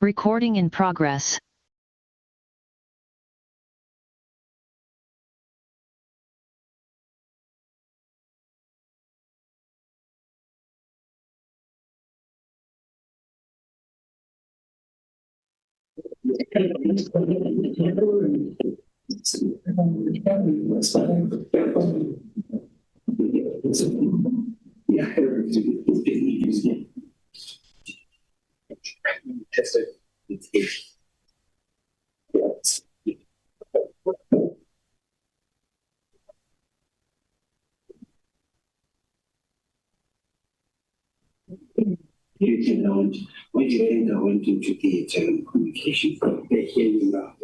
Recording in progress. What do you think I went into the telecommunication for? They hear you now.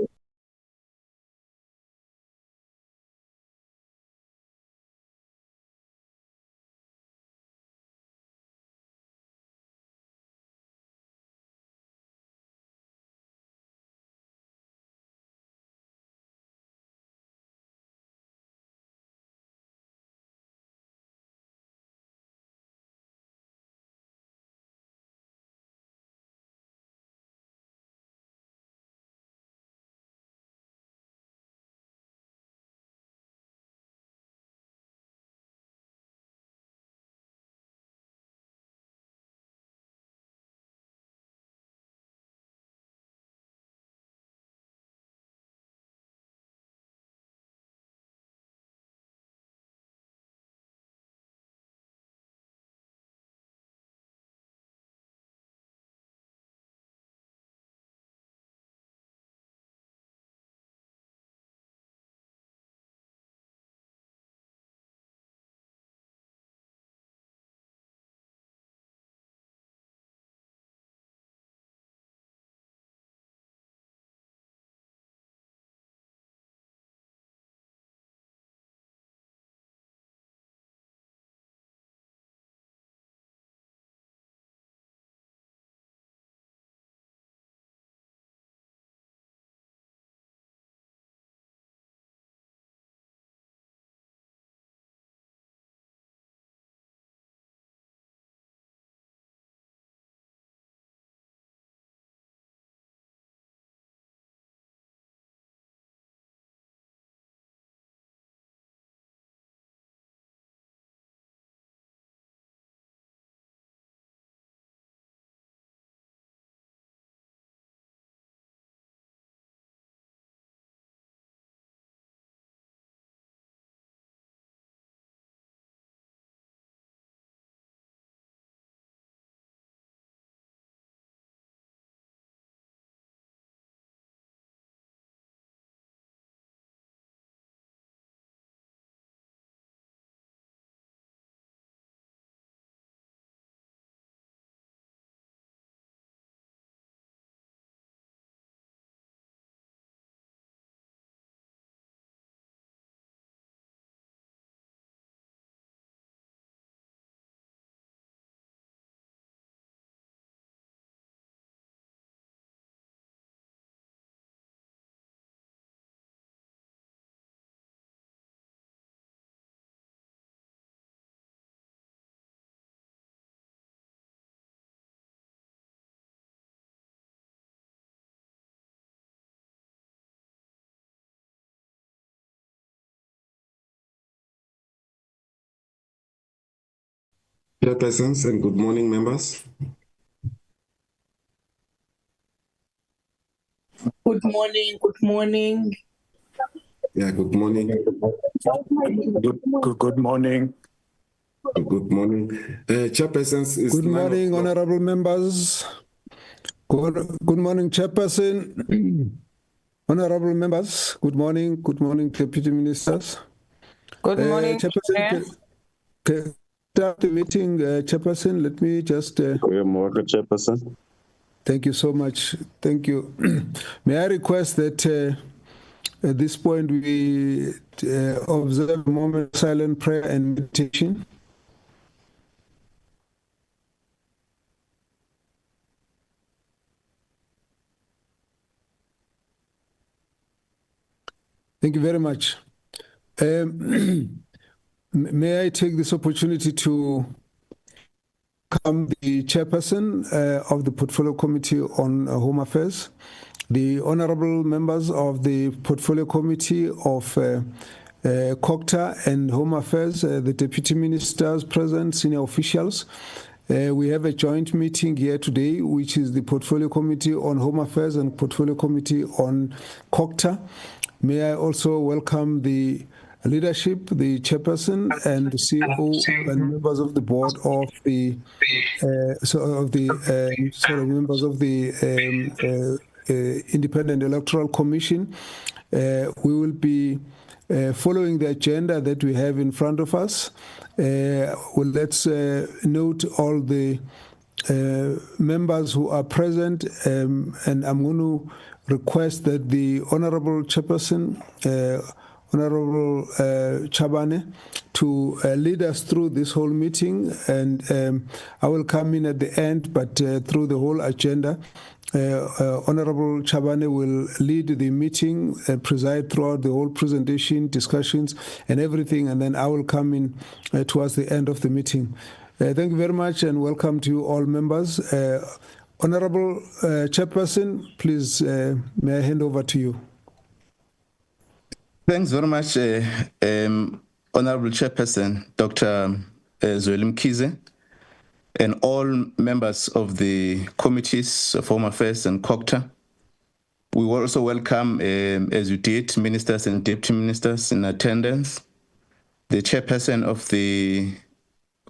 Chairpersons and good morning, members. Good morning, good morning. Yeah, good morning. Good morning. Good morning. Chairpersons is Good morning, honorable members. Good morning, Chairperson. Honorable members, good morning. Good morning, Deputy Ministers. Good morning, Chairperson, Chair. can start the meeting, Chairperson. Let me just. Good morning, Chairperson. Thank you so much. Thank you. May I request that at this point we observe a moment of silent prayer and meditation. Thank you very much. May I take this opportunity to welcome the chairperson of the Portfolio Committee on Home Affairs, the honorable members of the Portfolio Committee of COCTA and Home Affairs, the deputy ministers present, senior officials. We have a joint meeting here today, which is the Portfolio Committee on Home Affairs and Portfolio Committee on COCTA. May I also welcome the leadership, the chairperson and the CEO and members of the board of the members of the Independent Electoral Commission. We will be following the agenda that we have in front of us. Let's note all the members who are present, and I'm going to request that the Honorable Chairperson, Honorable Chabane, to lead us through this whole meeting, and I will come in at the end, but through the whole agenda. Honorable Chabane will lead the meeting, preside throughout the whole presentation, discussions, and everything, and then I will come in towards the end of the meeting. Thank you very much, and welcome to all members. Honorable Chairperson, please, may I hand over to you. Thanks very much, Honorable Chairperson, Dr. Zweli Mkhize, and all members of the Committees of Home Affairs and COCTA. We will also welcome, as you did, ministers and deputy ministers in attendance, the Chairperson of the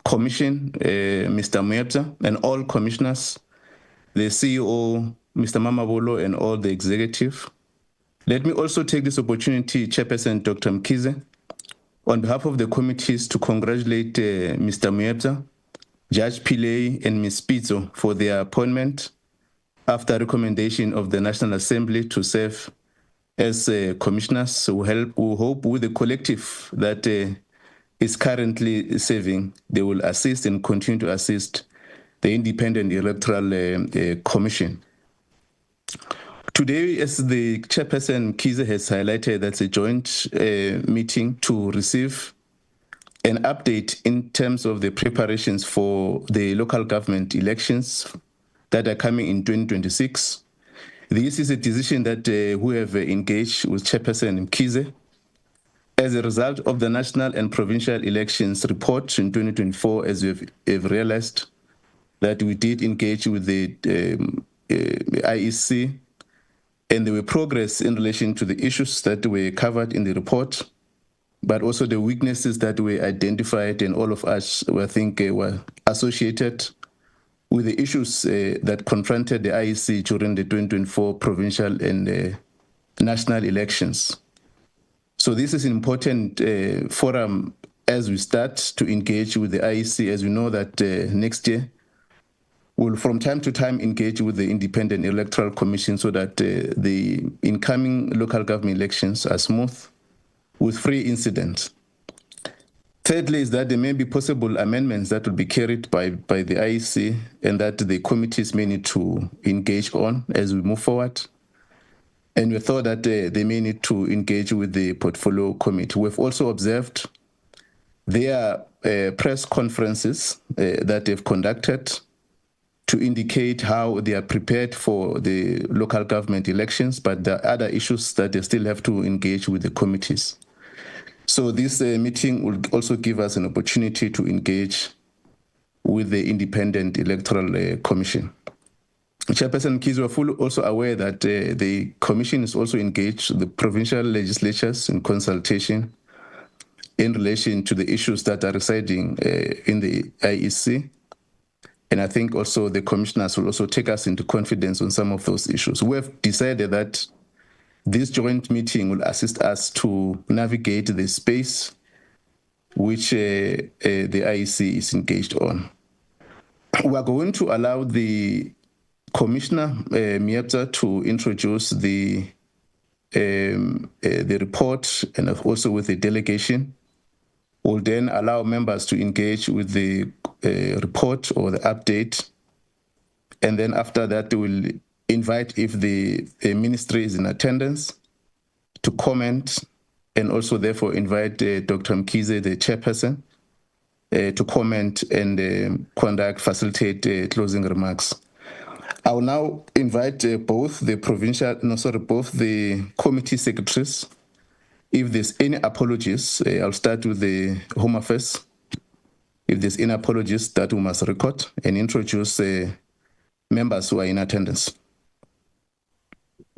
Commission, Mr. Moebza, and all commissioners, the CEO, Mr. Mamabolo, and all the executive. Let me also take this opportunity, Chairperson Dr. Mkhize, on behalf of the committees to congratulate Mr. Moebza, Judge Pillay, and Ms. Pizzo for their appointment after recommendation of the National Assembly to serve as commissioners who hope with the collective that is currently serving, they will assist and continue to assist the Independent Electoral Commission. Today, as the Chairperson Mkhize has highlighted, that's a joint meeting to receive an update in terms of the preparations for the local government elections that are coming in 2026. This is a decision that we have engaged with Chairperson Mkhize as a result of the national and provincial elections report in 2024, as we have realized that we did engage with the IEC, and there were progress in relation to the issues that were covered in the report, but also the weaknesses that were identified, and all of us, I think, were associated with the issues that confronted the IEC during the 2024 provincial and national elections. So this is an important forum as we start to engage with the IEC, as we know that next year we'll from time to time engage with the Independent Electoral Commission so that the incoming local government elections are smooth with free incidents. Thirdly is that there may be possible amendments that will be carried by the IEC and that the committees may need to engage on as we move forward. And we thought that they may need to engage with the Portfolio Committee. We've also observed their press conferences that they've conducted to indicate how they are prepared for the local government elections, but there are other issues that they still have to engage with the committees. So this meeting will also give us an opportunity to engage with the Independent Electoral Commission. Chairperson Mkhize, we're fully also aware that the Commission is also engaged the provincial legislatures in consultation in relation to the issues that are residing in the IEC. And I think also the commissioners will also take us into confidence on some of those issues. We have decided that this joint meeting will assist us to navigate the space which the IEC is engaged on. We are going to allow the Commissioner Miepza to introduce the report and also with the delegation. We'll then allow members to engage with the report or the update. And then after that, we'll invite, if the ministry is in attendance, to comment, and also therefore invite Dr. Mkhize, the chairperson, to comment and facilitate closing remarks. I will now invite both the committee secretaries. If there's any apologies, I'll start with the Home Affairs. If there's any apologies, that we must record and introduce members who are in attendance.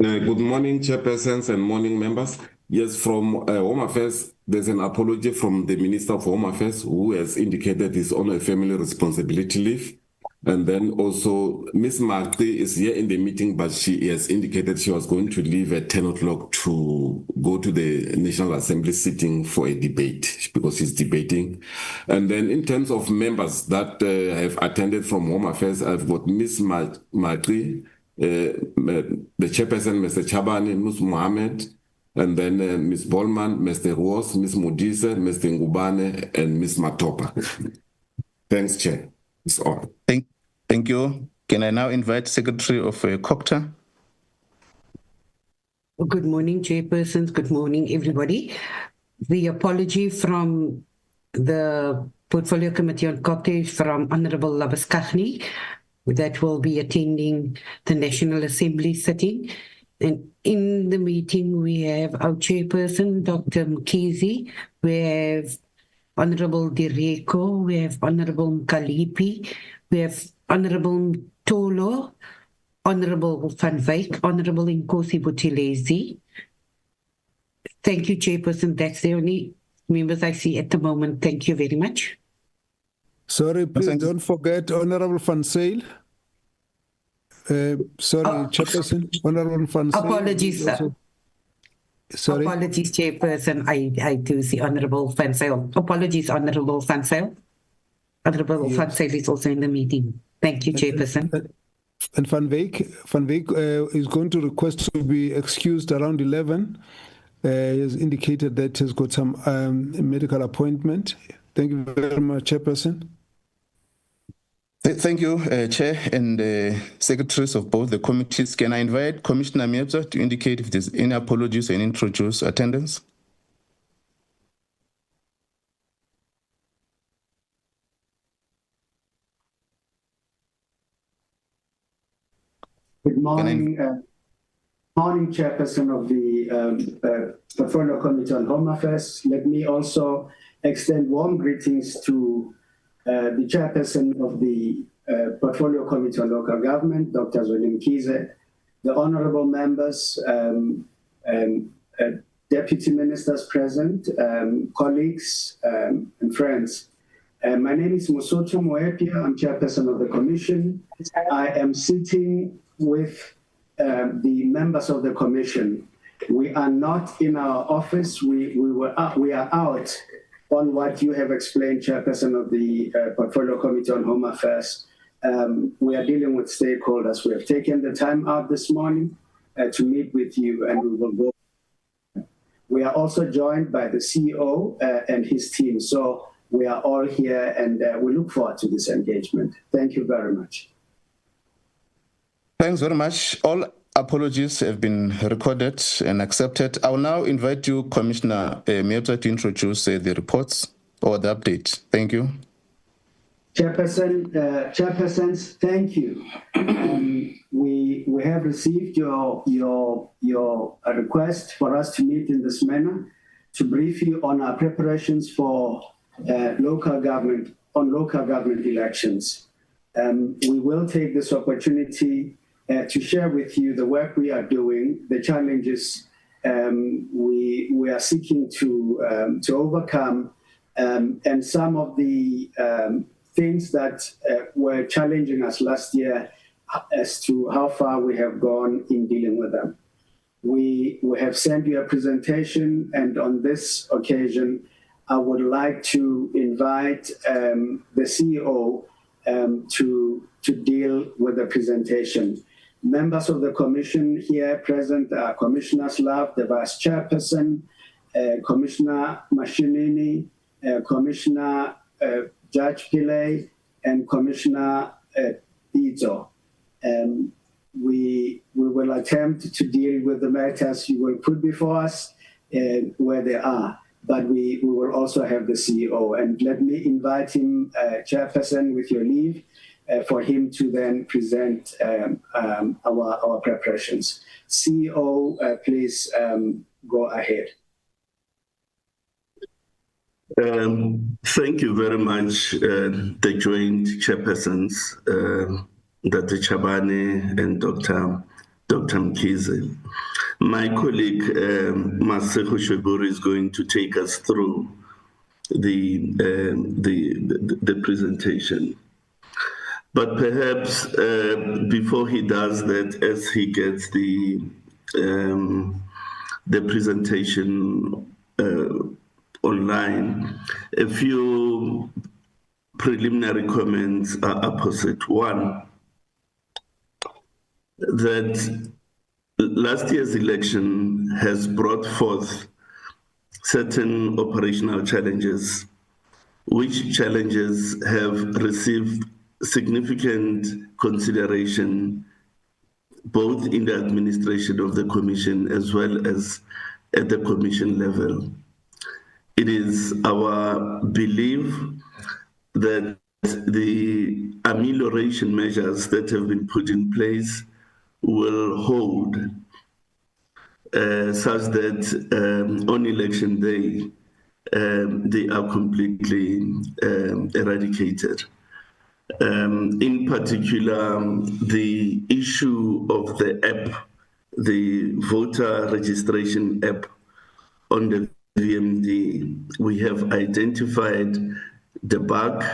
Good morning, chairpersons, and morning members. Yes, from Home Affairs, there's an apology from the Minister of Home Affairs, who has indicated he's on a family responsibility leave. And then also, Ms. Marti is here in the meeting, but she has indicated she was going to leave at 10 o'clock to go to the National Assembly sitting for a debate, because she's debating. And then in terms of members that have attended from Home Affairs, I've got Ms. Marti, the chairperson, Mr. Chabani, Ms. Mohammed, and then Ms. Bolman, Mr. Ross, Ms. Modise, Mr. Ngubane, and Ms. Matopa. Thanks, Chair. It's all. Thank you. Can I now invite Secretary of COPTA? Good morning, chairpersons. Good morning, everybody. The apology from the Portfolio Committee on COPTA is from Honorable Labus Kaghni, that will be attending the National Assembly sitting. And in the meeting, we have our chairperson, Dr. Mkhize, we have Honorable Direko, we have Honorable Mkalipi, we have Honorable Tolo, Honorable Van Wyk, Honorable Nkosi Buthelezi. Thank you, chairperson. That's the only members I see at the moment. Thank you very much. Sorry, please don't forget Honorable Van Zyl. Chairperson, Honorable Van Zyl. Apologies, sir. Sorry? Apologies, chairperson. I do see Honorable Van Zyl. Apologies, Honorable Van Zyl. Honorable Van Zyl is also in the meeting. Thank you, chairperson. And Van Wyk is going to request to be excused around 11. He has indicated that he's got some medical appointment. Thank you very much, chairperson. Thank you, Chair and Secretaries of both the committees. Can I invite Commissioner Miepza to indicate if there's any apologies and introduce attendance? Good morning, morning, Chairperson of the Portfolio Committee on Home Affairs. Let me also extend warm greetings to the Chairperson of the Portfolio Committee on Local Government, Dr. Zweli Mkhize, the honorable members, deputy ministers present, colleagues, and friends. My name is Mosotho Moepia. I'm Chairperson of the Commission. I am sitting with the members of the Commission. We are not in our office. We are out on what you have explained, Chairperson of the Portfolio Committee on Home Affairs. We are dealing with stakeholders. We have taken the time out this morning to meet with you, and we will go. We are also joined by the CEO and his team. So we are all here, and we look forward to this engagement. Thank you very much. Thanks very much. All apologies have been recorded and accepted. I will now invite you, Commissioner Miepza, to introduce the reports or the update. Thank you. Chairpersons, thank you. We have received your request for us to meet in this manner to brief you on our preparations for local government elections. We will take this opportunity to share with you the work we are doing, the challenges we are seeking to overcome, and some of the things that were challenging us last year as to how far we have gone in dealing with them. We have sent you a presentation, and on this occasion, I would like to invite the CEO to deal with the presentation. Members of the commission here present are Commissioner Slav, the Vice Chairperson, Commissioner Mashinini, Commissioner Judge Pillay, and Commissioner Izo. We will attempt to deal with the matters you will put before us where they are, but we will also have the CEO. And let me invite him, Chairperson, with your leave, for him to then present our preparations. CEO, please go ahead. Thank you very much, the joint chairpersons, Dr. Chabane and Dr. Mkhize. My colleague, Maseko Sheburi, is going to take us through the presentation. But perhaps before he does that, as he gets the presentation online, a few preliminary comments are opposite. One, that last year's election has brought forth certain operational challenges, which challenges have received significant consideration both in the administration of the commission as well as at the commission level. It is our belief that the amelioration measures that have been put in place will hold such that on election day they are completely eradicated. In particular, the issue of the app, the voter registration app on the VMD, we have identified the bug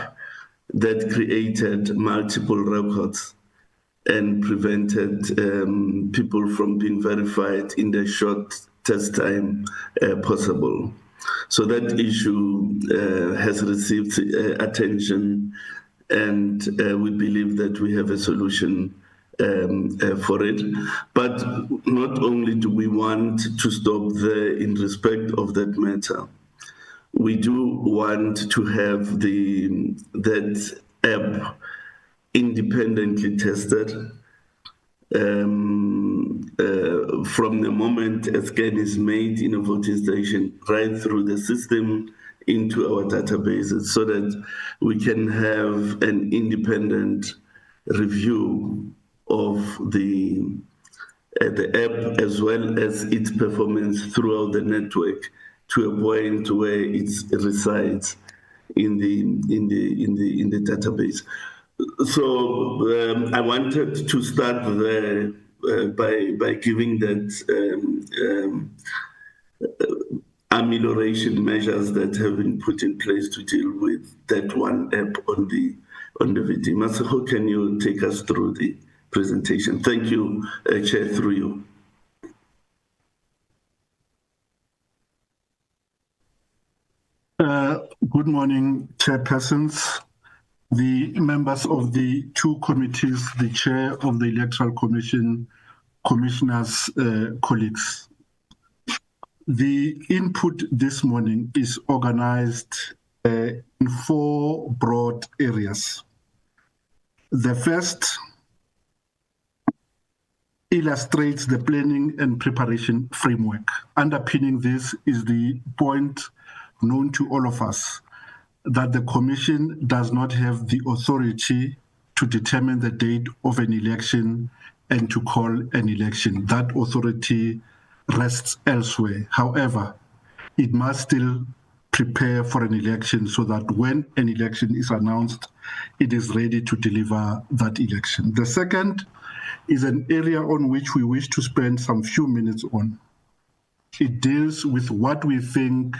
that created multiple records and prevented people from being verified in the shortest time possible. So that issue has received attention, and we believe that we have a solution for it. But not only do we want to stop there in respect of that matter, we do want to have that app independently tested from the a scan is made in a voting station right through the system into our databases, so that we can have an independent review of the app as well as its performance throughout the network to a point where it resides in the database. So I wanted to start there by giving that amelioration measures that have been put in place to deal with that one app on the VD. Masako, can you take us through the presentation? Thank you, Chair, through you. Good morning, chairpersons, the members of the two committees, the chair of the Electoral Commission, commissioners, colleagues. The input this morning is organized in four broad areas. The first illustrates the planning and preparation framework. Underpinning this is the point known to all of us, that the Commission does not have the authority to determine the date of an election and to call an election. That authority rests elsewhere. However, it must still prepare for an election so that when an election is announced, it is ready to deliver that election. The second is an area on which we wish to spend some few minutes on. It deals with what we think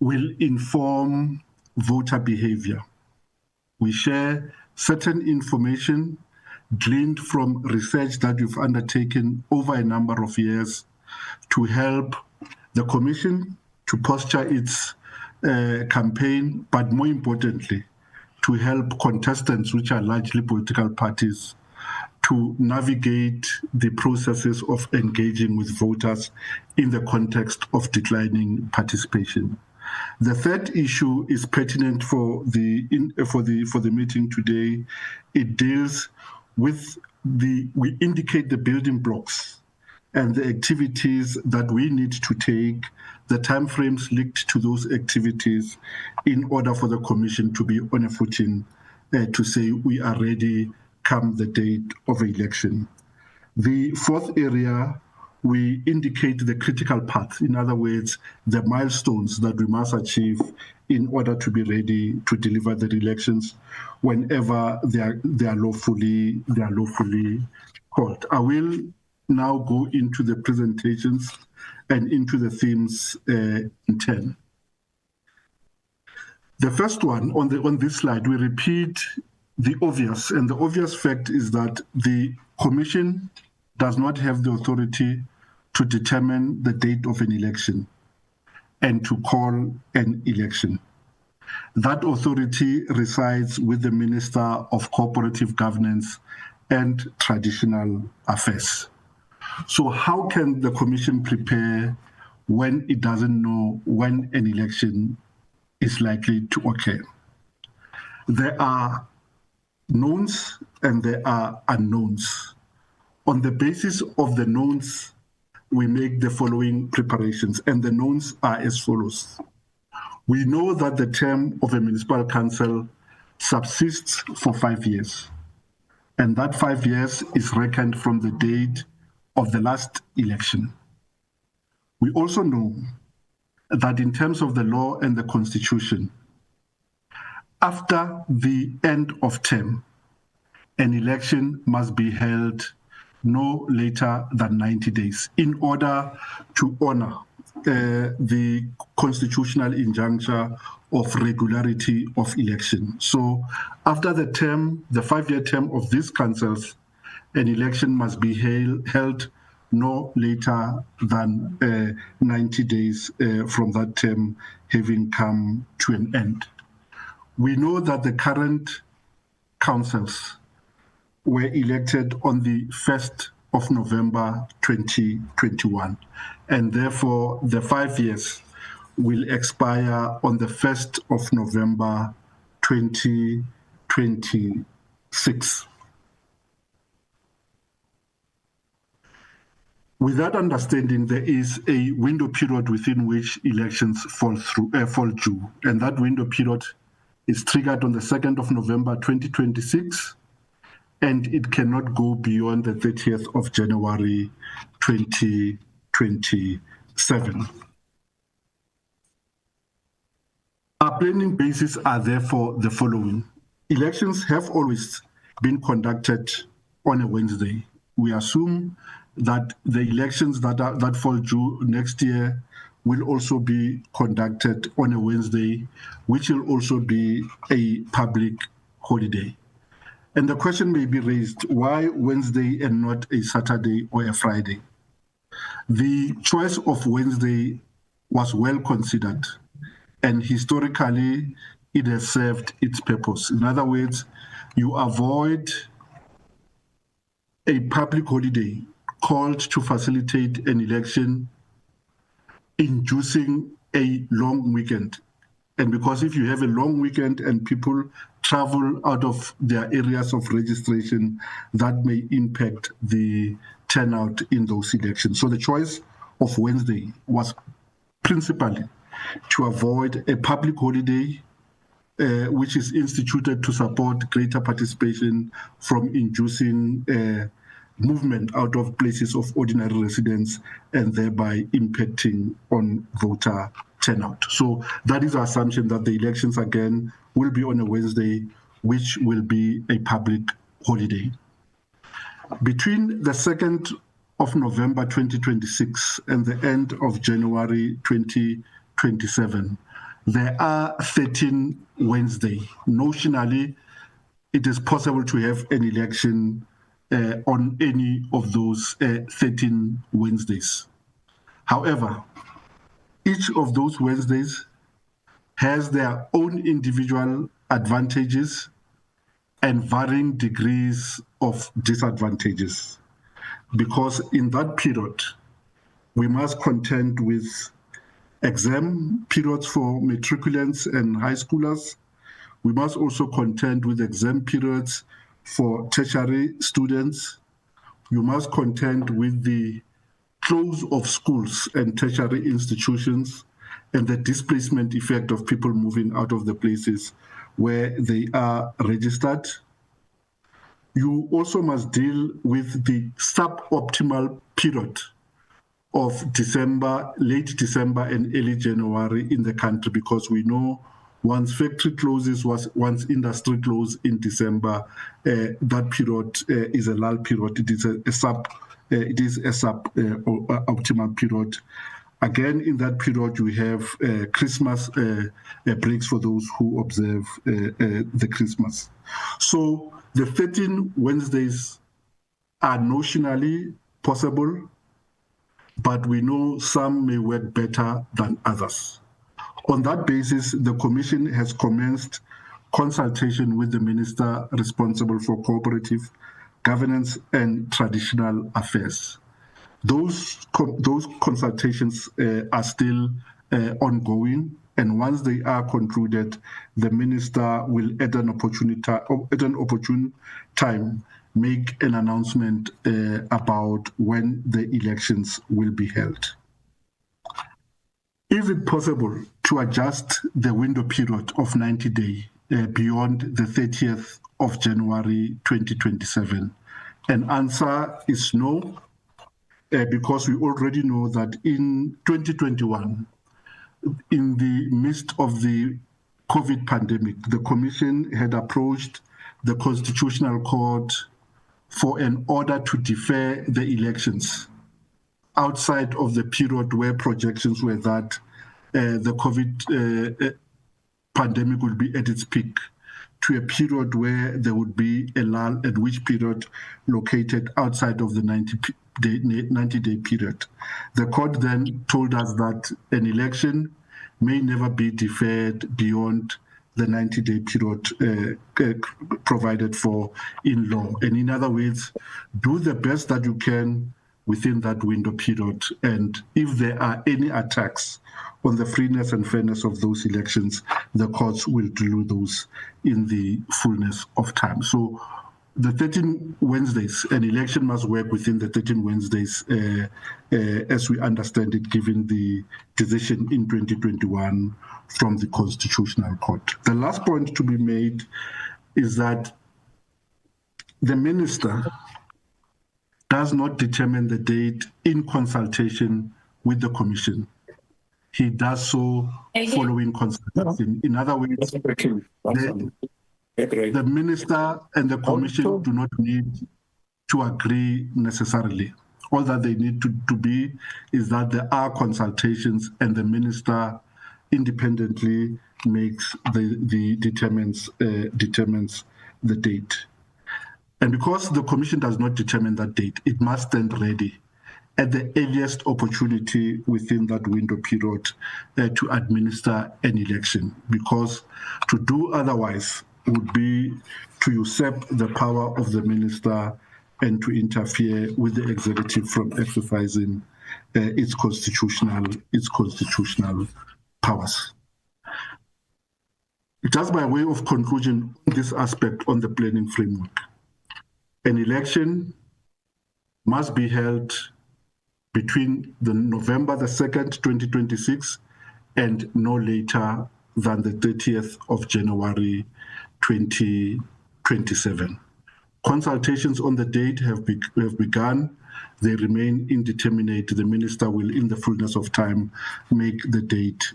will inform voter behavior. We share certain information gleaned from research that we've undertaken over a number of years to help the Commission to posture its campaign, but more importantly, to help contestants, which are largely political parties, to navigate the processes of engaging with voters in the context of declining participation. The third issue is pertinent for the meeting today. It deals with we indicate the building blocks and the activities that we need to take, the timeframes linked to those activities in order for the Commission to be on a footing to say we are ready come the date of election. The fourth area, we indicate the critical path, in other words, the milestones that we must achieve in order to be ready to deliver the elections whenever they are lawfully called. I will now go into the presentations and into the themes in turn. The first one on this slide, we repeat the obvious, and the obvious fact is that the Commission does not have the authority to determine the date of an election and to call an election. That authority resides with the Minister of Cooperative Governance and Traditional Affairs. So how can the Commission prepare when it doesn't know when an election is likely to occur? There are knowns and there are unknowns. On the basis of the knowns, we make the following preparations, and the knowns are as follows. We know that the term of a municipal council subsists for 5 years, and that 5 years is reckoned from the date of the last election. We also know that in terms of the law and the Constitution, after the end of term, an election must be held no later than 90 days in order to honor the constitutional injuncture of regularity of election. So after the term, the 5-year term of these councils, an election must be held no later than 90 days from that term having come to an end. We know that the current councils were elected on the 1st of November 2021, and therefore the 5 years will expire on the 1st of November 2026. With that understanding, there is a window period within which elections fall due, and that window period is triggered on the 2nd of November 2026, and it cannot go beyond the 30th of January 2027. Our planning bases are therefore the following. Elections have always been conducted on a Wednesday. We assume that the elections that fall due next year will also be conducted on a Wednesday, which will also be a public holiday. And the question may be raised, why Wednesday and not a Saturday or a Friday? The choice of Wednesday was well considered, and historically it has served its purpose. In other words, you avoid a public holiday called to facilitate an election, inducing a long weekend. And because if you have a long weekend and people travel out of their areas of registration, that may impact the turnout in those elections. So the choice of Wednesday was principally to avoid a public holiday, which is instituted to support greater participation from inducing movement out of places of ordinary residence and thereby impacting on voter turnout. So that is our assumption, that the elections again will be on a Wednesday, which will be a public holiday. Between the 2nd of November 2026 and the end of January 2027, there are 13 Wednesdays. Notionally, it is possible to have an election on any of those 13 Wednesdays. However, each of those Wednesdays has their own individual advantages and varying degrees of disadvantages, because in that period, we must contend with exam periods for matriculants and high schoolers. We must also contend with exam periods for tertiary students. You must contend with the close of schools and tertiary institutions and the displacement effect of people moving out of the places where they are registered. You also must deal with the suboptimal period of December, late December and early January in the country, because we know once factory closes, once industry closes in December, that period is a lull period. It is a suboptimal period. Again, in that period, we have Christmas breaks for those who observe the Christmas. So the 13 Wednesdays are notionally possible, but we know some may work better than others. On that basis, the Commission has commenced consultation with the Minister responsible for cooperative governance and traditional affairs. Those consultations are still ongoing, and once they are concluded, the Minister will at an opportune time make an announcement about when the elections will be held. Is it possible to adjust the window period of 90 days beyond the 30th of January 2027? An answer is no, because we already know that in 2021, in the midst of the COVID pandemic, the Commission had approached the Constitutional Court for an order to defer the elections outside of the period where projections were that the COVID pandemic will be at its peak, to a period where there would be a lull, at which period located outside of the 90-day period. The court then told us that an election may never be deferred beyond the 90-day period provided for in law. And in other words, do the best that you can within that window period. And if there are any attacks on the freeness and fairness of those elections, the courts will deal with those in the fullness of time. So the 13 Wednesdays, an election must work within the 13 Wednesdays as we understand it, given the decision in 2021 from the Constitutional Court. The last point to be made is that the Minister does not determine the date in consultation with the Commission. He does so following consultation. In other words, the Minister and the Commission do not need to agree necessarily. All that they need to be is that there are consultations and the Minister independently makes determines the date. And because the Commission does not determine that date, it must stand ready at the earliest opportunity within that window period to administer an election, because to do otherwise would be to usurp the power of the Minister and to interfere with the executive from exercising its constitutional powers. Just by way of conclusion, this aspect on the planning framework, an election must be held between the November the 2nd, 2026, and no later than the 30th of January, 2027. Consultations on the date have begun. They remain indeterminate. The Minister will, in the fullness of time, make the date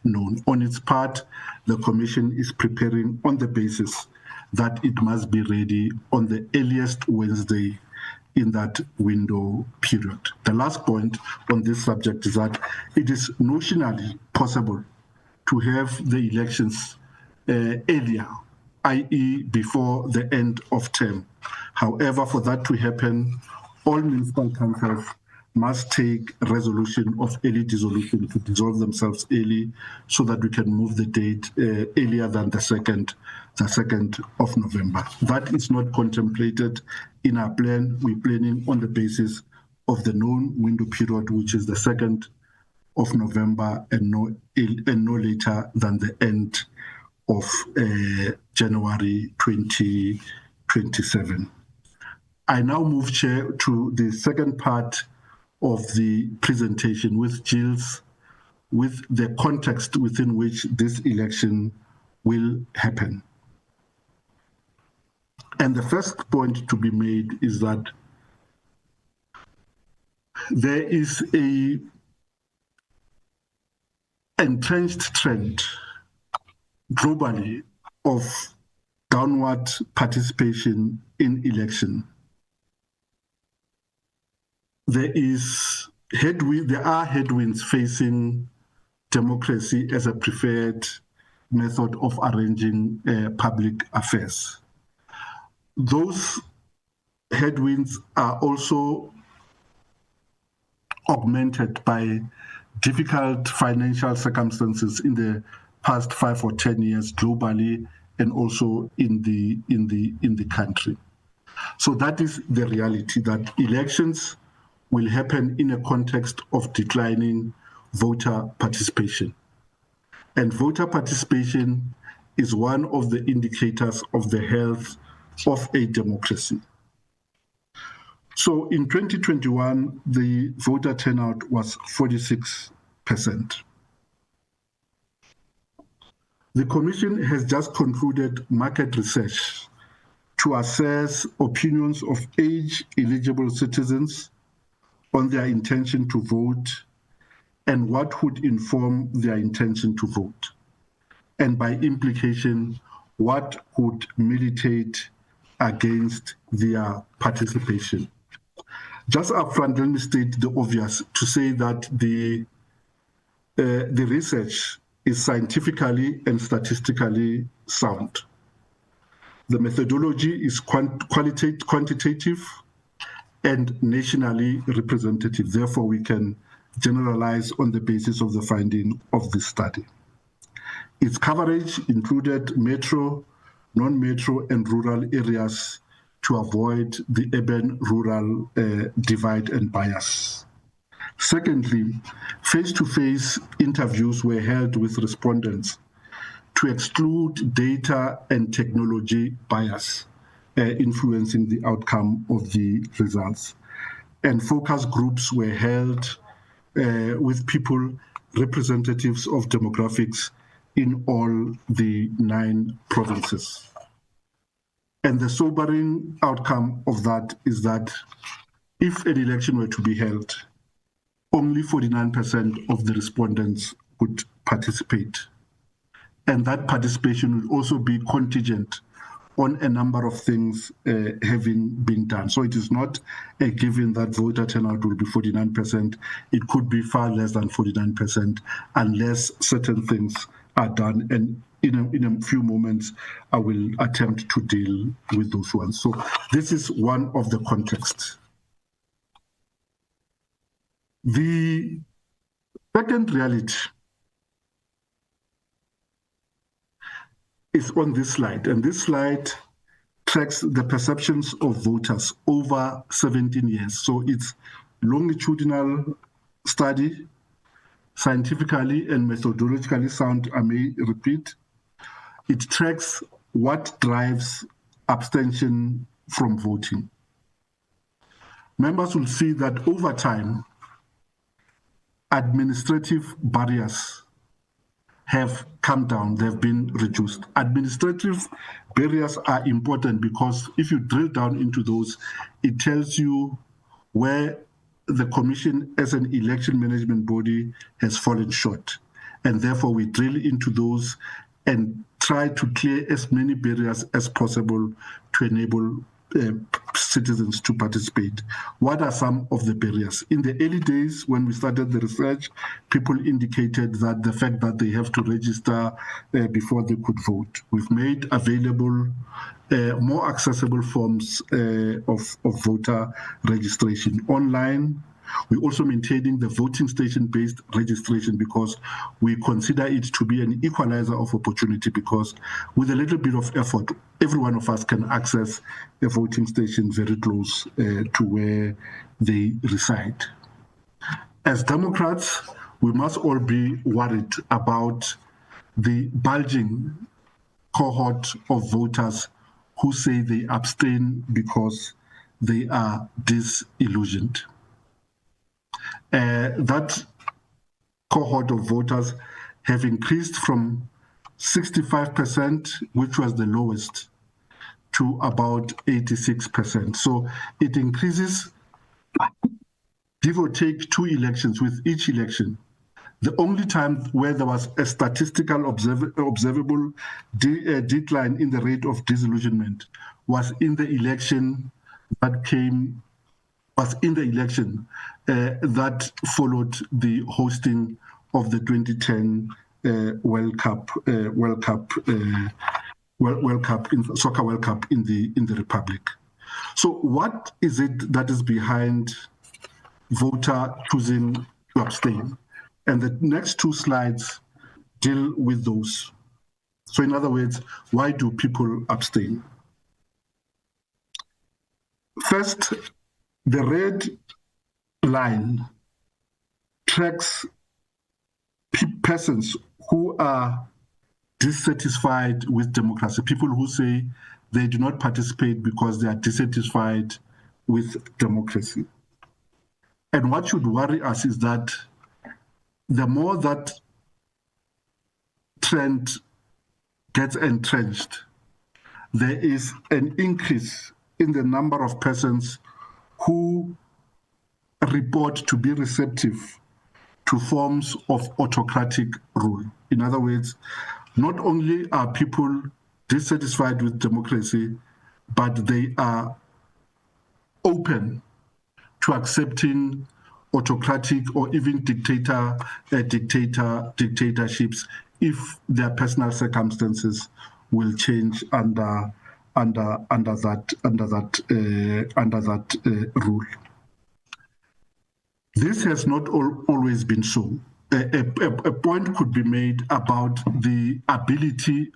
known. On its part, the Commission is preparing on the basis that it must be ready on the earliest Wednesday in that window period. The last point on this subject is that it is notionally possible to have the elections earlier i.e. before the end of term. However, for that to happen, all municipal councils must take resolution of early dissolution to dissolve themselves early so that we can move the date earlier than the 2nd of November. That is not contemplated in our plan. We're planning on the basis of the known window period, which is the 2nd of November and no later than the end of January 2027. I now move, Chair, to the second part of the presentation, which deals with the context within which this election will happen. And the first point to be made is that there is an entrenched trend globally of downward participation in election. There are headwinds facing democracy as a preferred method of arranging public affairs. Those headwinds are also augmented by difficult financial circumstances in the past 5 or 10 years globally and also in the country. So that is the reality, that elections will happen in a context of declining voter participation. And voter participation is one of the indicators of the health of a democracy. So in 2021, the voter turnout was 46%. The Commission has just concluded market research to assess opinions of age-eligible citizens on their intention to vote and what would inform their intention to vote, and by implication, what would militate against their participation. Just upfront, let me state the obvious to say that the research is scientifically and statistically sound. The methodology is quantitative and nationally representative. Therefore, we can generalize on the basis of the finding of this study. Its coverage included metro, non-metro, and rural areas to avoid the urban-rural divide and bias. Secondly, face-to-face interviews were held with respondents to exclude data and technology bias influencing the outcome of the results. And focus groups were held with people, representatives of demographics in all the 9 provinces. And the sobering outcome of that is that if an election were to be held, only 49% of the respondents would participate. And that participation will also be contingent on a number of things having been done. So it is not a given that voter turnout will be 49%. It could be far less than 49% unless certain things are done. And in a few moments, I will attempt to deal with those ones. So this is one of the contexts. The second reality is on this slide, and this slide tracks the perceptions of voters over 17 years. So it's longitudinal study, scientifically and methodologically sound, I may repeat. It tracks what drives abstention from voting. Members will see that over time, administrative barriers have come down, they've been reduced. Administrative barriers are important because if you drill down into those, it tells you where the Commission as an election management body has fallen short. And therefore we drill into those and try to clear as many barriers as possible to enable citizens to participate. What are some of the barriers? In the early days, when we started the research, people indicated that the fact that they have to register before they could vote. We've made available more accessible forms of voter registration online. We're also maintaining the voting station-based registration because we consider it to be an equalizer of opportunity, because with a little bit of effort, every one of us can access a voting station very close to where they reside. As Democrats, we must all be worried about the bulging cohort of voters who say they abstain because they are disillusioned. That cohort of voters have increased from 65%, which was the lowest, to about 86%. So it increases, give or take 2 elections with each election. The only time where there was a statistical observable decline in the rate of disillusionment was in the election that that followed the hosting of the 2010 Soccer World Cup in the Republic. So what is it that is behind voter choosing to abstain? And the next 2 slides deal with those. So in other words, why do people abstain? First, the red line tracks persons who are dissatisfied with democracy, people who say they do not participate because they are dissatisfied with democracy. And what should worry us is that the more that trend gets entrenched, there is an increase in the number of persons who report to be receptive to forms of autocratic rule. In other words, not only are people dissatisfied with democracy, but they are open to accepting autocratic or even dictatorships if their personal circumstances will change under that rule. This has not always been so. A point could be made about the ability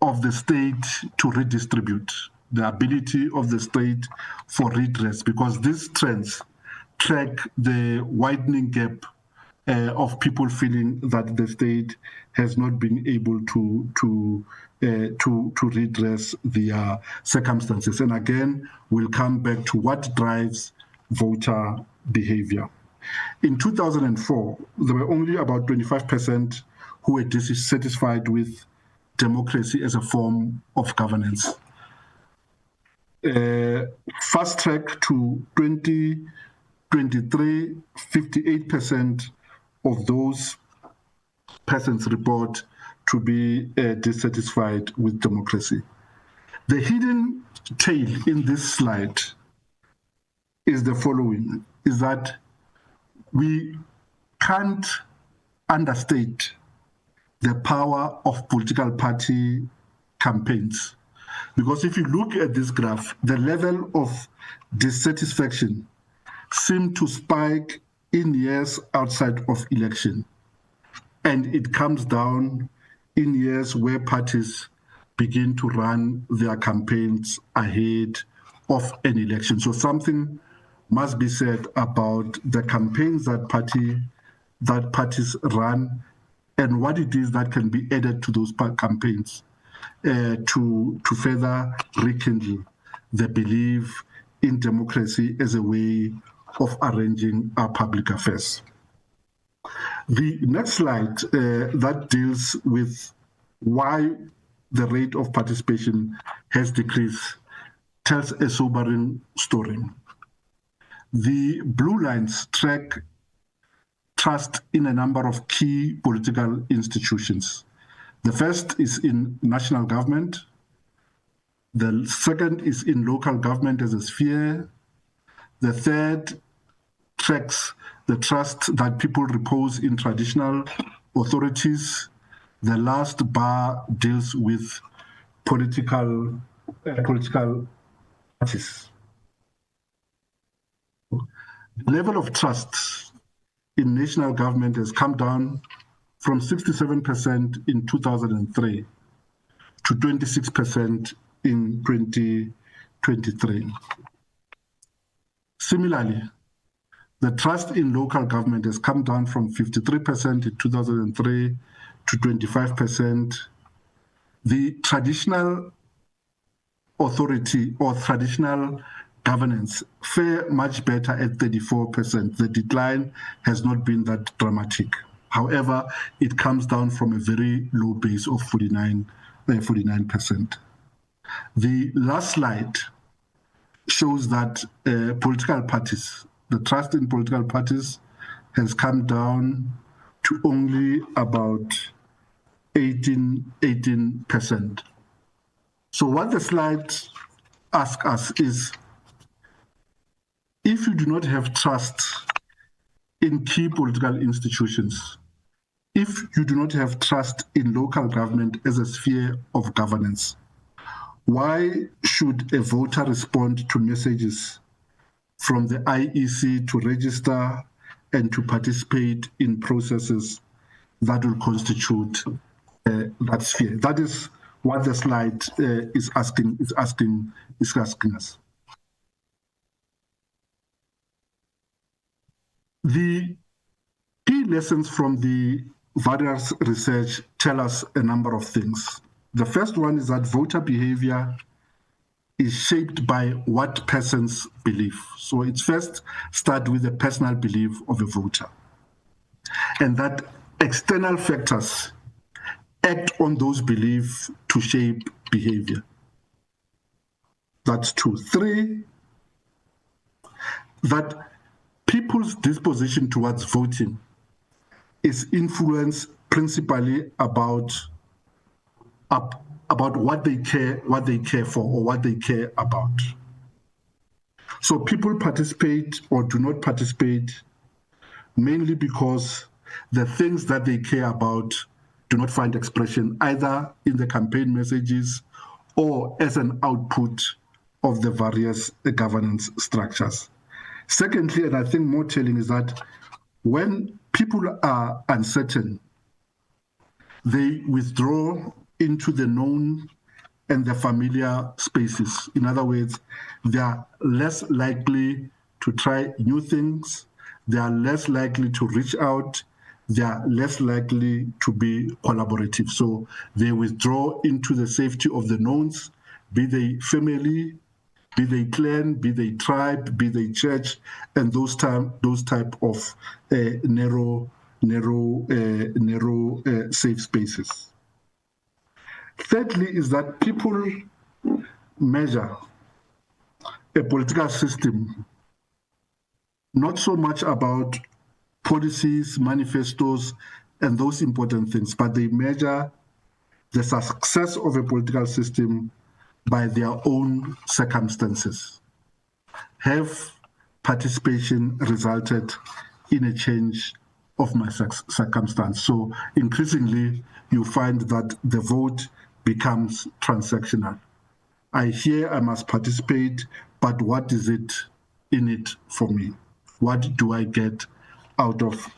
of the state to redistribute, the ability of the state for redress, because these trends track the widening gap of people feeling that the state has not been able to redress their circumstances. And again, we'll come back to what drives voter behavior. In 2004, there were only about 25% who were dissatisfied with democracy as a form of governance. Fast track to 2023, 58% of those persons report to be dissatisfied with democracy. The hidden tail in this slide is the following, is that we can't understate the power of political party campaigns. Because if you look at this graph, the level of dissatisfaction seems to spike in years outside of election. And it comes down in years where parties begin to run their campaigns ahead of an election. So something must be said about the campaigns that parties run and what it is that can be added to those campaigns to further rekindle the belief in democracy as a way of arranging our public affairs. The next slide that deals with why the rate of participation has decreased tells a sobering story. The blue lines track trust in a number of key political institutions. The first is in national government, The second is in local government as a sphere. The third tracks the trust that people repose in traditional authorities. The last bar deals with political parties. The level of trust in national government has come down from 67% in 2003 to 26% in 2023. Similarly, the trust in local government has come down from 53% in 2003 to 25%. The traditional authority or traditional governance fare much better at 34%. The decline has not been that dramatic. However, it comes down from a very low base of 49%. The last slide shows that political parties, the trust in political parties has come down to only about 18%. So what the slide asks us is, if you do not have trust in key political institutions, if you do not have trust in local government as a sphere of governance, why should a voter respond to messages from the IEC to register and to participate in processes that will constitute that sphere? That is what the slide is asking us. The key lessons from the various research tell us a number of things. The first one is that voter behavior is shaped by what persons believe. So it's first start with the personal belief of a voter, and that external factors act on those beliefs to shape behavior. That's 2. 3, that people's disposition towards voting is influenced principally about what they care for or what they care about. So people participate or do not participate mainly because the things that they care about do not find expression either in the campaign messages or as an output of the various governance structures. Secondly, and I think more telling, is that when people are uncertain, they withdraw into the known and the familiar spaces. In other words, they are less likely to try new things, they are less likely to reach out, they are less likely to be collaborative. So they withdraw into the safety of the knowns, be they family, be they clan, be they tribe, be they church, and those type of narrow safe spaces. Thirdly, is that people measure a political system not so much about policies, manifestos, and those important things, but they measure the success of a political system by their own circumstances. Have participation resulted in a change of my circumstance? So increasingly, you find that the vote becomes transactional. I hear I must participate, but what is it in it for me? What do I get out of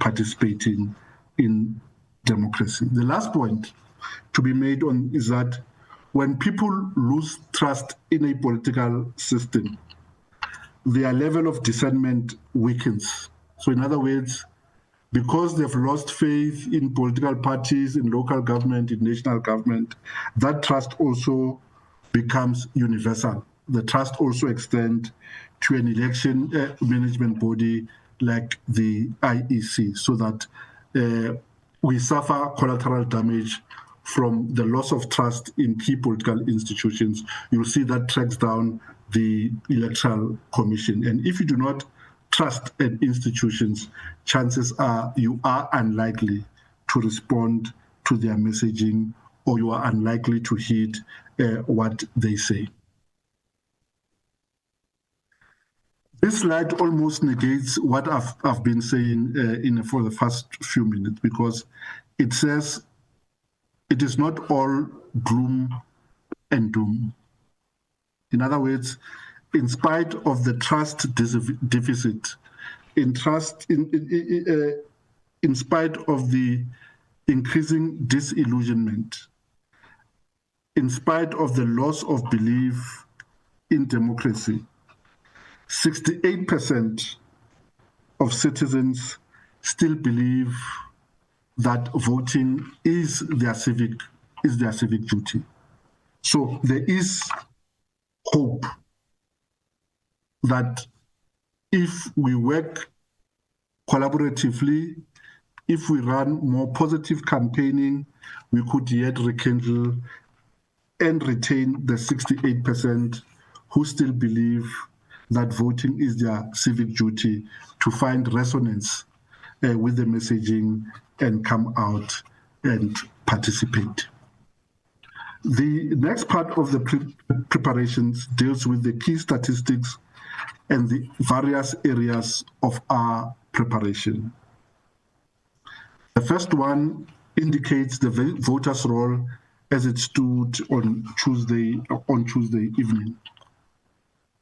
participating in democracy? The last point to be made on is that when people lose trust in a political system, their level of discernment weakens. So in other words, because they've lost faith in political parties, in local government, in national government, that trust also becomes universal. The trust also extends to an election management body like the IEC, so that we suffer collateral damage from the loss of trust in key political institutions. You'll see that tracks down the Electoral Commission. And if you do not trust in institutions, chances are you are unlikely to respond to their messaging or you are unlikely to heed what they say. This slide almost negates what I've been saying for the first few minutes, because it says it is not all gloom and doom. In other words, in spite of the trust deficit, in spite of the increasing disillusionment, in spite of the loss of belief in democracy, 68% of citizens still believe that voting is their civic duty. So there is hope that if we work collaboratively, if we run more positive campaigning, we could yet rekindle and retain the 68% who still believe that voting is their civic duty, to find resonance with the messaging and come out and participate. The next part of the preparations deals with the key statistics and the various areas of our preparation. The first one indicates the voters' roll as it stood on Tuesday evening.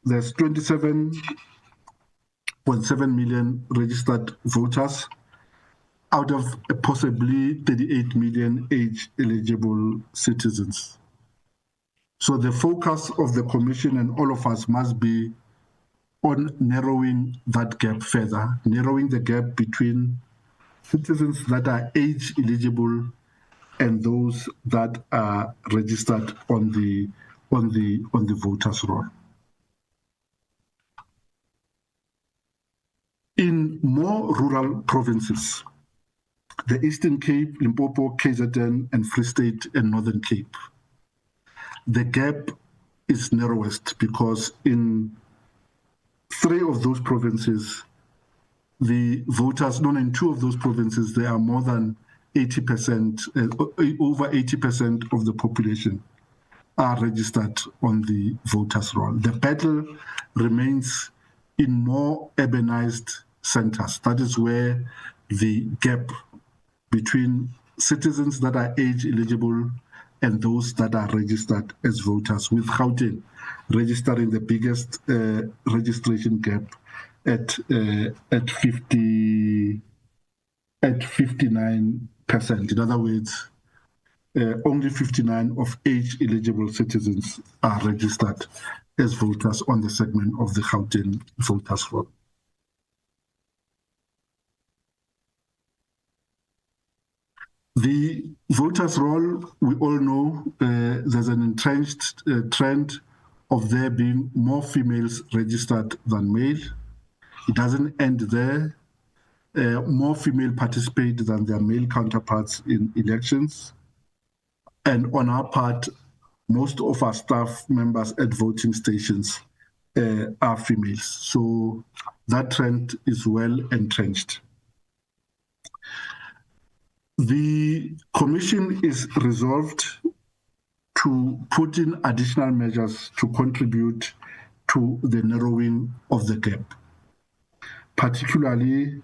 There's 27.7 million registered voters out of possibly 38 million age-eligible citizens. So the focus of the Commission and all of us must be on narrowing that gap further, narrowing the gap between citizens that are age-eligible and those that are registered on the voters' roll. In more rural provinces, the Eastern Cape, Limpopo, KZN, and Free State and Northern Cape, the gap is narrowest because in 3 of those provinces, the voters, in 2 of those provinces, there are more than 80%, over 80% of the population are registered on the voters' roll. The battle remains in more urbanized centers. That is where the gap between citizens that are age eligible and those that are registered as voters, with Gauteng registering the biggest registration gap at 59%. In other words, only 59 of age-eligible citizens are registered as voters on the segment of the Gauteng voters' roll. The voters' roll, we all know there's an entrenched trend of there being more females registered than male. It doesn't end there. More female participate than their male counterparts in elections. And on our part, most of our staff members at voting stations are females. So that trend is well entrenched. The Commission is resolved to put in additional measures to contribute to the narrowing of the gap, particularly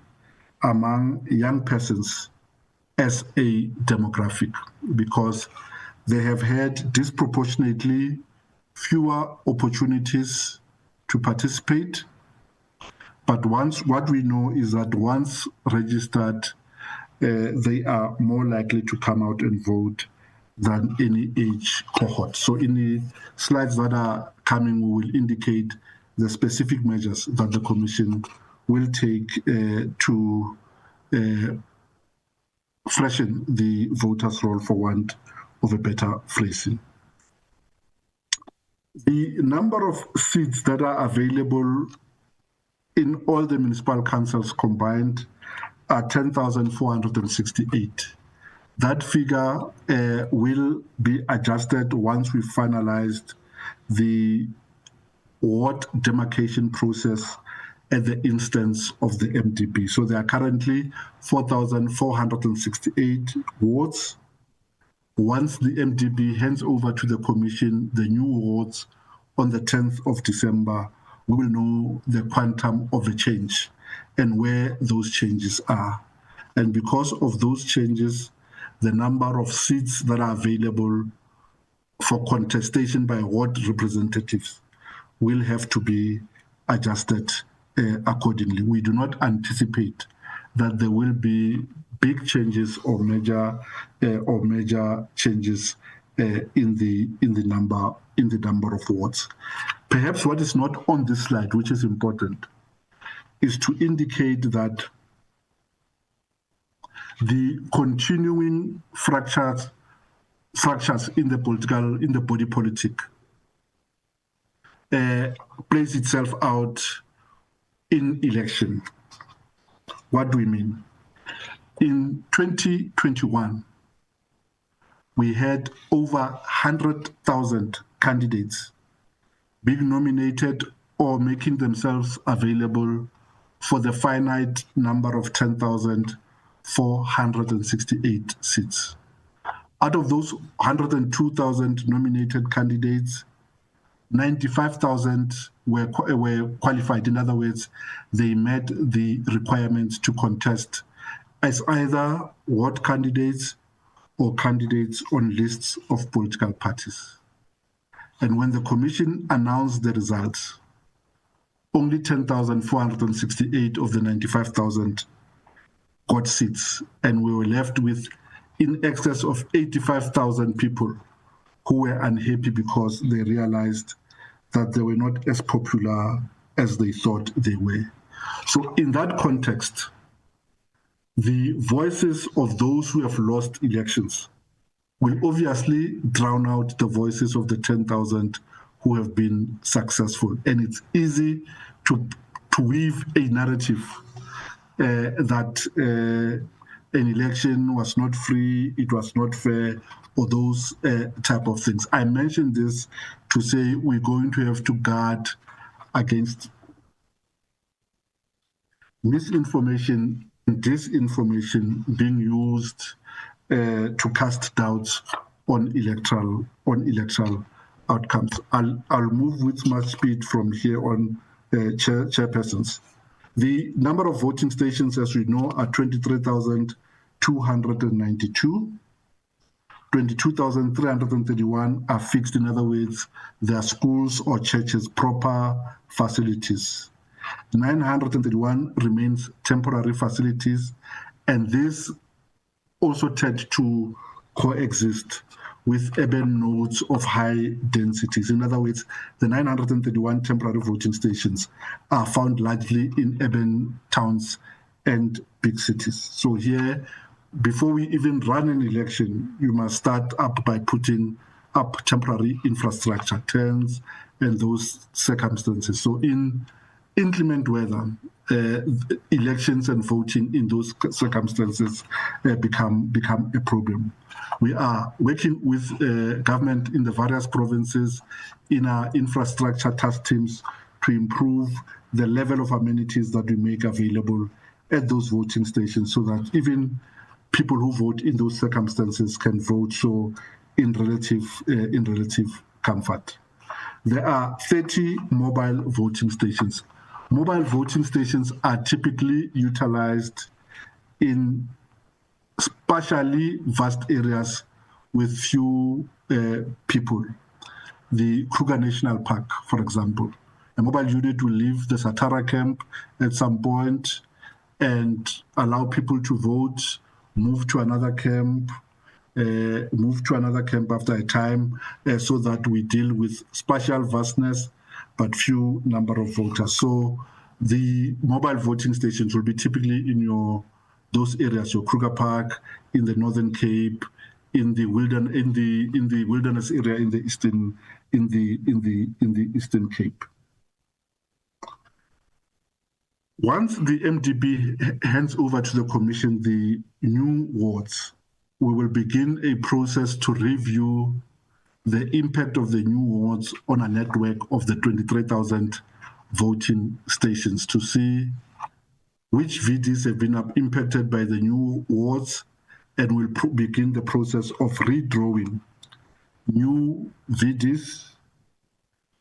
among young persons as a demographic, because they have had disproportionately fewer opportunities to participate. But what we know is that once registered, they are more likely to come out and vote than any age cohort. So in the slides that are coming, we will indicate the specific measures that the Commission will take to freshen the voters' roll, for want of a better phrasing. The number of seats that are available in all the municipal councils combined are 10,468. That figure will be adjusted once we finalized the ward demarcation process at the instance of the MDP. So there are currently 4,468 wards. once the MDB hands over to the Commission the new wards on the 10th of December, we will know the quantum of the change and where those changes are. And because of those changes, the number of seats that are available for contestation by ward representatives will have to be adjusted accordingly. We do not anticipate that there will be big changes or major changes in the number of wards. Perhaps what is not on this slide, which is important, is to indicate that the continuing fractures in the body politic plays itself out in election. What do we mean? In 2021, we had over 100,000 candidates being nominated or making themselves available for the finite number of 10,468 seats. Out of those 102,000 nominated candidates, 95,000 were qualified. In other words, they met the requirements to contest as either ward candidates or candidates on lists of political parties. And when the Commission announced the results, only 10,468 of the 95,000 got seats, and we were left with in excess of 85,000 people who were unhappy because they realized that they were not as popular as they thought they were. So in that context, the voices of those who have lost elections will obviously drown out the voices of the 10,000 who have been successful. And it's easy to weave a narrative that an election was not free, it was not fair, or those type of things. I mentioned this to say we're going to have to guard against misinformation and disinformation being used to cast doubts on electoral outcomes. I'll move with much speed from here on, chairpersons. The number of voting stations, as we know, are 23,292. 22,331 are fixed. In other words, they are schools or churches, proper facilities. 931 remains temporary facilities, and this also tend to coexist with urban nodes of high densities. In other words, the 931 temporary voting stations are found largely in urban towns and big cities. So here, before we even run an election, you must start up by putting up temporary infrastructure, turns, and those circumstances. So in inclement weather, elections and voting in those circumstances become a problem. We are working with government in the various provinces in our infrastructure task teams to improve the level of amenities that we make available at those voting stations, so that even people who vote in those circumstances can vote so in relative comfort. There are 30 mobile voting stations. Mobile voting stations are typically utilized in spatially vast areas with few people. The Kruger National Park, for example. A mobile unit will leave the Satara camp at some point and allow people to vote, move to another camp after a time, so that we deal with spatial vastness but few number of voters. So the mobile voting stations will be typically in those areas, your Kruger Park, in the Northern Cape, in the wilderness area in the Eastern Cape. Once the MDB hands over to the Commission the new wards, we will begin a process to review the impact of the new wards on a network of the 23,000 voting stations to see which VDs have been impacted by the new wards and will begin the process of redrawing new VDs,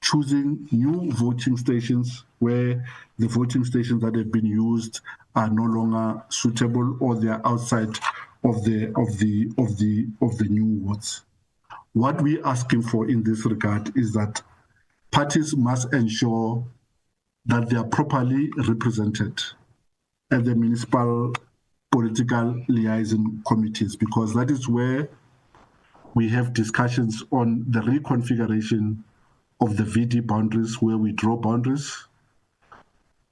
choosing new voting stations where the voting stations that have been used are no longer suitable or they are outside of the new wards. What we're asking for in this regard is that parties must ensure that they are properly represented at the municipal political liaison committees, because that is where we have discussions on the reconfiguration of the VD boundaries, where we draw boundaries,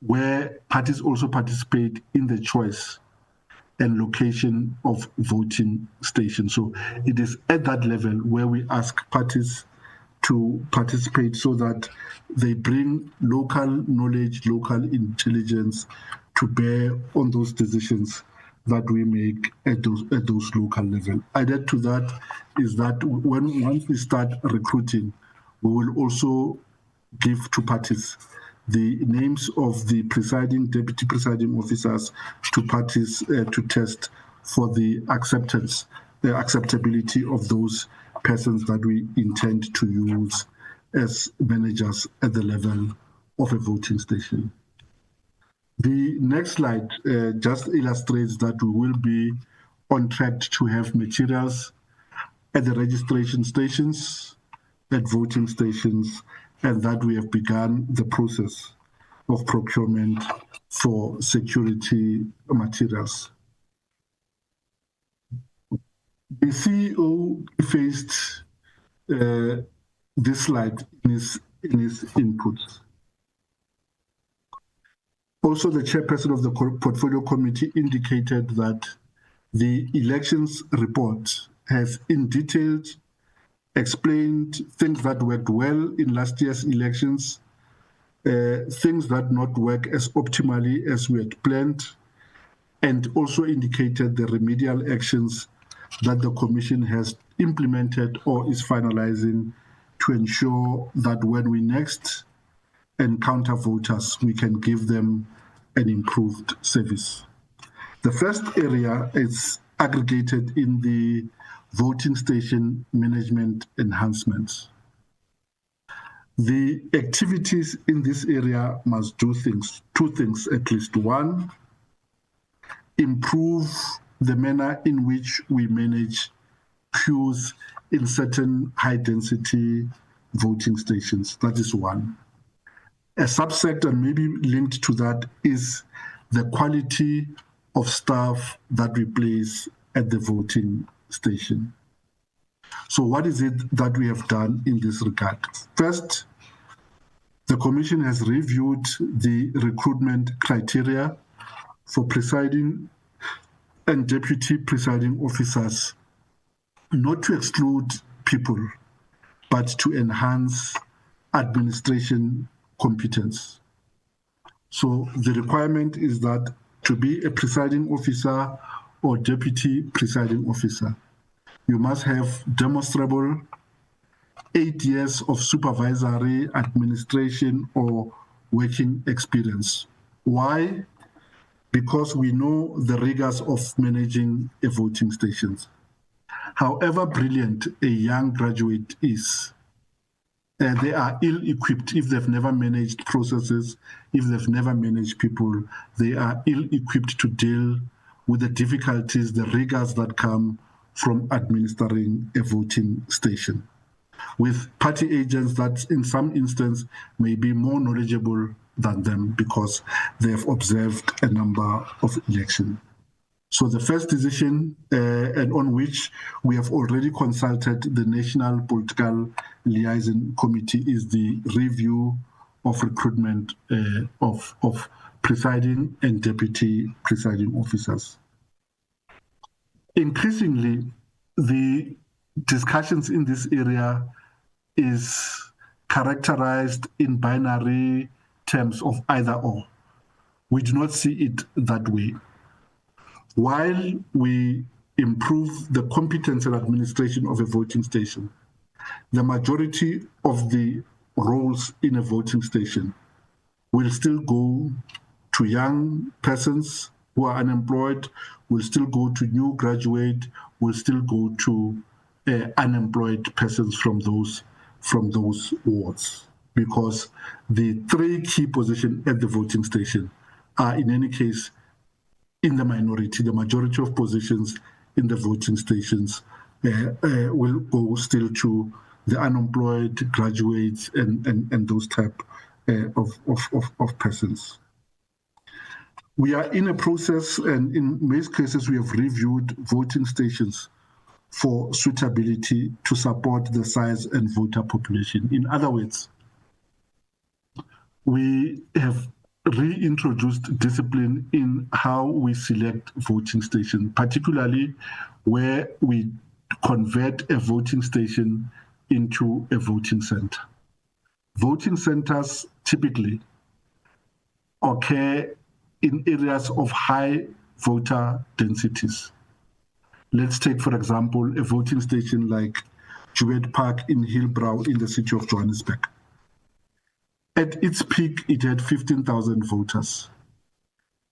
where parties also participate in the choice and location of voting stations. So it is at that level where we ask parties to participate so that they bring local knowledge, local intelligence to bear on those decisions that we make at those local level. Added to that is that once we start recruiting, we will also give to parties the names of the presiding, deputy presiding officers to parties to test for the acceptability of those persons that we intend to use as managers at the level of a voting station. The next slide just illustrates that we will be on track to have materials at the registration stations, at voting stations, and that we have begun the process of procurement for security materials. The CEO faced this slide in his inputs. Also, the chairperson of the portfolio committee indicated that the elections report has in detail explained things that worked well in last year's elections, things that not work as optimally as we had planned, and also indicated the remedial actions that the Commission has implemented or is finalizing to ensure that when we next encounter voters, we can give them an improved service. The first area is aggregated in the voting station management enhancements. The activities in this area must do two things at least. One, improve the manner in which we manage queues in certain high-density voting stations. That is one. A subset, and maybe linked to that, is the quality of staff that we place at the voting station. So what is it that we have done in this regard? First, the Commission has reviewed the recruitment criteria for presiding and deputy presiding officers, not to exclude people, but to enhance administration competence. So the requirement is that to be a presiding officer or deputy presiding officer, you must have demonstrable 8 years of supervisory, administration, or working experience. Why? Because we know the rigors of managing a voting station. However brilliant a young graduate is, they are ill-equipped if they've never managed processes, if they've never managed people. They are ill-equipped to deal with the difficulties, the rigors that come from administering a voting station, with party agents that in some instance may be more knowledgeable than them because they have observed a number of elections. So the first decision, and on which we have already consulted the National Political Liaison Committee, is the review of recruitment of presiding and deputy presiding officers. Increasingly, the discussions in this area is characterized in binary terms of either or. We do not see it that way. While we improve the competence and administration of a voting station, the majority of the roles in a voting station will still go to young persons who are unemployed will still go to new graduate, will still go to unemployed persons from those wards, because the three key positions at the voting station are in any case in the minority. The majority of positions in the voting stations will go still to the unemployed, graduates, and those type of persons. We are in a process, and in most cases, we have reviewed voting stations for suitability to support the size and voter population. In other words, we have reintroduced discipline in how we select voting stations, particularly where we convert a voting station into a voting center. Voting centers typically occur in areas of high voter densities. Let's take, for example, a voting station like Jewett Park in Hillbrow in the city of Johannesburg. At its peak, it had 15,000 voters.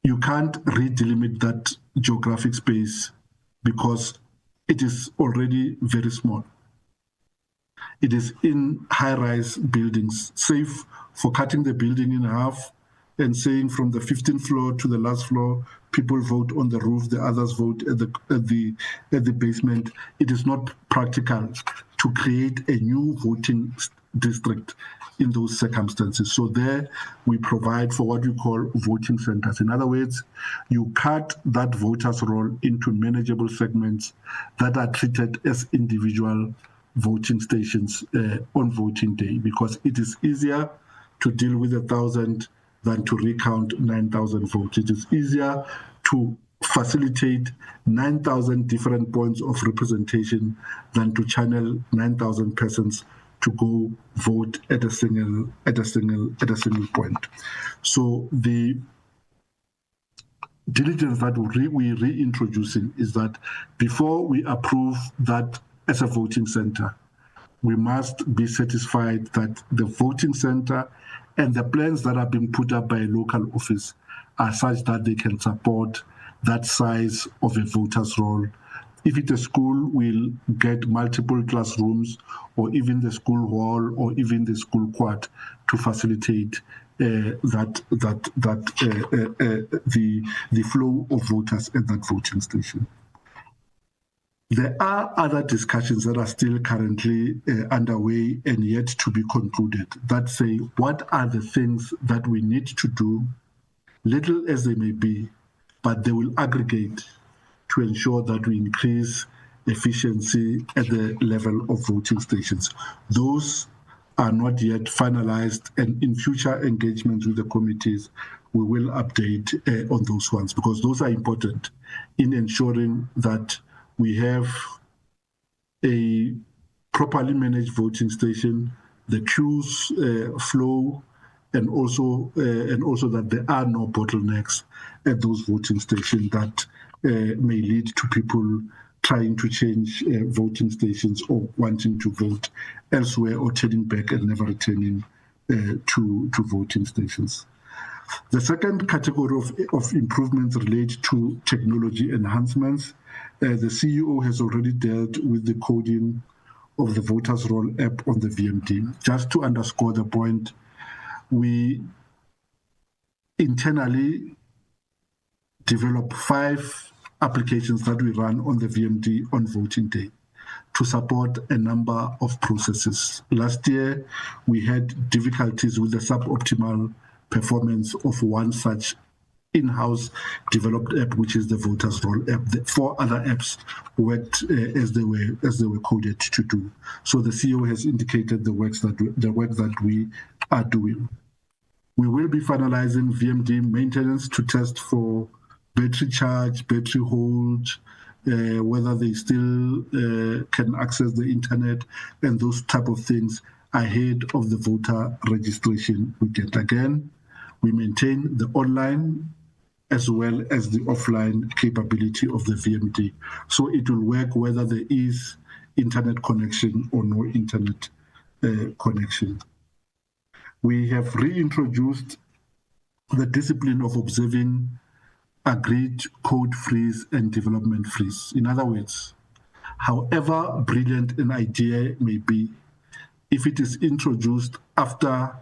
You can't redelimit that geographic space because it is already very small. It is in high-rise buildings, safe for cutting the building in half and saying from the 15th floor to the last floor, people vote on the roof, the others vote at the basement. It is not practical to create a new voting district in those circumstances. So there we provide for what we call voting centers. In other words, you cut that voters' roll into manageable segments that are treated as individual voting stations on voting day, because it is easier to deal with 1,000 than to recount 9,000 votes. It is easier to facilitate 9,000 different points of representation than to channel 9,000 persons to go vote at a single point. So the diligence that we're reintroducing is that before we approve that as a voting center, we must be satisfied that the voting center and the plans that are being put up by a local office are such that they can support that size of a voter's roll. If it's a school, we'll get multiple classrooms, or even the school hall, or even the school quad to facilitate the flow of voters at that voting station. There are other discussions that are still currently underway and yet to be concluded that say, what are the things that we need to do, little as they may be, but they will aggregate to ensure that we increase efficiency at the level of voting stations. Those are not yet finalized, and in future engagements with the committees, we will update on those ones, because those are important in ensuring that we have a properly managed voting station, the queues flow, and also that there are no bottlenecks at those voting stations that may lead to people trying to change voting stations or wanting to vote elsewhere, or turning back and never returning to voting stations. The second category of improvements relate to technology enhancements. The CEO has already dealt with the coding of the voters' roll app on the VMD. Just to underscore the point, we internally develop 5 applications that we run on the VMD on voting day to support a number of processes. Last year, we had difficulties with the suboptimal performance of one such in-house developed app, which is the voters' roll app. The 4 other apps worked as they were coded to do. So the CEO has indicated the work that we are doing. We will be finalizing VMD maintenance to test for battery charge, battery hold, whether they still can access the internet, and those type of things ahead of the voter registration weekend. Again, we maintain the online as well as the offline capability of the VMD. So it will work whether there is internet connection or no internet connection. We have reintroduced the discipline of observing agreed code freeze and development freeze. In other words, however brilliant an idea may be, if it is introduced after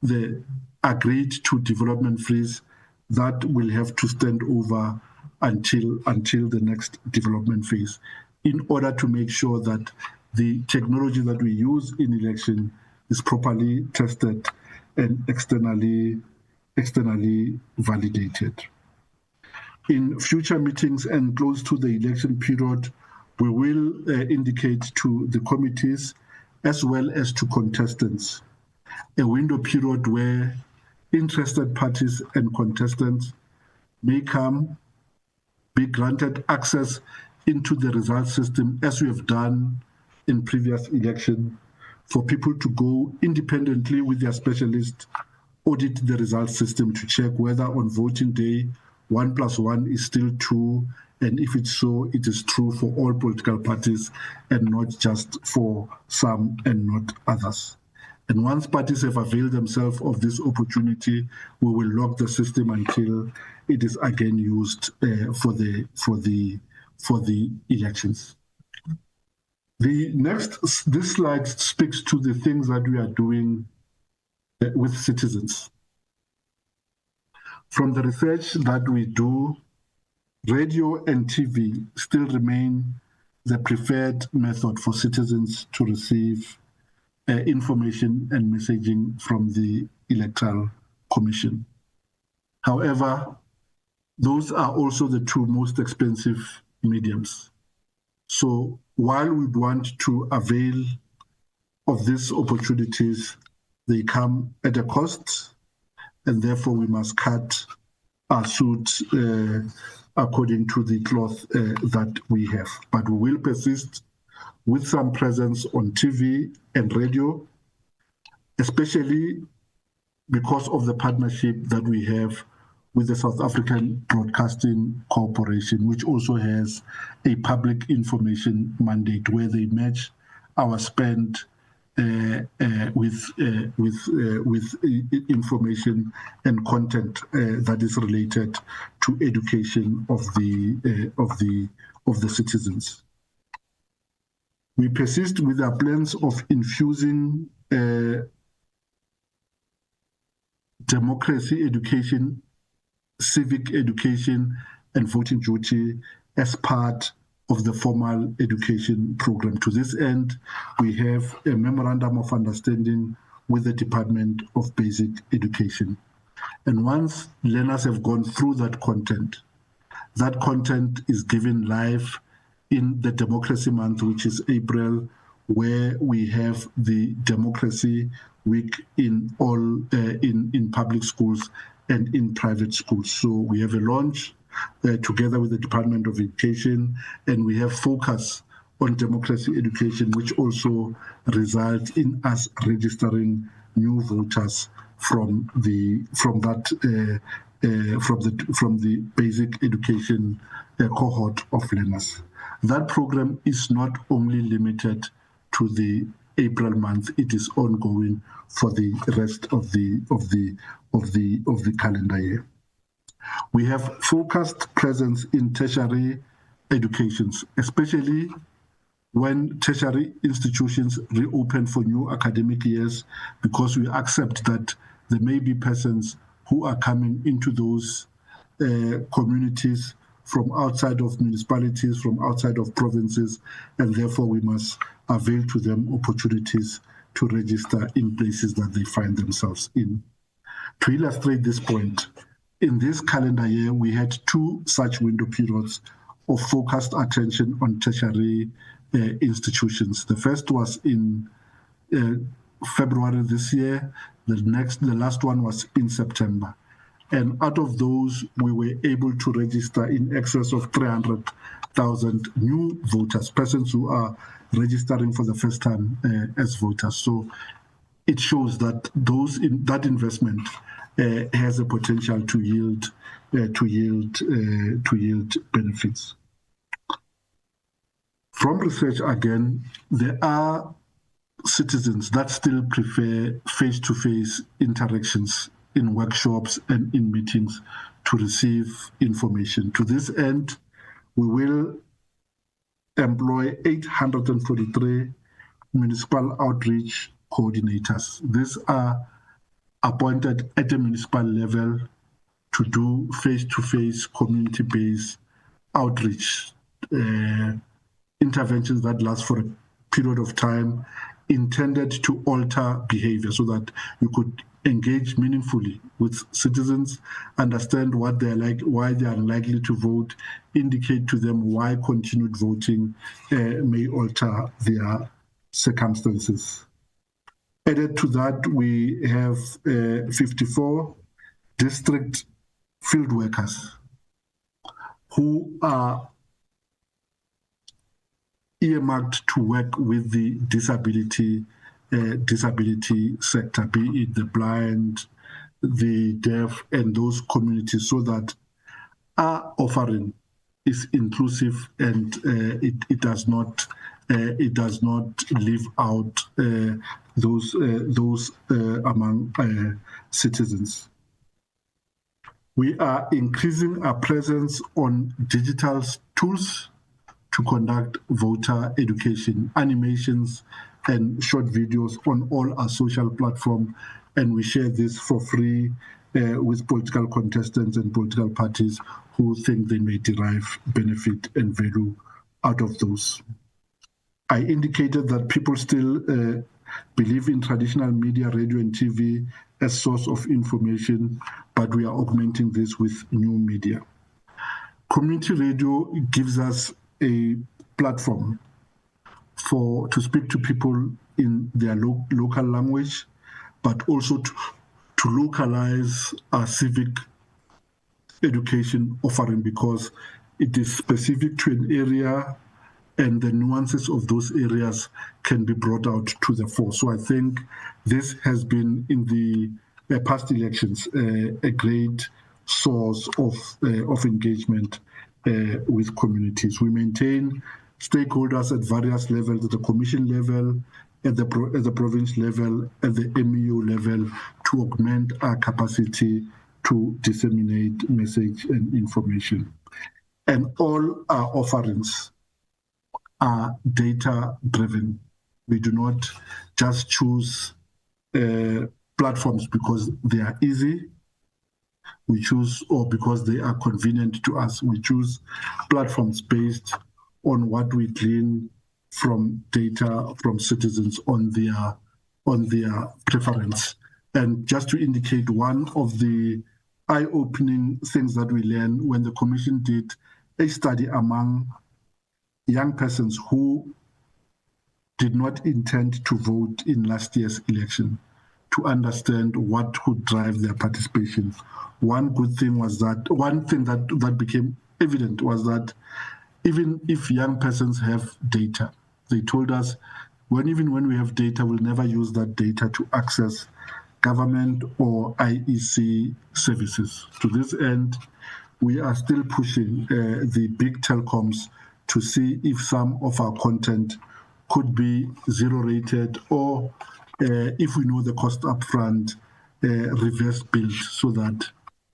the agreed to development freeze, that will have to stand over until the next development phase, in order to make sure that the technology that we use in election is properly tested and externally validated. In future meetings and close to the election period, we will indicate to the committees as well as to contestants a window period where interested parties and contestants may come, be granted access into the result system, as we have done in previous election, for people to go independently with their specialist, audit the result system to check whether on voting day 1 + 1 is still 2, and if it's so, it is true for all political parties and not just for some and not others. And once parties have availed themselves of this opportunity, we will lock the system until it is again used for the elections. This slide speaks to the things that we are doing with citizens. From the research that we do, radio and TV still remain the preferred method for citizens to receive information and messaging from the Electoral Commission. However, those are also the two most expensive mediums. So while we want to avail of these opportunities, they come at a cost, and therefore we must cut our suit according to the cloth that we have. But we will persist with some presence on TV and radio, especially because of the partnership that we have with the South African Broadcasting Corporation, which also has a public information mandate where they match our spend with information and content that is related to education of the citizens. We persist with our plans of infusing democracy education, civic education, and voting duty as part of the formal education program. To this end, we have a memorandum of understanding with the Department of Basic Education. And once learners have gone through that content is given live in the Democracy Month, which is April, where we have the Democracy Week in all in public schools and in private schools. So we have a launch together with the Department of Education, and we have focus on democracy education, which also results in us registering new voters from the basic education cohort of learners. That program is not only limited to the April month; it is ongoing for the rest of the calendar year. We have focused presence in tertiary educations, especially when tertiary institutions reopen for new academic years, because we accept that there may be persons who are coming into those communities from outside of municipalities, from outside of provinces, and therefore we must avail to them opportunities to register in places that they find themselves in. To illustrate this point, in this calendar year, we had two such window periods of focused attention on tertiary institutions. The first was in February this year. The last one was in September. And out of those, we were able to register in excess of 300,000 new voters, persons who are registering for the first time as voters. So it shows that that investment has a potential to yield benefits. From research, again, there are citizens that still prefer face-to-face interactions in workshops and in meetings to receive information. To this end, we will employ 843 municipal outreach coordinators. These are appointed at the municipal level to do face-to-face community-based outreach interventions that last for a period of time, intended to alter behavior so that you could engage meaningfully with citizens, understand what they're like, why they are unlikely to vote, indicate to them why continued voting may alter their circumstances. Added to that, we have 54 district field workers who are earmarked to work with the disability sector, be it the blind, the deaf, and those communities, so that our offering is inclusive and it does not leave out those among citizens. We are increasing our presence on digital tools to conduct voter education, animations, and short videos on all our social platforms, and we share this for free with political contestants and political parties who think they may derive benefit and value out of those. I indicated that people still believe in traditional media, radio and TV as source of information, but we are augmenting this with new media. Community radio gives us a platform to speak to people in their local language, but also to localize our civic education offering, because it is specific to an area and the nuances of those areas can be brought out to the fore. So I think this has been, in the past elections, a great source of engagement with communities. We maintain stakeholders at various levels, at the commission level, at the province level, at the MEU level, to augment our capacity to disseminate message and information. And all our offerings are data-driven. We do not just choose platforms because they are easy. We choose, or because they are convenient to us. We choose platforms based on what we glean from data from citizens on their preference. And just to indicate one of the eye-opening things that we learned when the Commission did a study among young persons who did not intend to vote in last year's election, to understand what could drive their participation. One thing that became evident was that even if young persons have data, they told us, even when we have data, we'll never use that data to access government or IEC services. To this end, we are still pushing the big telecoms to see if some of our content could be zero-rated, or if we know the cost upfront, reverse billed, so that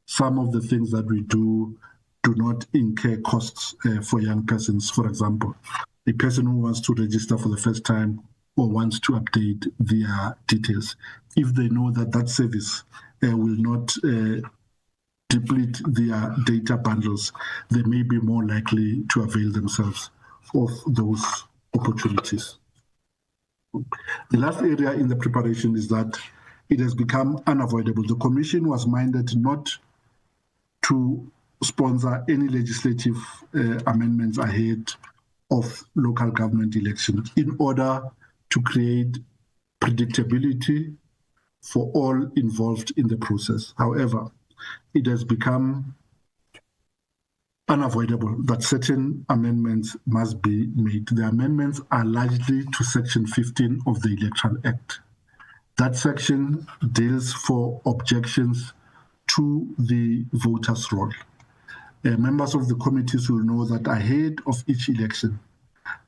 some of the things that we do not incur costs for young persons. For example, a person who wants to register for the first time or wants to update their details, if they know that that service will not deplete their data bundles, they may be more likely to avail themselves of those opportunities. The last area in the preparation is that it has become unavoidable. The Commission was minded not to sponsor any legislative amendments ahead of local government elections in order to create predictability for all involved in the process. However, it has become unavoidable that certain amendments must be made. The amendments are largely to Section 15 of the Electoral Act. That section deals for objections to the voters' roll. Members of the committees will know that ahead of each election,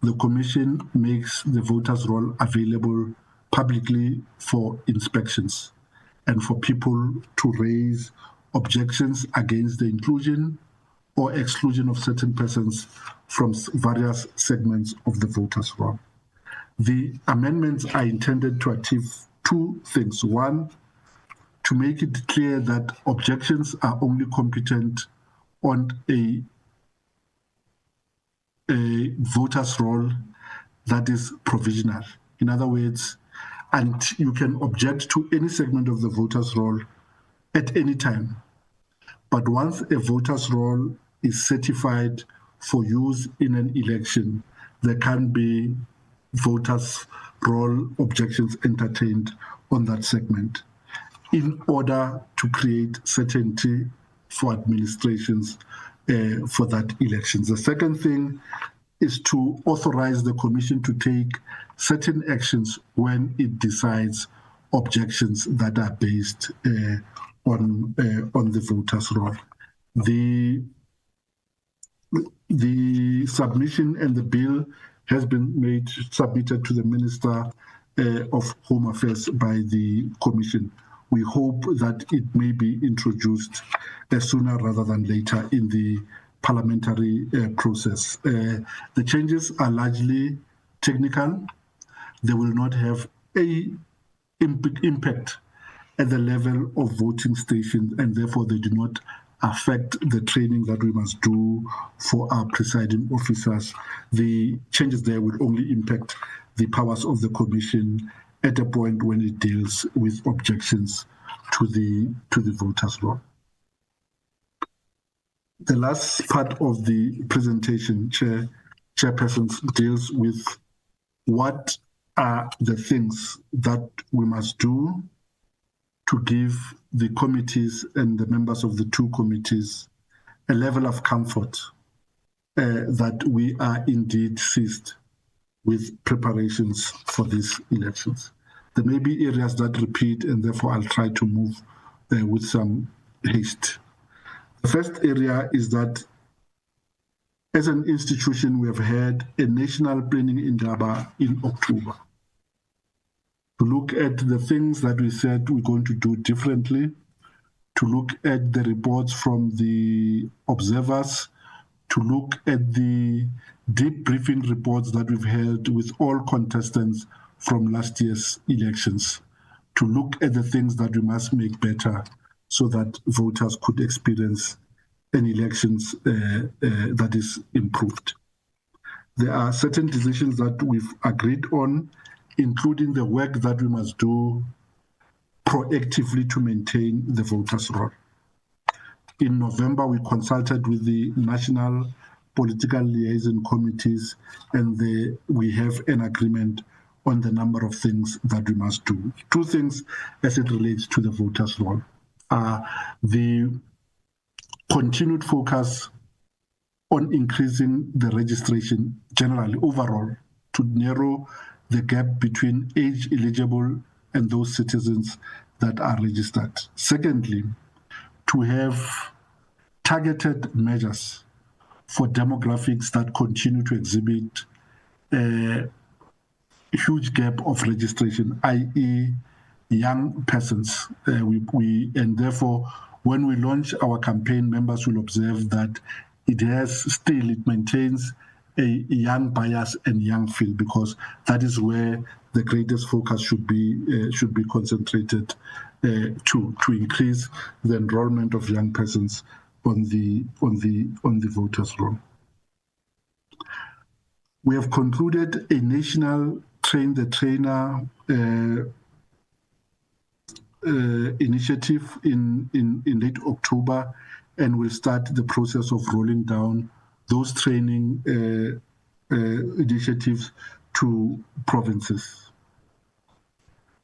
the Commission makes the voters' roll available publicly for inspections. and for people to raise objections against the inclusion or exclusion of certain persons from various segments of the voters' roll. The amendments are intended to achieve two things. One, to make it clear that objections are only competent on a voters' roll that is provisional. In other words, and you can object to any segment of the voters' roll at any time. But once a voters' roll is certified for use in an election, there can be voters' roll objections entertained on that segment in order to create certainty for administrations for that elections. The second thing is to authorize the Commission to take certain actions when it decides objections that are based on the voters' roll. The submission and the bill has been submitted to the Minister of Home Affairs by the Commission. We hope that it may be introduced sooner rather than later in the parliamentary process. The changes are largely technical. They will not have a impact at the level of voting stations, and therefore they do not affect the training that we must do for our presiding officers. The changes there will only impact the powers of the Commission at a point when it deals with objections to the voters' roll. The last part of the presentation, Chairperson, deals with what are the things that we must do to give the committees and the members of the two committees a level of comfort that we are indeed seized with preparations for these elections. There may be areas that repeat, and therefore I'll try to move with some haste. The first area is that as an institution, we have had a national planning indaba in October to look at the things that we said we're going to do differently, to look at the reports from the observers, to look at the deep briefing reports that we've held with all contestants from last year's elections, to look at the things that we must make better so that voters could experience an elections that is improved. There are certain decisions that we've agreed on, including the work that we must do proactively to maintain the voters' roll. In November, we consulted with the national political liaison committees, and we have an agreement on the number of things that we must do. Two things as it relates to the voters' roll are the continued focus on increasing the registration generally overall to narrow the gap between age eligible and those citizens that are registered. Secondly, to have targeted measures for demographics that continue to exhibit a huge gap of registration, i.e. young persons. And therefore, when we launch our campaign, members will observe that it maintains a young bias and young feel, because that is where the greatest focus should be concentrated to increase the enrollment of young persons on the voters' roll. We have concluded a national train the trainer initiative in late October, and will start the process of rolling down those training initiatives to provinces.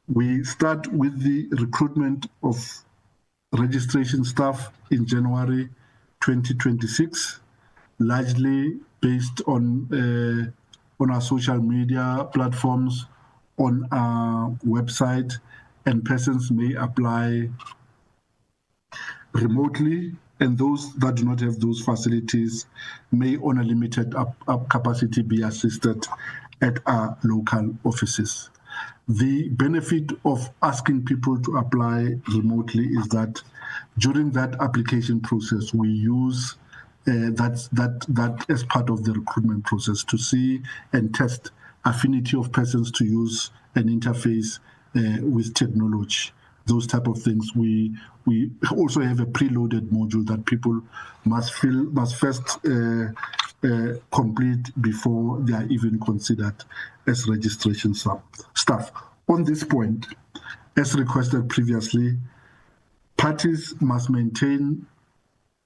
We start with the recruitment of registration staff in January 2026, largely based on our social media platforms, on our website, and persons may apply remotely, and those that do not have those facilities may, on a limited capacity, be assisted at our local offices. The benefit of asking people to apply remotely is that during that application process, we use that as part of the recruitment process to see and test affinity of persons to use an interface with technology. Those type of things. We also have a preloaded module that people must first complete before they are even considered as registration staff. On this point, as requested previously, parties must maintain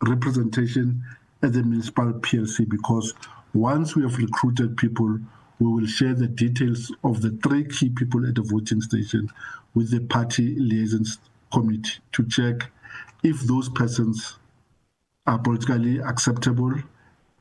representation at the municipal PLC, because once we have recruited people, we will share the details of the 3 key people at the voting station with the party liaison committee to check if those persons are politically acceptable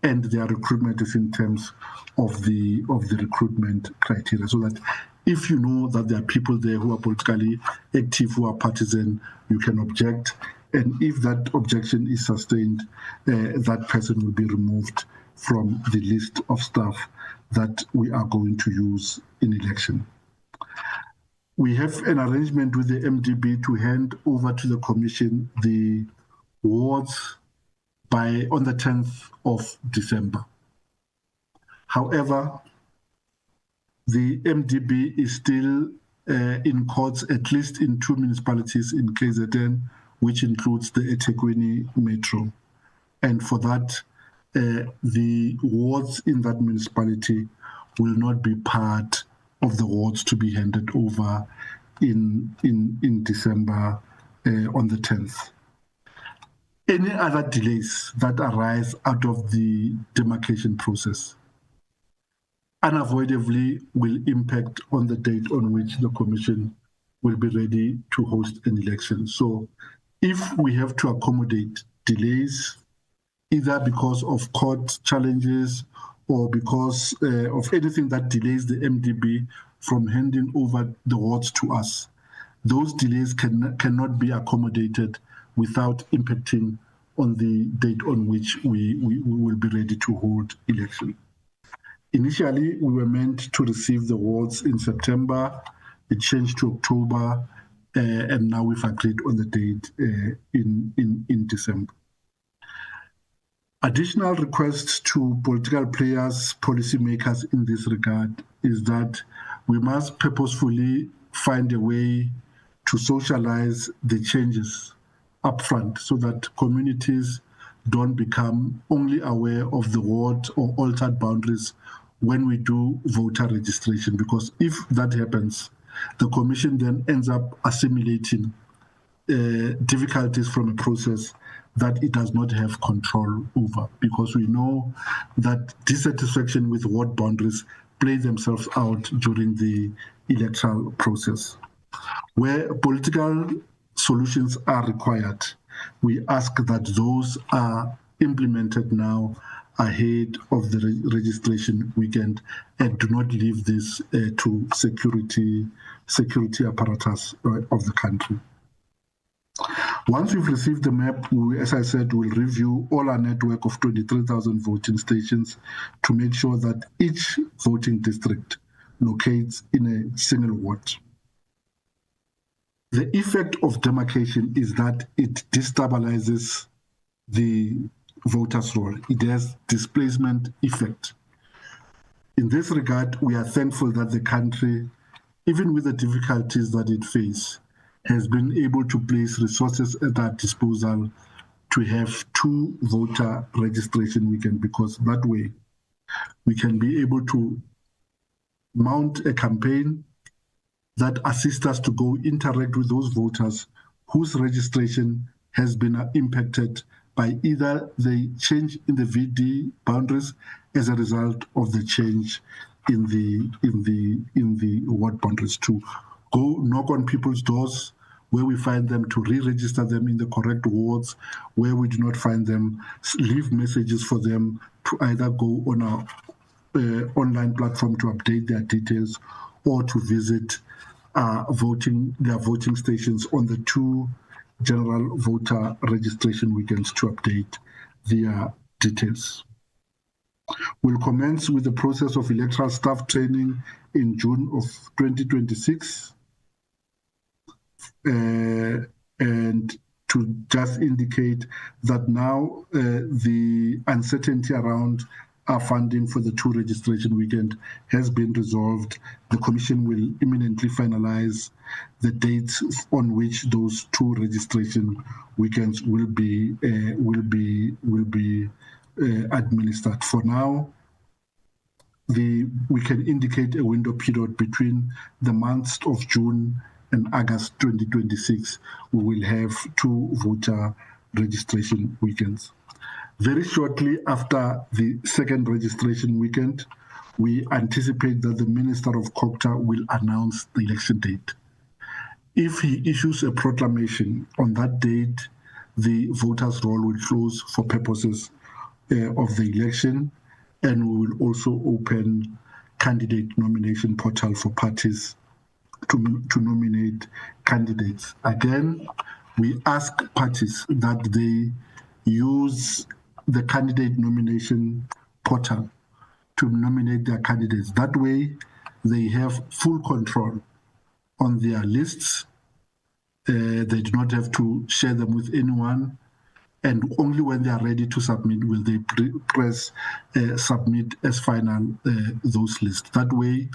and their recruitment is in terms of the recruitment criteria, so that if you know that there are people there who are politically active, who are partisan, you can object. And if that objection is sustained, that person will be removed from the list of staff that we are going to use in election. We have an arrangement with the MDB to hand over to the Commission the wards on the 10th of December. However, the MDB is still in courts, at least in 2 municipalities in KZN, which includes the eThekwini Metro. And for that, the wards in that municipality will not be part of the wards to be handed over in December on the 10th. Any other delays that arise out of the demarcation process unavoidably will impact on the date on which the Commission will be ready to host an election. So if we have to accommodate delays, either because of court challenges or because of anything that delays the MDB from handing over the wards to us, those delays cannot be accommodated without impacting on the date on which we will be ready to hold election. Initially, we were meant to receive the wards in September. It changed to October, and now we've agreed on the date in December. Additional requests to political players, policymakers in this regard is that we must purposefully find a way to socialize the changes upfront so that communities don't become only aware of the ward or altered boundaries when we do voter registration, because if that happens, the Commission then ends up assimilating difficulties from a process that it does not have control over, because we know that dissatisfaction with ward boundaries play themselves out during the electoral process. Where political solutions are required, we ask that those are implemented now ahead of the registration weekend and do not leave this to security apparatus of the country. Once we've received the map, we, as I said, we'll review all our network of 23,000 voting stations to make sure that each voting district locates in a single ward. The effect of demarcation is that it destabilizes the voters' roll. It has displacement effect. In this regard, we are thankful that the country, even with the difficulties that it faces, has been able to place resources at our disposal to have 2 voter registration weekends, because that way we can be able to mount a campaign that assists us to go interact with those voters whose registration has been impacted by either the change in the VD boundaries as a result of the change in the ward boundaries, to go knock on people's doors where we find them, to re-register them in the correct wards. Where we do not find them, leave messages for them to either go on our online platform to update their details, or to visit their voting stations on the 2 general voter registration weekends to update their details. We'll commence with the process of electoral staff training in June of 2026. And to just indicate that now the uncertainty around our funding for the 2 registration weekend has been resolved. The Commission will imminently finalize the dates on which those 2 registration weekends will be administered. For now, we can indicate a window period between the months of June and August 2026. We will have 2 voter registration weekends. Very shortly after the 2nd registration weekend, we anticipate that the Minister of Cooperative will announce the election date. If he issues a proclamation on that date, the voters' roll will close for purposes of the election, and we will also open candidate nomination portal for parties to nominate candidates. Again, we ask parties that they use the candidate nomination portal to nominate their candidates. That way, they have full control on their lists. They do not have to share them with anyone. And only when they are ready to submit will they press submit as final those lists. That way,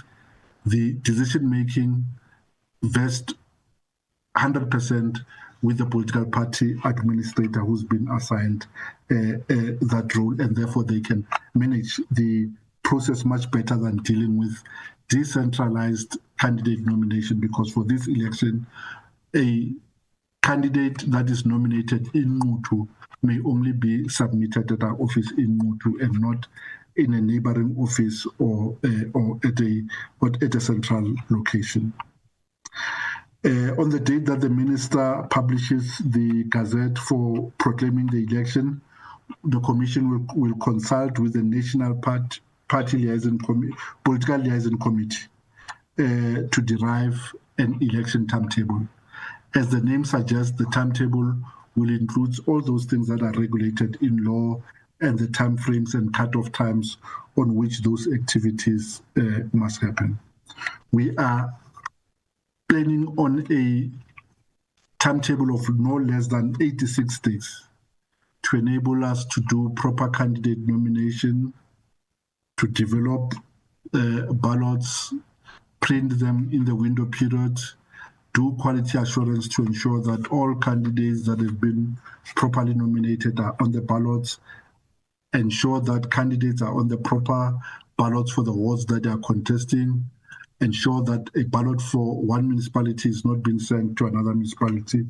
the decision-making vests 100% with the political party administrator who's been assigned that role, and therefore they can manage the process much better than dealing with decentralized candidate nomination, because for this election, a candidate that is nominated in Mutu may only be submitted at our office in Mutu and not in a neighboring office or at a central location. On the date that the minister publishes the gazette for proclaiming the election, the Commission will consult with the National Party Liaison Political Liaison Committee to derive an election timetable. As the name suggests, the timetable will include all those things that are regulated in law and the timeframes and cutoff times on which those activities must happen. We are planning on a timetable of no less than 86 days to enable us to do proper candidate nomination, to develop ballots, print them in the window period, do quality assurance to ensure that all candidates that have been properly nominated are on the ballots, ensure that candidates are on the proper ballots for the wards that they are contesting, ensure that a ballot for one municipality is not being sent to another municipality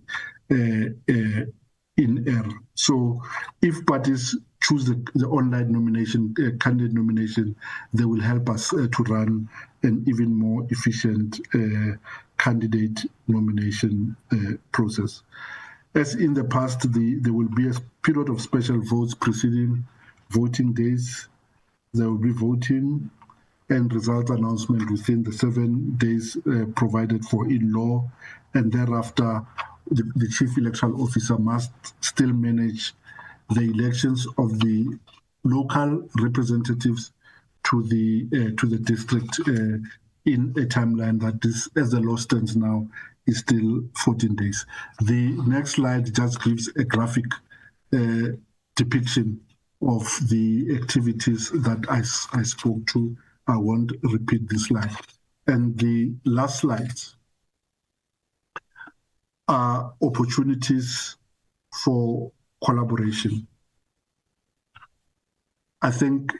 in error. So if parties choose the online nomination, candidate nomination, they will help us to run an even more efficient candidate nomination process. As in the past, there will be a period of special votes preceding voting days. There will be voting and result announcement within the 7 days provided for in law, and thereafter the Chief Electoral Officer must still manage the elections of the local representatives to the district in a timeline that is, as the law stands now, is still 14 days. The next slide just gives a graphic depiction of the activities that I spoke to. I won't repeat this slide. And the last slides are opportunities for collaboration. I think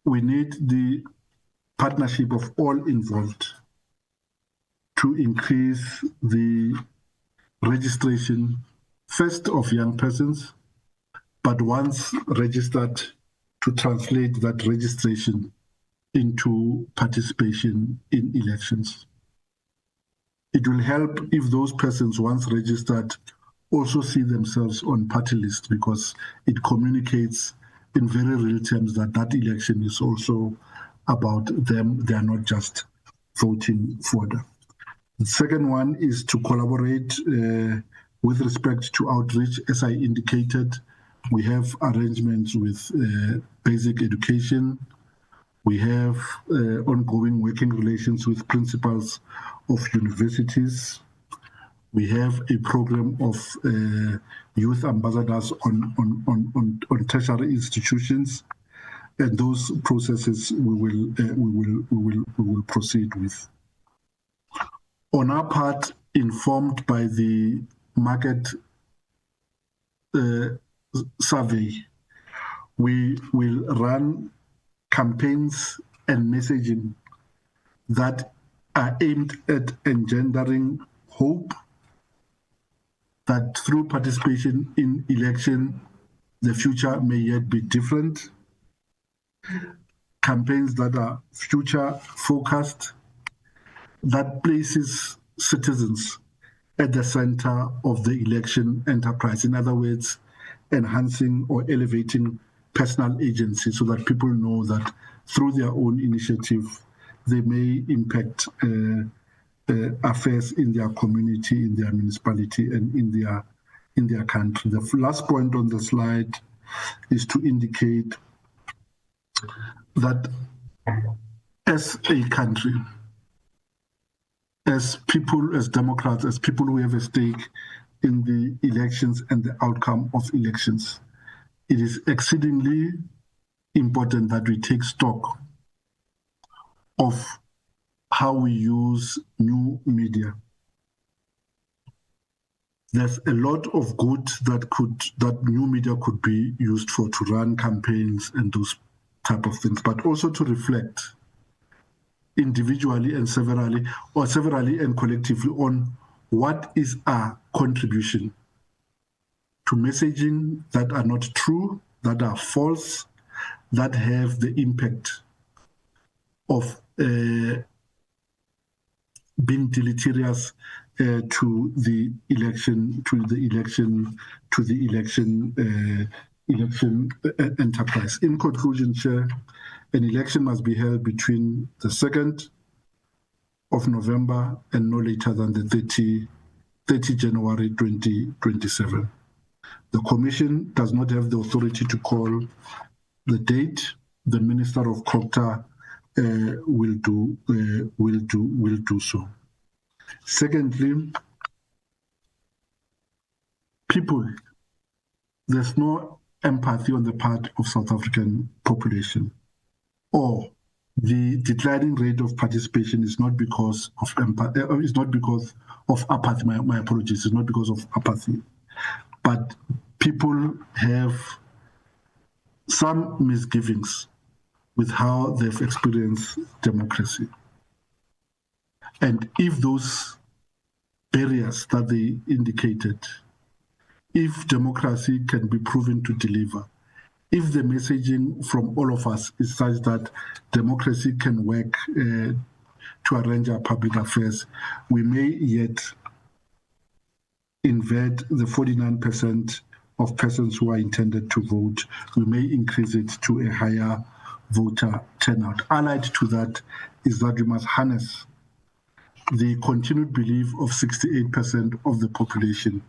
we need the partnership of all involved to increase the registration, first of young persons, but once registered, to translate that registration into participation in elections. It will help if those persons, once registered, also see themselves on party list, because it communicates in very real terms that that election is also about them. They are not just voting for them. The second one is to collaborate with respect to outreach. As I indicated, We have arrangements with basic education. We have ongoing working relations with principals of universities. We have a program of youth ambassadors on tertiary institutions, and those processes we will proceed with. On our part, informed by the market survey, we will run campaigns and messaging that are aimed at engendering hope that through participation in election, the future may yet be different. Campaigns that are future focused, that places citizens at the center of the election enterprise. In other words, enhancing or elevating personal agency so that people know that through their own initiative, they may impact affairs in their community, in their municipality, and in their country. The last point on the slide is to indicate that as a country, as people, as Democrats, as people who have a stake in the elections and the outcome of elections, it is exceedingly important that we take stock of how we use new media. There's a lot of good that new media could be used for, to run campaigns and those type of things, but also to reflect individually and severally and collectively on what is our contribution to messaging that are not true, that are false, that have the impact of being deleterious to the election enterprise. In conclusion, Chair, an election must be held between the 2nd of November and no later than the 30 January 2027. The Commission does not have the authority to call the date. The Minister of Cooperative will do so. Secondly, people, there's no empathy on the part of South African population, or the declining rate of participation is not because of empathy, it's not because of apathy. My apologies, it's not because of apathy, but people have some misgivings with how they've experienced democracy. And if those barriers that they indicated, if democracy can be proven to deliver, if the messaging from all of us is such that democracy can work to arrange our public affairs, we may yet invert the 49% of persons who are intended to vote. We may increase it to a higher voter turnout. Allied to that is that we must harness the continued belief of 68% of the population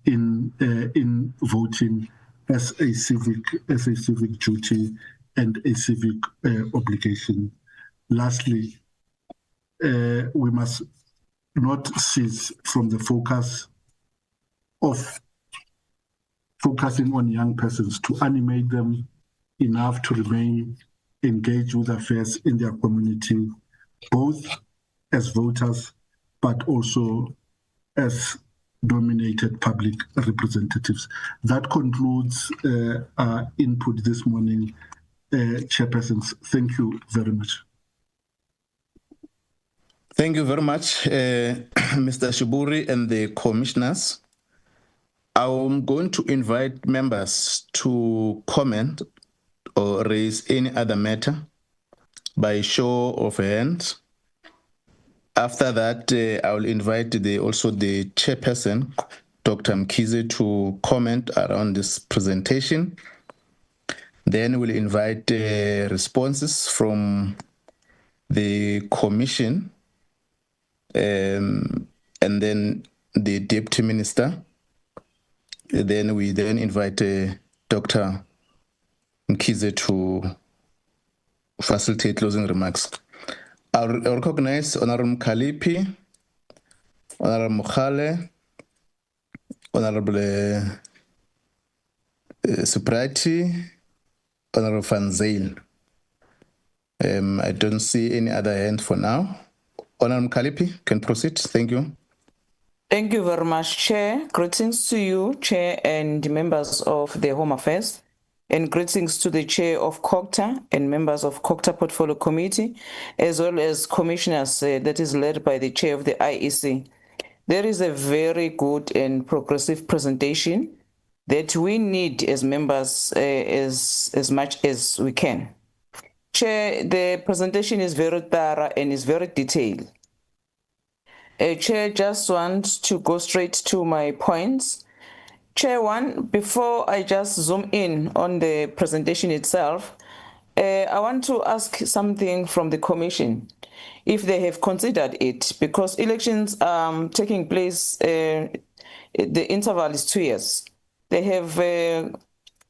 in voting as a civic duty and a civic obligation. Lastly, we must not cease from the focus of focusing on young persons to animate them enough to remain engaged with affairs in their community, both as voters, but also as nominated public representatives. That concludes our input this morning, chairpersons. Thank you very much. Thank you very much, Mr. Shiburi and the commissioners. I'm going to invite members to comment or raise any other matter by show of hands. After that, I will invite also the chairperson, Dr. Mkhize, to comment around this presentation. Then we'll invite responses from the commission, and then the deputy minister. Then we invite Dr. Mkhize to facilitate closing remarks. I recognize Honorable Mkalipi, Honorable Mukhale, Honorable Suprati, Honorable Van Zyl. I don't see any other hand for now. Honorable Mkalipi, can proceed. Thank you. Thank you very much, Chair. Greetings to you, Chair, and members of the Home Affairs, and greetings to the Chair of COCTA and members of COCTA Portfolio Committee, as well as commissioners that is led by the Chair of the IEC. There is a very good and progressive presentation that we need as members as much as we can. Chair, the presentation is very thorough and is very detailed. Chair, just want to go straight to my points. Chair, before I just zoom in on the presentation itself, I want to ask something from the Commission, if they have considered it, because elections are taking place, the interval is 2 years. They have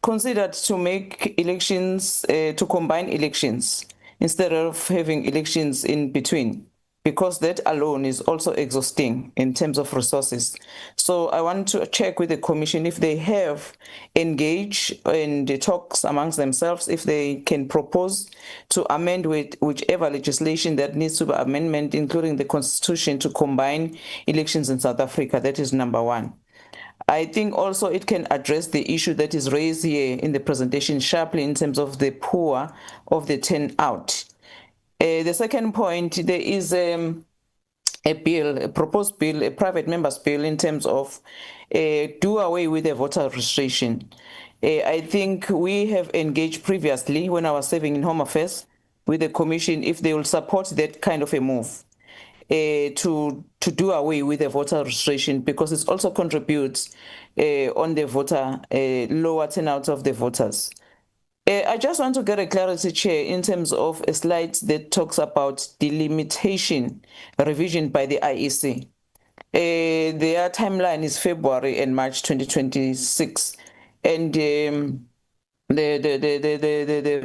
considered to make elections, to combine elections, instead of having elections in between, because that alone is also exhausting in terms of resources. So I want to check with the Commission if they have engaged in the talks amongst themselves, if they can propose to amend with whichever legislation that needs to be amendment, including the Constitution, to combine elections in South Africa. That is number one. I think also it can address the issue that is raised here in the presentation sharply in terms of the poor of the turnout. The second point, there is a bill, a proposed bill, a private member's bill in terms of do away with the voter registration. I think we have engaged previously when I was serving in Home Affairs with the Commission if they will support that kind of a move to do away with the voter registration, because it also contributes on the voter, lower turnout of the voters. I just want to get a clarity, Chair, in terms of a slide that talks about delimitation revision by the IEC. Their timeline is February and March 2026. And the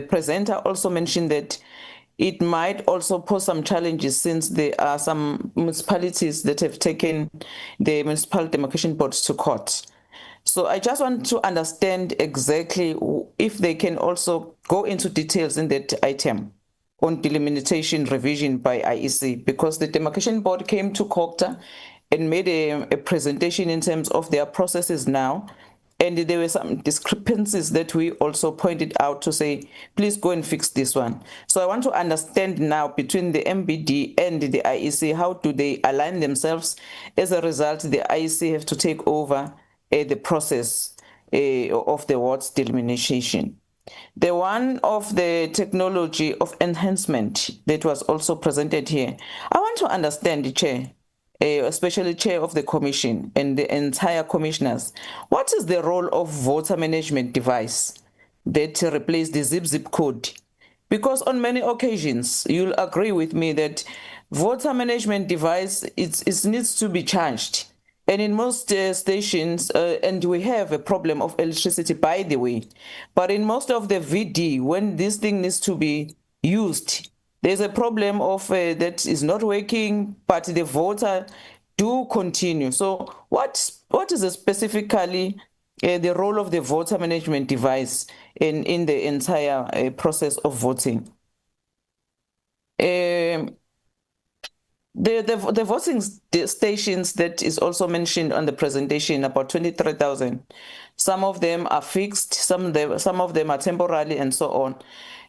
presenter also mentioned that it might also pose some challenges, since there are some municipalities that have taken the municipal demarcation boards to court. So I just want to understand exactly if they can also go into details in that item on delimitation revision by IEC, because the demarcation board came to COCTA and made a presentation in terms of their processes now. And there were some discrepancies that we also pointed out to say, please go and fix this one. So I want to understand now between the MBD and the IEC, how do they align themselves? As a result, the IEC have to take over the process of the wards delimitation. The one of the technology of enhancement that was also presented here, I want to understand, the Chair, especially Chair of the Commission and the entire commissioners, what is the role of voter management device that replace the zip code? Because on many occasions, you'll agree with me that voter management device it needs to be changed. And in most stations, and we have a problem of electricity, by the way, but in most of the VD, when this thing needs to be used, there's a problem of that is not working, but the voter do continue. So what is specifically the role of the voter management device in the entire process of voting? The voting stations that is also mentioned on the presentation, about 23,000. Some of them are fixed, some of them are temporary, and so on.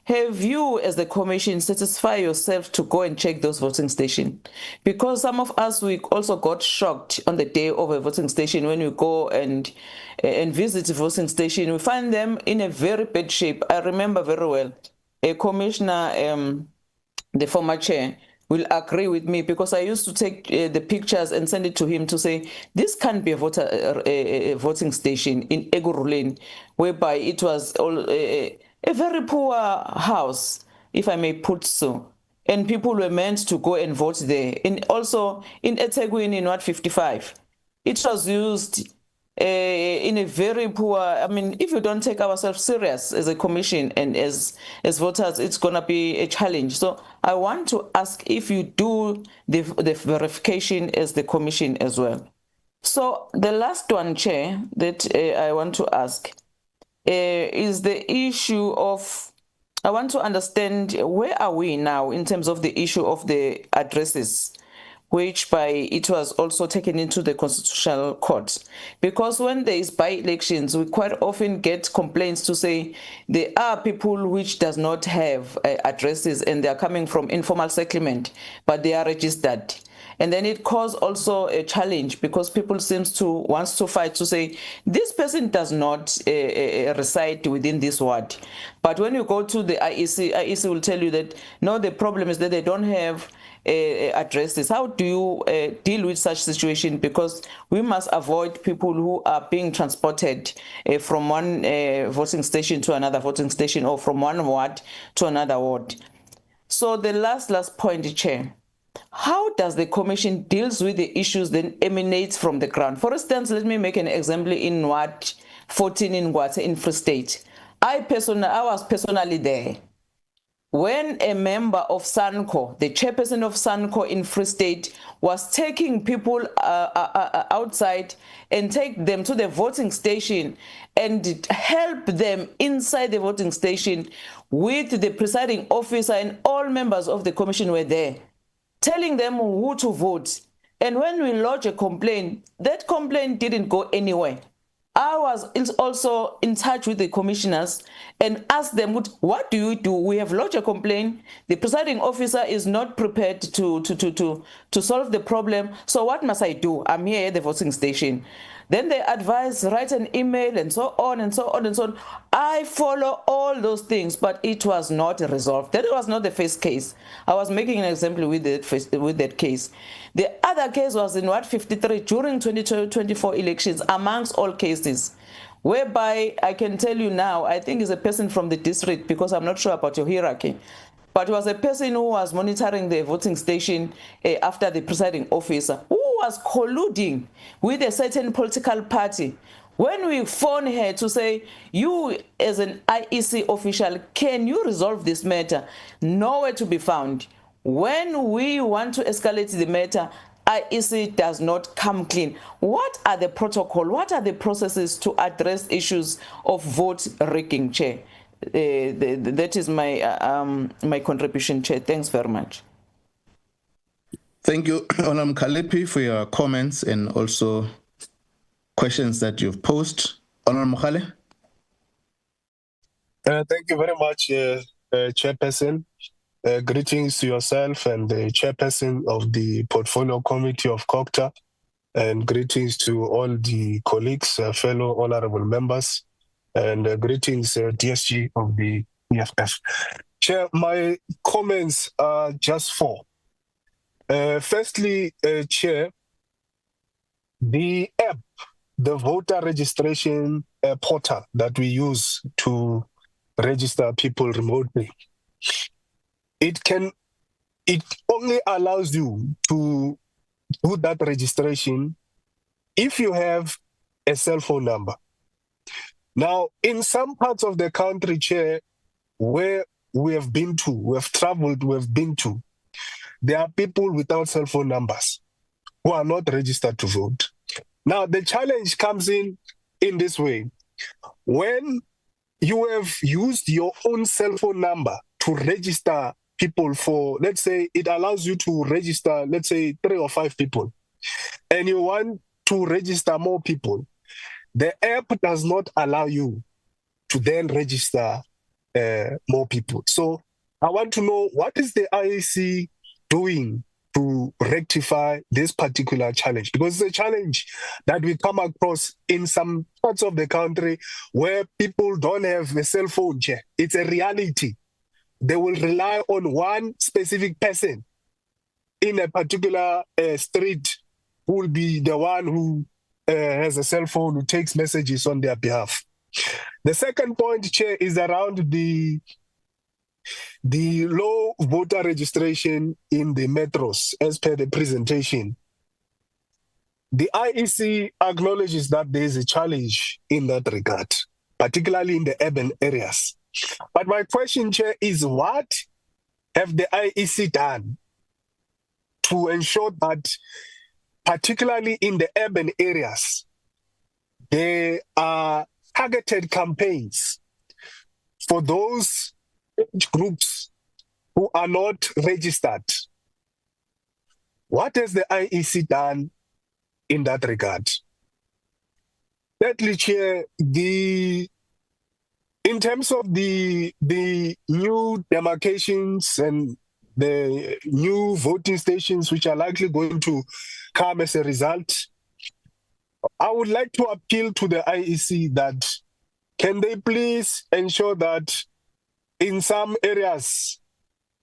Have you, as the Commission, satisfy yourself to go and check those voting stations? Because some of us, we also got shocked on the day of a voting station when we go and visit a voting station. We find them in a very bad shape. I remember very well, a commissioner, the former chair, will agree with me, because I used to take the pictures and send it to him to say, this can't be a voting station in Eguruleni, whereby it was a very poor house, if I may put so. And people were meant to go and vote there. And also in eThekwini in Ward 55, it was used in a very poor, I mean, if you don't take ourselves serious as a commission and as voters, it's going to be a challenge. So I want to ask if you do the verification as the commission as well. So the last one, Chair, that I want to ask is the issue of, I want to understand where are we now in terms of the issue of the addresses, which it was also taken into the Constitutional Court. Because when there is by-elections, we quite often get complaints to say there are people which does not have addresses and they are coming from informal settlement, but they are registered. And then it caused also a challenge because people wants to fight to say, this person does not reside within this ward. But when you go to the IEC will tell you that, no, the problem is that they don't have addresses. How do you deal with such situation? Because we must avoid people who are being transported from one voting station to another voting station or from one ward to another ward. So the last point, Chair. How does the commission deals with the issues that emanates from the ground? For instance, let me make an example in Ward 14 in Gwate in Free State. I was personally there. When a member of SANCO, the chairperson of SANCO in Free State, was taking people outside and take them to the voting station and help them inside the voting station with the presiding officer, and all members of the commission were there, telling them who to vote. And when we lodge a complaint, that complaint didn't go anywhere. I was also in touch with the commissioners and asked them, what do you do? We have lodged a complaint. The presiding officer is not prepared to solve the problem. So what must I do? I'm here at the voting station. Then they advise, write an email and so on and so on and so on. I follow all those things, but it was not resolved. That was not the first case. I was making an example with that case. The other case was in Ward 53 during 2024 elections, amongst all cases, whereby I can tell you now, I think it's a person from the district, because I'm not sure about your hierarchy, but it was a person who was monitoring the voting station after the presiding officer, who was colluding with a certain political party. When we phone her to say, you as an IEC official, can you resolve this matter? Nowhere to be found. When we want to escalate the matter, IEC does not come clean. What are the protocol? What are the processes to address issues of vote rigging, Chair? That is my contribution, Chair. Thanks very much. Thank you, Honorable Kalepi, for your comments and also questions that you've posed. Honorable Mukhale. Thank you very much, Chairperson. Greetings to yourself and the Chairperson of the Portfolio Committee of COCTA, and greetings to all the colleagues, fellow honorable members, and greetings, DSG of the EFF. Chair, my comments are just four. Firstly, Chair, the app, the voter registration portal that we use to register people remotely, it only allows you to do that registration if you have a cell phone number. Now, in some parts of the country, Chair, where we have been to, we have traveled, we have been to, there are people without cell phone numbers who are not registered to vote. Now, the challenge comes in this way. When you have used your own cell phone number to register people for, let's say, it allows you to register, let's say, 3 or 5 people, and you want to register more people, the app does not allow you to then register more people. So I want to know, what is the IEC doing to rectify this particular challenge? Because it's a challenge that we come across in some parts of the country where people don't have a cell phone, Chair. It's a reality. They will rely on one specific person in a particular street who will be the one who has a cell phone, who takes messages on their behalf. The second point, Chair, is around the low voter registration in the metros, as per the presentation. The IEC acknowledges that there is a challenge in that regard, particularly in the urban areas. But my question, Chair, is what have the IEC done to ensure that, particularly in the urban areas, there are targeted campaigns for those groups who are not registered? What has the IEC done in that regard? Thirdly, Chair, in terms of the new demarcations and the new voting stations which are likely going to come as a result, I would like to appeal to the IEC that can they please ensure that in some areas,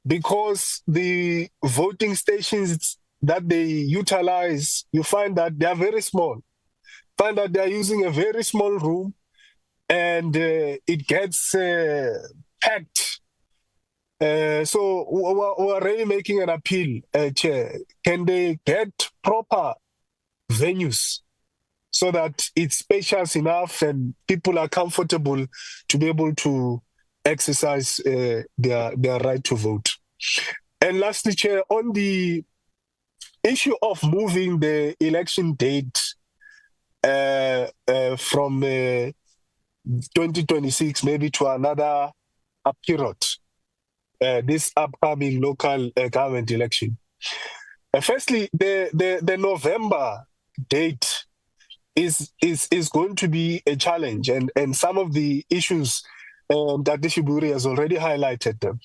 because the voting stations that they utilize, you find that they are very small, find that they are using a very small room, and it gets packed. So we're really making an appeal, Chair. Can they get proper venues so that it's spacious enough and people are comfortable to be able to exercise their right to vote? And lastly, Chair, on the issue of moving the election date from 2026 maybe to another period, this upcoming local government election. Firstly, the November date is going to be a challenge, and some of the issues that Dishiburi has already highlighted them.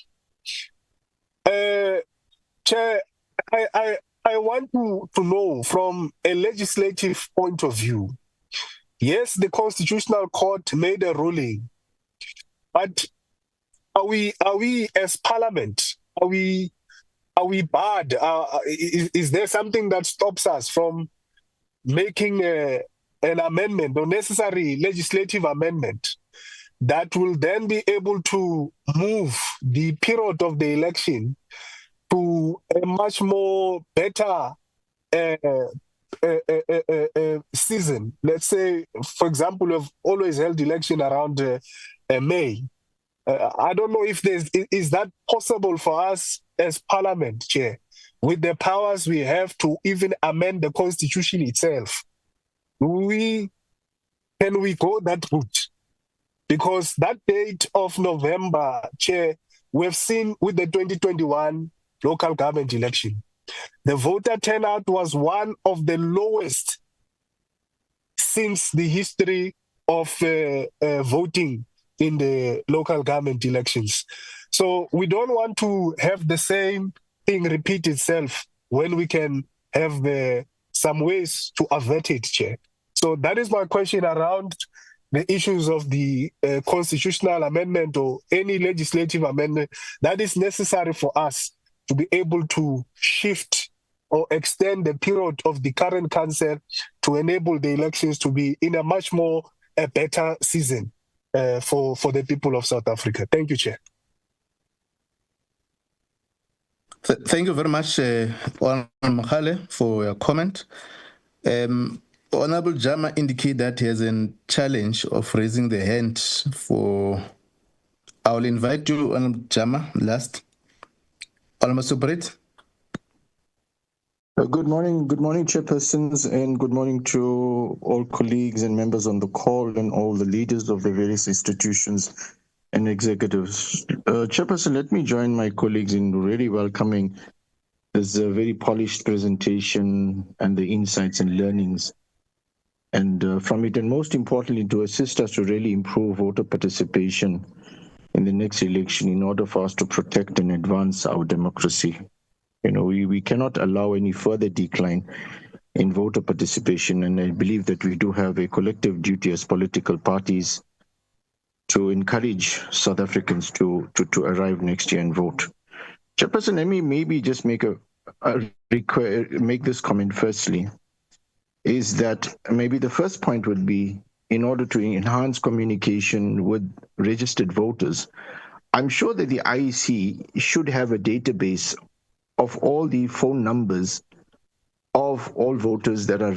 Chair, I want to know from a legislative point of view. Yes, the Constitutional Court made a ruling, but are we as Parliament? Are we barred? Is there something that stops us from making an amendment or necessary legislative amendment that will then be able to move the period of the election to a much more better season? Let's say, for example, we've always held election around May. I don't know if is that possible for us as Parliament, Chair, with the powers we have to even amend the Constitution itself. Can we go that route? Because that date of November, Chair, we've seen with the 2021 local government election, the voter turnout was one of the lowest since the history of voting in the local government elections. So we don't want to have the same thing repeat itself when we can have some ways to avert it, Chair. So that is my question around the issues of the constitutional amendment or any legislative amendment that is necessary for us to be able to shift or extend the period of the current council to enable the elections to be in a much more better season for the people of South Africa. Thank you, Chair. Thank you very much, Honourable Makhale, for your comment. Honourable Jama indicated that he has a challenge of raising the hand for... I will invite you, Honourable Jama, last. Honourable Subrit. Good morning, chairpersons, and good morning to all colleagues and members on the call and all the leaders of the various institutions and executives. Chairperson, let me join my colleagues in really welcoming this very polished presentation and the insights and learnings and from it, and most importantly, to assist us to really improve voter participation in the next election in order for us to protect and advance our democracy. You know, we cannot allow any further decline in voter participation, and I believe that we do have a collective duty as political parties to encourage South Africans to arrive next year and vote. Chairperson, let me maybe just make this comment firstly, is that maybe the first point would be, in order to enhance communication with registered voters, I'm sure that the IEC should have a database of all the phone numbers of all voters that are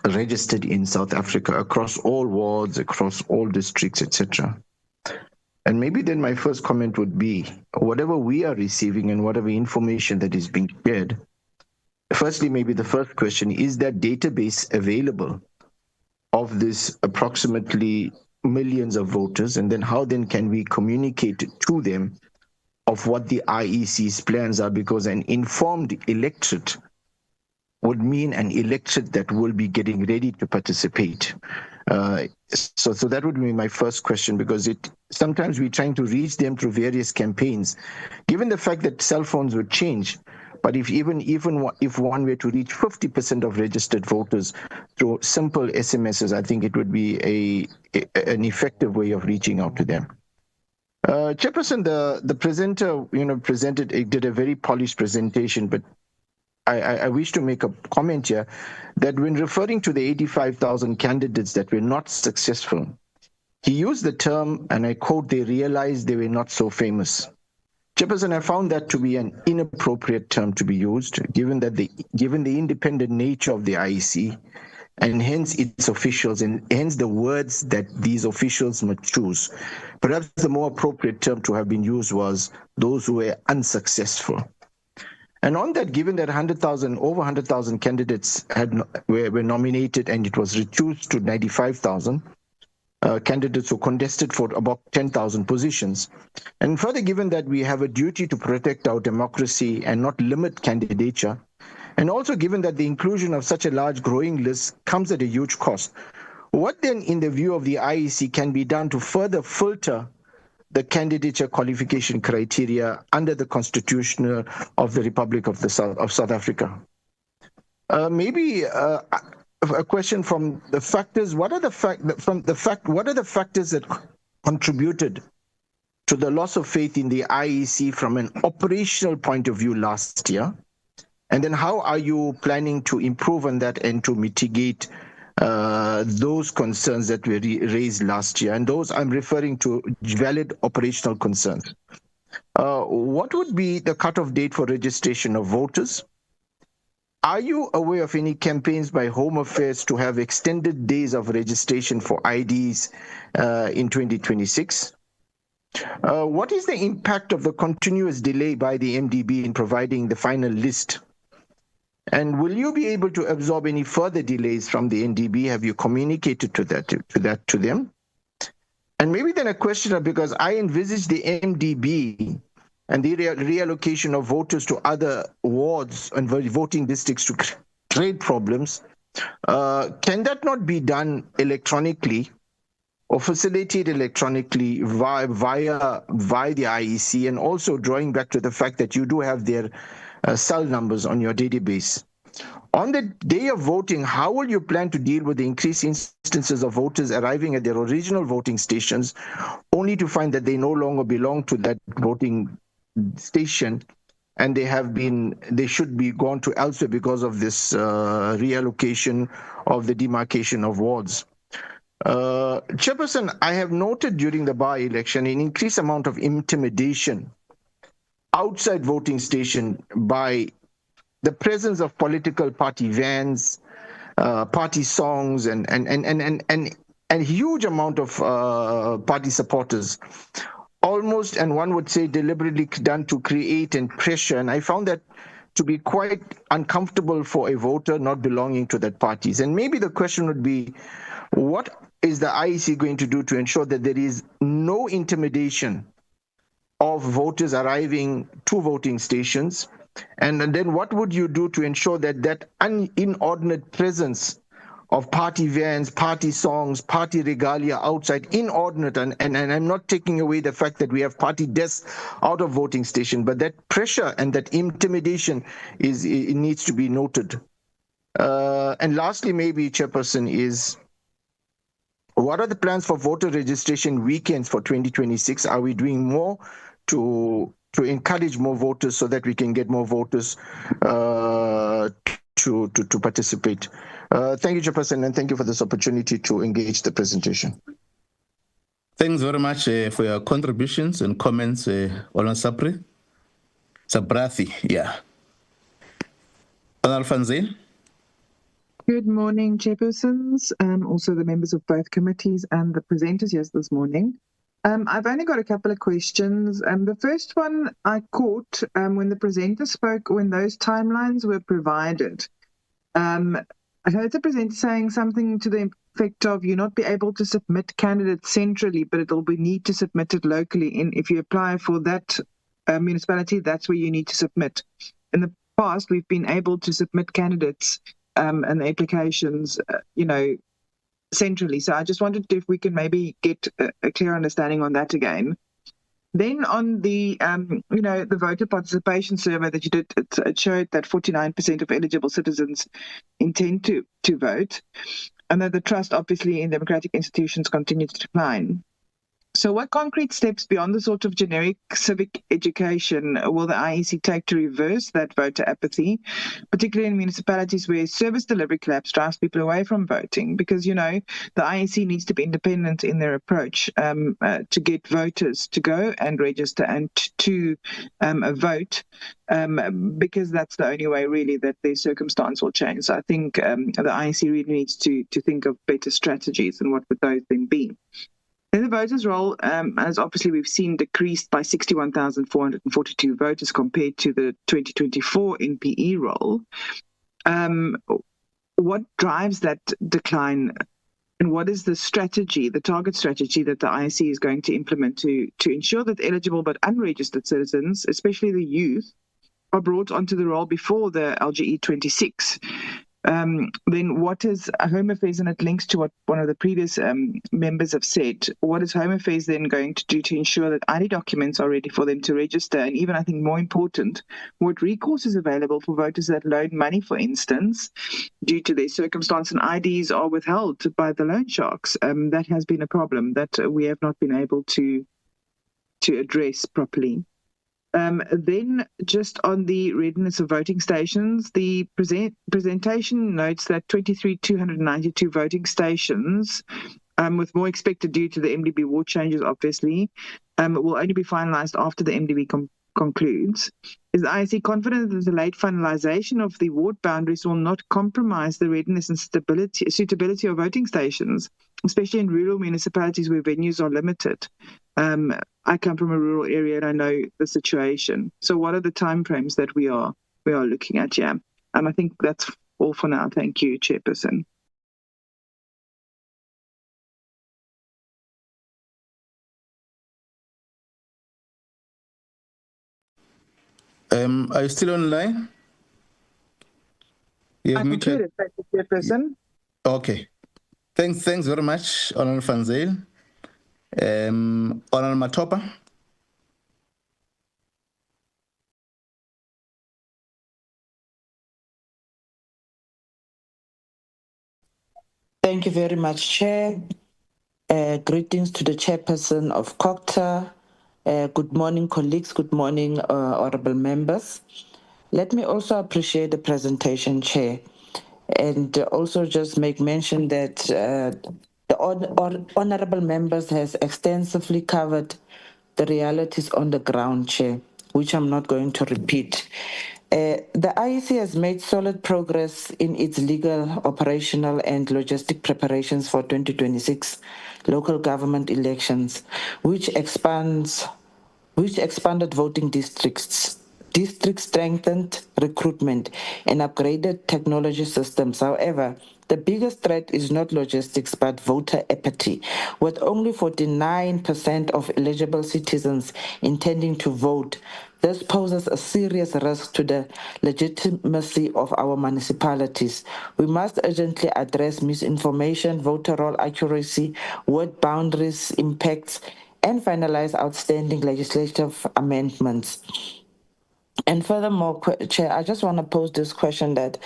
registered in South Africa across all wards, across all districts, etc. And maybe then my first comment would be, whatever we are receiving and whatever information that is being shared, firstly, maybe the first question, is that database available of this approximately millions of voters? And then how then can we communicate to them of what the IEC's plans are? Because an informed electorate would mean an electorate that will be getting ready to participate. So that would be my first question, because sometimes we're trying to reach them through various campaigns, given the fact that cell phones would change. But if one were to reach 50% of registered voters through simple SMSs, I think it would be an effective way of reaching out to them. Chairperson, the presenter, did a very polished presentation, but I wish to make a comment here that when referring to the 85,000 candidates that were not successful, he used the term, and I quote, "they realized they were not so famous." Chairperson, I found that to be an inappropriate term to be used, given the independent nature of the IEC, and hence its officials, and hence the words that these officials must choose. Perhaps the more appropriate term to have been used was those who were unsuccessful. And on that, given that over 100,000 candidates were nominated, and it was reduced to 95,000 candidates who contested for about 10,000 positions. And further, given that we have a duty to protect our democracy and not limit candidature, and also given that the inclusion of such a large growing list comes at a huge cost, what then, in the view of the IEC, can be done to further filter the candidature qualification criteria under the Constitution of the Republic of South Africa? Maybe a question from the factors. What are the factors that contributed to the loss of faith in the IEC from an operational point of view last year? And then how are you planning to improve on that and to mitigate those concerns that were raised last year? And those I'm referring to valid operational concerns. What would be the cutoff date for registration of voters? Are you aware of any campaigns by Home Affairs to have extended days of registration for IDs in 2026? What is the impact of the continuous delay by the MDB in providing the final list? And will you be able to absorb any further delays from the NDB? Have you communicated to them? And maybe then a question, because I envisage the MDB and the reallocation of voters to other wards and voting districts to create problems. Can that not be done electronically or facilitated electronically via the IEC, and also drawing back to the fact that you do have their cell numbers on your database? On the day of voting, how will you plan to deal with the increased instances of voters arriving at their original voting stations only to find that they no longer belong to that voting station and they should be gone to elsewhere because of this reallocation of the demarcation of wards? Chairperson, I have noted during the by-election an increased amount of intimidation outside voting station by the presence of political party vans, party songs, and huge amount of party supporters, almost, and one would say deliberately done to create and pressure. And I found that to be quite uncomfortable for a voter not belonging to that parties. And maybe the question would be, what is the IEC going to do to ensure that there is no intimidation of voters arriving to voting stations? And then what would you do to ensure that that inordinate presence of party vans, party songs, party regalia outside, inordinate, and I'm not taking away the fact that we have party desks out of voting station, but that pressure and that intimidation it needs to be noted. And lastly, maybe, Chairperson, is what are the plans for voter registration weekends for 2026? Are we doing more to encourage more voters so that we can get more voters to participate? Thank you, Chairperson, and thank you for this opportunity to engage the presentation. Thanks very much for your contributions and comments, Olon Sabrathi, yeah. Honorable Van Zyl. Good morning, chairpersons, also the members of both committees and the presenters yes this morning. I've only got a couple of questions. The first one I caught when the presenter spoke, when those timelines were provided. I heard the presenter saying something to the effect of you not be able to submit candidates centrally, but it'll be need to submit it locally. And if you apply for that municipality, that's where you need to submit. In the past, we've been able to submit candidates and the applications, centrally. So I just wondered if we can maybe get a clear understanding on that again. Then on the, the voter participation survey that you did, it showed that 49% of eligible citizens intend to vote, and that the trust, obviously, in democratic institutions continues to decline. So what concrete steps beyond the sort of generic civic education will the IEC take to reverse that voter apathy, particularly in municipalities where service delivery collapse drives people away from voting? Because, the IEC needs to be independent in their approach to get voters to go and register and to vote, because that's the only way really that their circumstance will change. So I think the IEC really needs to think of better strategies, and what would those then be? Then the voters' roll, as obviously we've seen, decreased by 61,442 voters compared to the 2024 NPE roll. What drives that decline, and what is the strategy, the target strategy that the IEC is going to implement to ensure that eligible but unregistered citizens, especially the youth, are brought onto the roll before the LGE 26? Then what is Home Affairs, and it links to what one of the previous members have said, what is Home Affairs then going to do to ensure that ID documents are ready for them to register? And even, I think more important, what recourse is available for voters that loan money, for instance, due to their circumstance, and IDs are withheld by the loan sharks? That has been a problem that we have not been able to address properly. Then just on the readiness of voting stations, the presentation notes that 23,292 voting stations, with more expected due to the MDB ward changes, obviously, will only be finalized after the MDB concludes. Is the IEC confident that the late finalization of the ward boundaries will not compromise the readiness and suitability of voting stations, especially in rural municipalities where venues are limited? I come from a rural area and I know the situation. So what are the timeframes that we are looking at? Yeah. I think that's all for now. Thank you, Chairperson. Are you still online? You have muted. Thank you, Chairperson. Okay. Thanks very much, Honorable Van Zyl. Honorable Matopa. Thank you very much, Chair. Greetings to the Chairperson of COCTA. Good morning, colleagues. Good morning, honorable members. Let me also appreciate the presentation, Chair, and also just make mention that the honorable members has extensively covered the realities on the ground, Chair, which I'm not going to repeat. The IEC has made solid progress in its legal, operational, and logistic preparations for 2026 local government elections, which expanded voting districts, strengthened recruitment, and upgraded technology systems. However, the biggest threat is not logistics, but voter apathy. With only 49% of eligible citizens intending to vote, this poses a serious risk to the legitimacy of our municipalities. We must urgently address misinformation, voter roll accuracy, word boundaries impacts, and finalize outstanding legislative amendments. And furthermore, Chair, I just want to pose this question that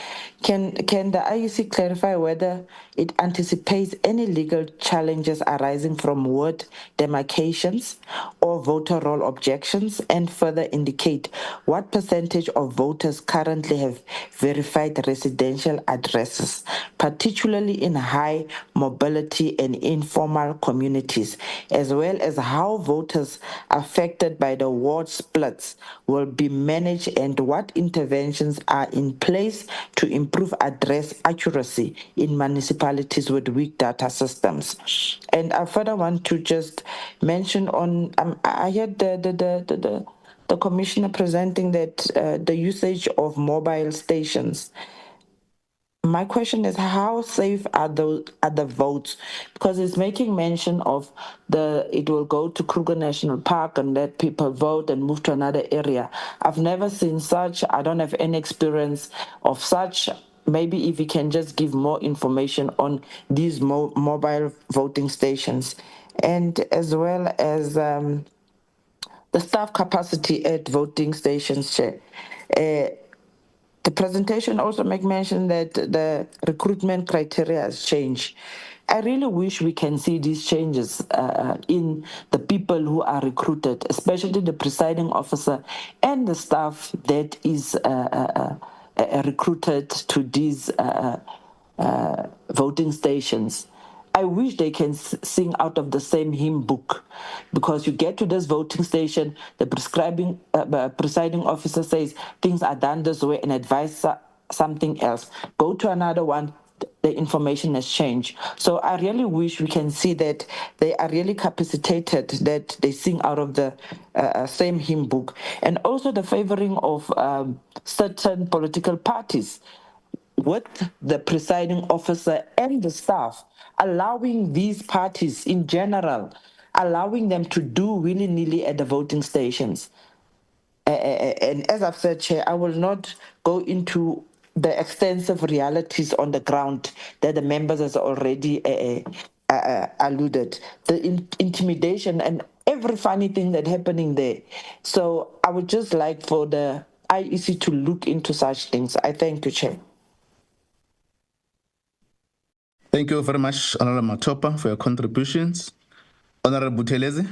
can the IEC clarify whether it anticipates any legal challenges arising from word demarcations or voter roll objections, and further indicate what percentage of voters currently have verified residential addresses, particularly in high mobility and informal communities, as well as how voters affected by the ward splits will be managed manage and what interventions are in place to improve address accuracy in municipalities with weak data systems. And I further want to just mention on, I heard the commissioner presenting that the usage of mobile stations. My question is, how safe are the votes? Because it's making mention of it will go to Kruger National Park and let people vote and move to another area. I've never seen such. I don't have any experience of such. Maybe if you can just give more information on these mobile voting stations, and as well as the staff capacity at voting stations, Chair. The presentation also make mention that the recruitment criteria has changed. I really wish we can see these changes in the people who are recruited, especially the presiding officer and the staff that is recruited to these voting stations. I wish they can sing out of the same hymn book, because you get to this voting station, the presiding officer says things are done this way and advise something else. Go to another one, the information has changed. So I really wish we can see that they are really capacitated, that they sing out of the same hymn book. And also the favoring of certain political parties, with the presiding officer and the staff, allowing these parties in general, allowing them to do willy-nilly at the voting stations. And as I've said, Chair, I will not go into the extensive realities on the ground that the members has already alluded. The intimidation and every funny thing that's happening there. So I would just like for the IEC to look into such things. I thank you, Chair. Thank you very much, Honorable Matopa, for your contributions. Honorable Buthelezi.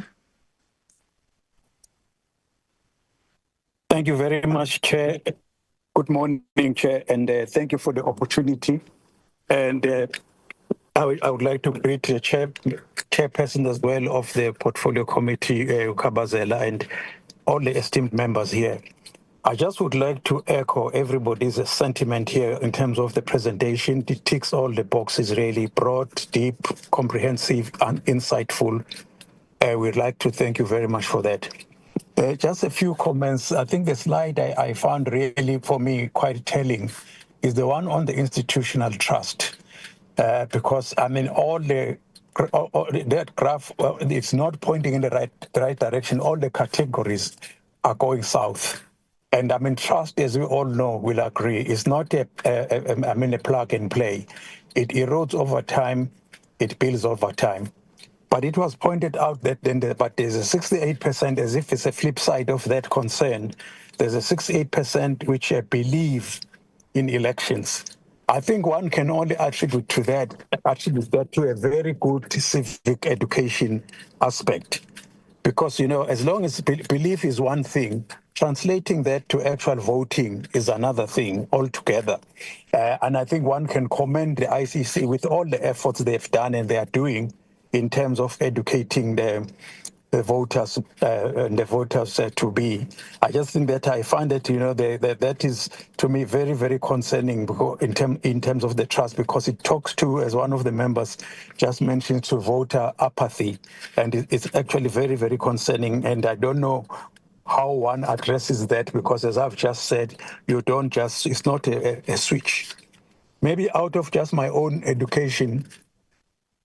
Thank you very much, Chair. Good morning, Chair, and thank you for the opportunity. And I would like to greet the chairperson as well of the Portfolio Committee, Ukabazela, and all the esteemed members here. I just would like to echo everybody's sentiment here in terms of the presentation. It ticks all the boxes, really broad, deep, comprehensive, and insightful. We'd like to thank you very much for that. Just a few comments. I think the slide I found really, for me, quite telling is the one on the institutional trust. Because, I mean, that graph, it's not pointing in the right direction. All the categories are going south. And I mean, trust, as we all know, will agree, is not a plug and play. It erodes over time, it builds over time. But it was pointed out that but there's a 68%, as if it's a flip side of that concern. There's a 68% which believe in elections. I think one can only attribute that to a very good civic education aspect. Because, you know, as long as belief is one thing, translating that to actual voting is another thing altogether. And I think one can commend the ICC with all the efforts they've done and they are doing in terms of educating the voters and the voters to be. I just think that I find that, you know, that is to me very, very concerning in terms of the trust, because it talks to, as one of the members just mentioned, to voter apathy. And it's actually very, very concerning. And I don't know how one addresses that, because as I've just said, it's not a switch. Maybe out of just my own education,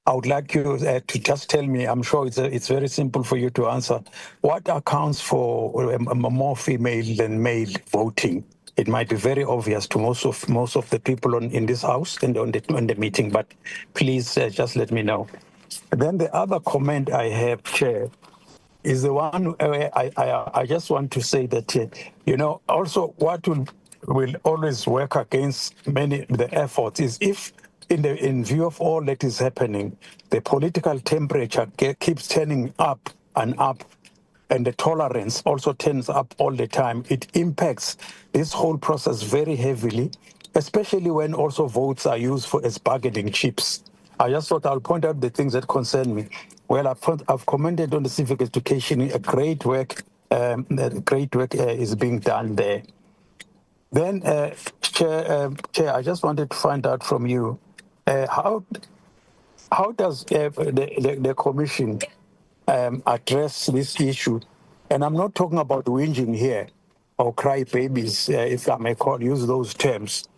I would like you to just tell me, I'm sure it's very simple for you to answer, what accounts for more female than male voting? It might be very obvious to most of the people in this house and on the meeting, but please just let me know. Then the other comment I have, Chair, is the one where I just want to say that, you know, also what will always work against the efforts is if, in view of all that is happening, the political temperature keeps turning up and up, and the tolerance also turns up all the time. It impacts this whole process very heavily, especially when also votes are used as bargaining chips. I just thought I'll point out the things that concern me. Well, I've commented on the civic education, a great work The great work is being done there. Then, Chair, I just wanted to find out from you, how does the Commission address this issue? And I'm not talking about whinging here or cry babies, if I may use those terms.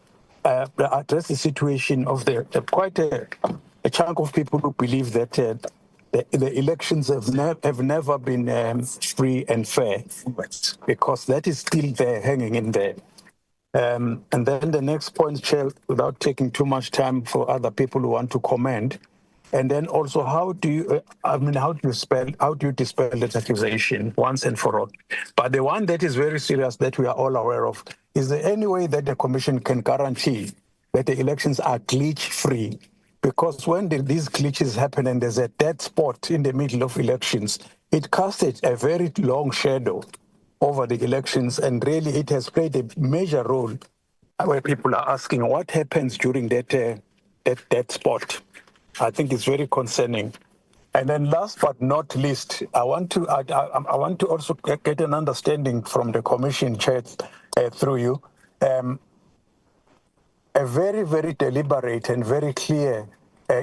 Address the situation of quite a chunk of people who believe that the elections have never been free and fair, because that is still there, hanging in there. And then the next point, Chair, without taking too much time for other people who want to comment, and then also, how do you dispel that accusation once and for all? But the one that is very serious that we are all aware of, is there any way that the Commission can guarantee that the elections are glitch-free? Because when these glitches happen and there's a dead spot in the middle of elections, it casts a very long shadow over the elections, and really it has played a major role where people are asking what happens during that spot. I think it's very concerning. And then last but not least, I want to also get an understanding from the Commission, Chair, through you, a very, very deliberate and very clear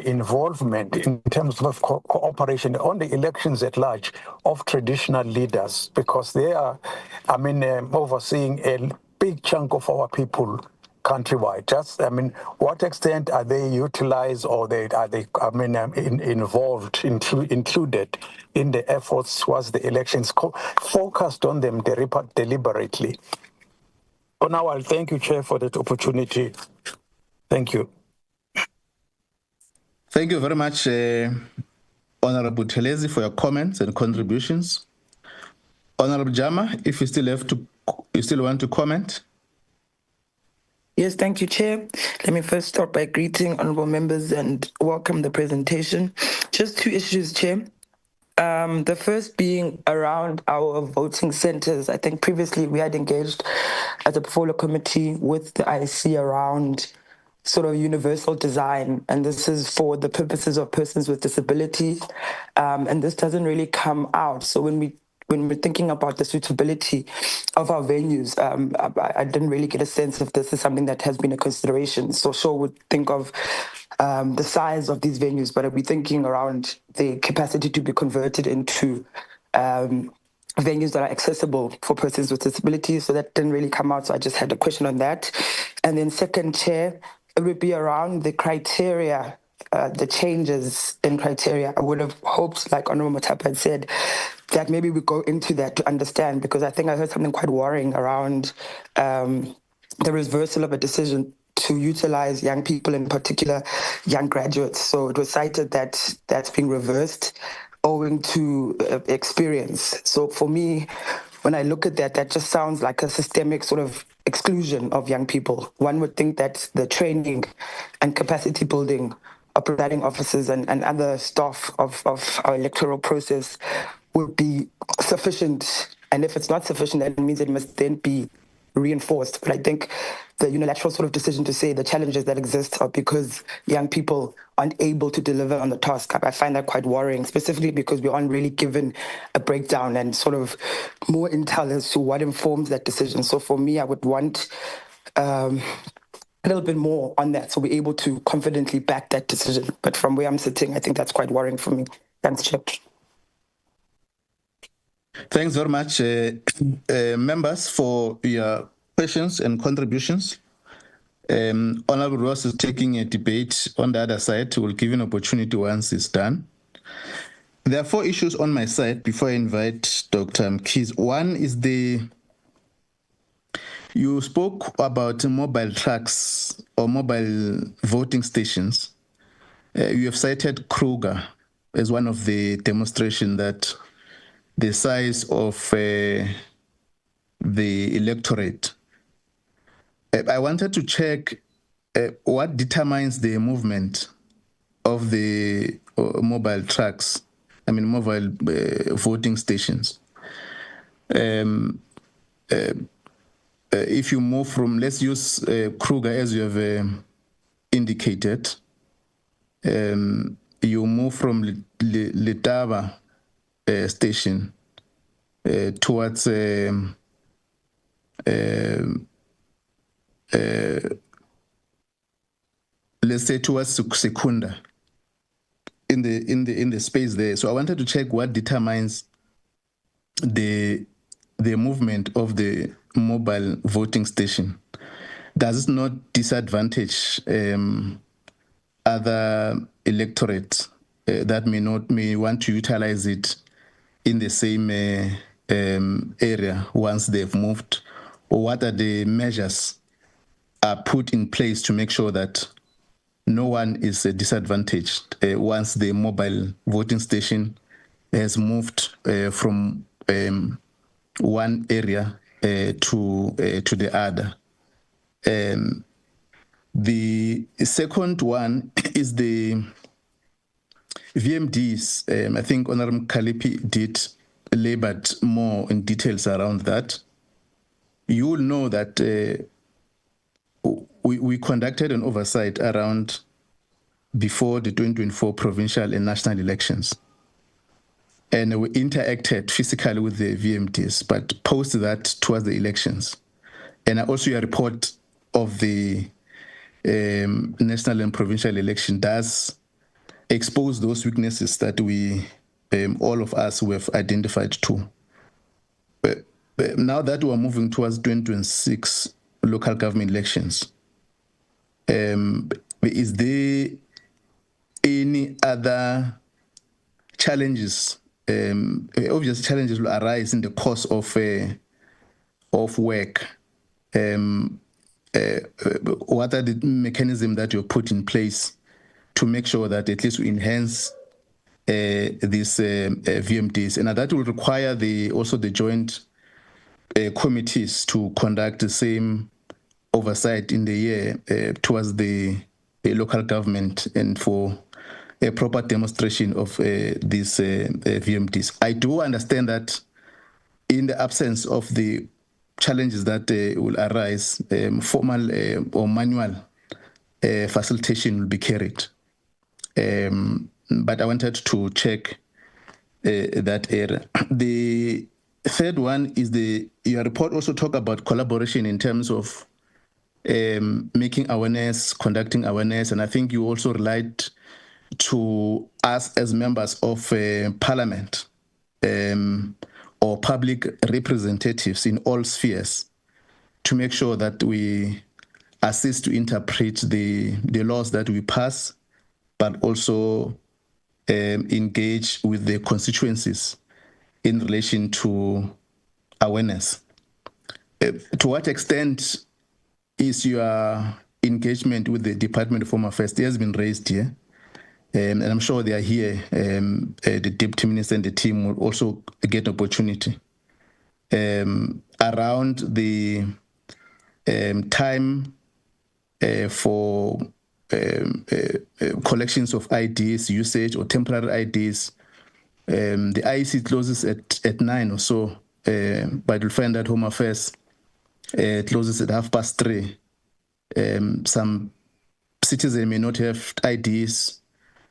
involvement in terms of cooperation on the elections at large of traditional leaders, because they are, overseeing a big chunk of our people countrywide. What extent are they utilized, or involved, included in the efforts towards the elections, focused on them deliberately? For now, I'll thank you, Chair, for that opportunity. Thank you. Thank you very much, Honorable Telezi, for your comments and contributions. Honorable Jama, if you still want to comment. Yes, thank you, Chair. Let me first start by greeting honorable members and welcome the presentation. Just two issues, Chair. The first being around our voting centers. I think previously we had engaged as a portfolio committee with the IC around sort of universal design, and this is for the purposes of persons with disabilities, and this doesn't really come out. So when we're thinking about the suitability of our venues, I didn't really get a sense if this is something that has been a consideration. So sure, would think of the size of these venues, but are we thinking around the capacity to be converted into venues that are accessible for persons with disabilities? So that didn't really come out, so I just had a question on that. And then second, Chair, it would be around the criteria, the changes in criteria. I would have hoped, like Honorable Matapa had said, that maybe we go into that to understand, because I think I heard something quite worrying around the reversal of a decision to utilize young people, in particular young graduates. So it was cited that that's being reversed owing to experience. So for me, when I look at that, that just sounds like a systemic sort of exclusion of young people. One would think that the training and capacity building of presiding officers and other staff of our electoral process would be sufficient. And if it's not sufficient, that means it must then be reinforced. But I think the unilateral sort of decision to say the challenges that exist are because young people aren't able to deliver on the task, I find that quite worrying, specifically because we aren't really given a breakdown and sort of more intel as to what informs that decision. So for me, I would want a little bit more on that, so we're able to confidently back that decision. But from where I'm sitting, I think that's quite worrying for me. Thanks, Chair. Thanks very much, members, for your questions and contributions. Honorable Ross is taking a debate on the other side. We'll give you an opportunity once it's done. There are 4 issues on my side before I invite Dr. Mkhize. One is you spoke about mobile trucks or mobile voting stations. You have cited Kruger as one of the demonstrations that the size of the electorate. I wanted to check what determines the movement of the mobile trucks, mobile voting stations. If you move from, let's use Kruger as you have indicated, you move from Letaba station towards let's say towards Secunda in the space there. So I wanted to check what determines the movement of the mobile voting station. Does it not disadvantage other electorates that may want to utilize it in the same area once they've moved? Or what are the measures are put in place to make sure that no one is disadvantaged once the mobile voting station has moved from one area to the other? The second one is the VMDs. I think Honorable Kalipi did labored more in details around that. You will know that we conducted an oversight around before the 2024 provincial and national elections. And we interacted physically with the VMDs, but post that towards the elections. And also a report of the national and provincial election does expose those weaknesses that we, all of us, have identified too. But now that we're moving towards 2026 local government elections, is there any other challenges? Obvious challenges will arise in the course of work. What are the mechanisms that you put in place to make sure that at least we enhance these VMDs, and that will require also the joint committees to conduct the same oversight in the year towards the local government and for a proper demonstration of these VMDs. I do understand that in the absence of the challenges that will arise, formal or manual facilitation will be carried. But I wanted to check that area. The third one is your report also talk about collaboration in terms of making awareness, conducting awareness, and I think you also relied to us as members of parliament or public representatives in all spheres to make sure that we assist to interpret the laws that we pass, but also engage with the constituencies in relation to awareness. To what extent is your engagement with the Department of Home Affairs? It has been raised here, and I'm sure they are here. The Deputy Minister and the team will also get opportunity around the time for collections of IDs, usage or temporary IDs. The IEC closes at 9 or so, but you'll find that Home Affairs closes at 3:30. Some citizens may not have IDs.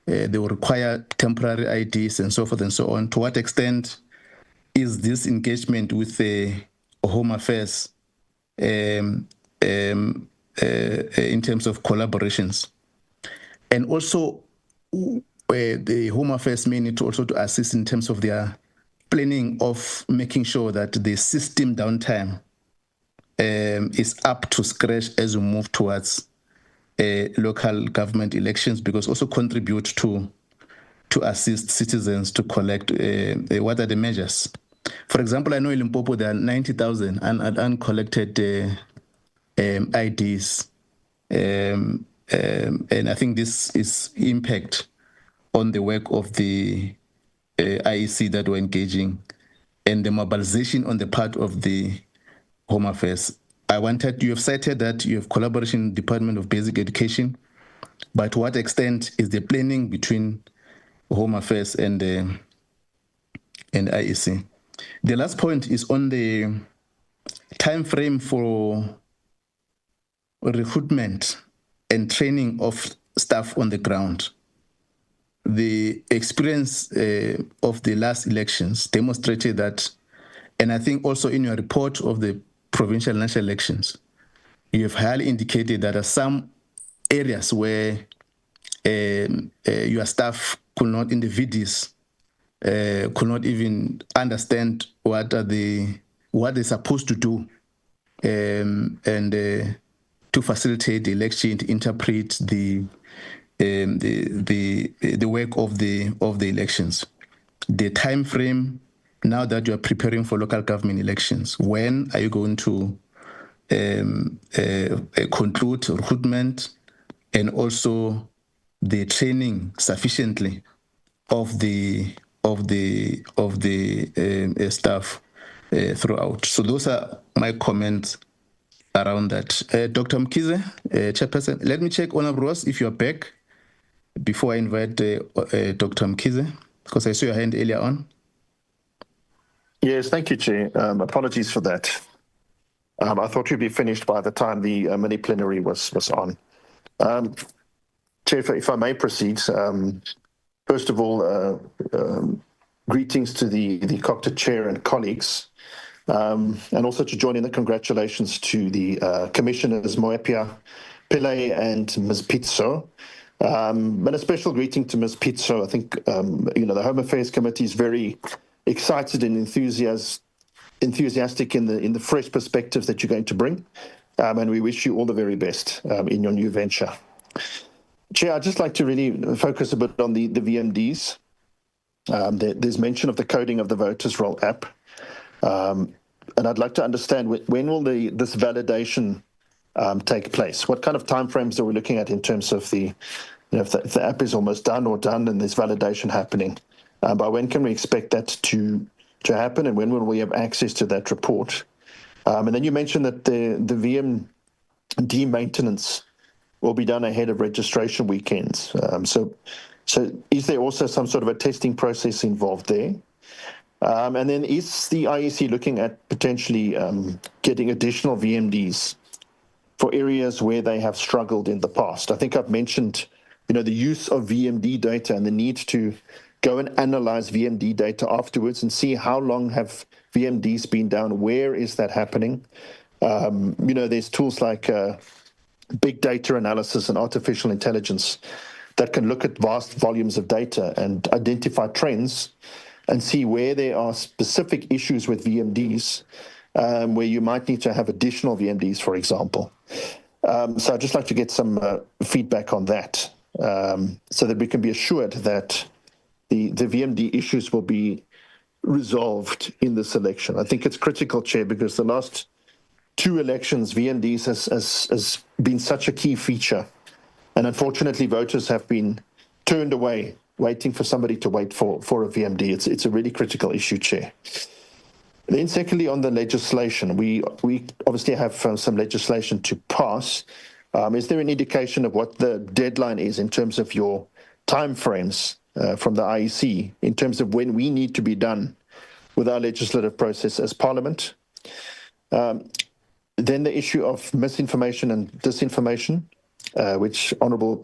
They will require temporary IDs and so forth and so on. To what extent is this engagement with the Home Affairs in terms of collaborations? And also, the Home Affairs may need to also to assist in terms of their planning of making sure that the system downtime is up to scratch as we move towards local government elections, because also contribute to assist citizens to collect what are the measures. For example, I know in Limpopo there are 90,000 uncollected IDs, and I think this is impact on the work of the IEC that we're engaging and the mobilization on the part of the Home Affairs. You have cited that you have collaboration with the Department of Basic Education, but to what extent is the planning between Home Affairs and IEC? The last point is on the time frame for recruitment and training of staff on the ground. The experience of the last elections demonstrated that And I think also in your report of the provincial national elections, you have highly indicated that there are some areas where your staff could not, in the VDs, could not even understand what they're supposed to do, and to facilitate the election, to interpret the work of the elections. The time frame, now that you are preparing for local government elections, when are you going to conclude recruitment and also the training sufficiently of the staff throughout? So those are my comments around that. Dr. Mkize, Chairperson, let me check, Honorable Ross, if you're back before I invite Dr. Mkize, because I saw your hand earlier on. Yes, thank you, Chair. Apologies for that. I thought you'd be finished by the time the mini plenary was on. Chair, if I may proceed, first of all, greetings to the COCTA Chair and colleagues, and also to join in the congratulations to the Commissioners Moepia, Pillay, and Ms. Pitso. And a special greeting to Ms. Pitso. I think, the Home Affairs Committee is very excited and enthusiastic in the fresh perspectives that you're going to bring. And we wish you all the very best in your new venture. Chair, I'd just like to really focus a bit on the VMDs. There's mention of the coding of the voters roll app. And I'd like to understand when will this validation take place? What kind of timeframes are we looking at in terms of if the app is almost done and there's validation happening? By when can we expect that to happen, and when will we have access to that report? And then you mentioned that the VMD maintenance will be done ahead of registration weekends. So is there also some sort of a testing process involved there? And then is the IEC looking at potentially getting additional VMDs for areas where they have struggled in the past? I think I've mentioned, the use of VMD data and the need to go and analyze VMD data afterwards and see how long have VMDs been down, where is that happening? There's tools like big data analysis and artificial intelligence that can look at vast volumes of data and identify trends and see where there are specific issues with VMDs, where you might need to have additional VMDs, for example. So I'd just like to get some feedback on that, so that we can be assured that the VMD issues will be resolved in this election. I think it's critical, Chair, because the last two elections, VMDs has been such a key feature. And unfortunately, voters have been turned away, waiting for somebody to wait for a VMD. It's a really critical issue, Chair. Then secondly, on the legislation, we obviously have some legislation to pass. Is there an indication of what the deadline is in terms of your timeframes from the IEC in terms of when we need to be done with our legislative process as Parliament? Then the issue of misinformation and disinformation, which Honourable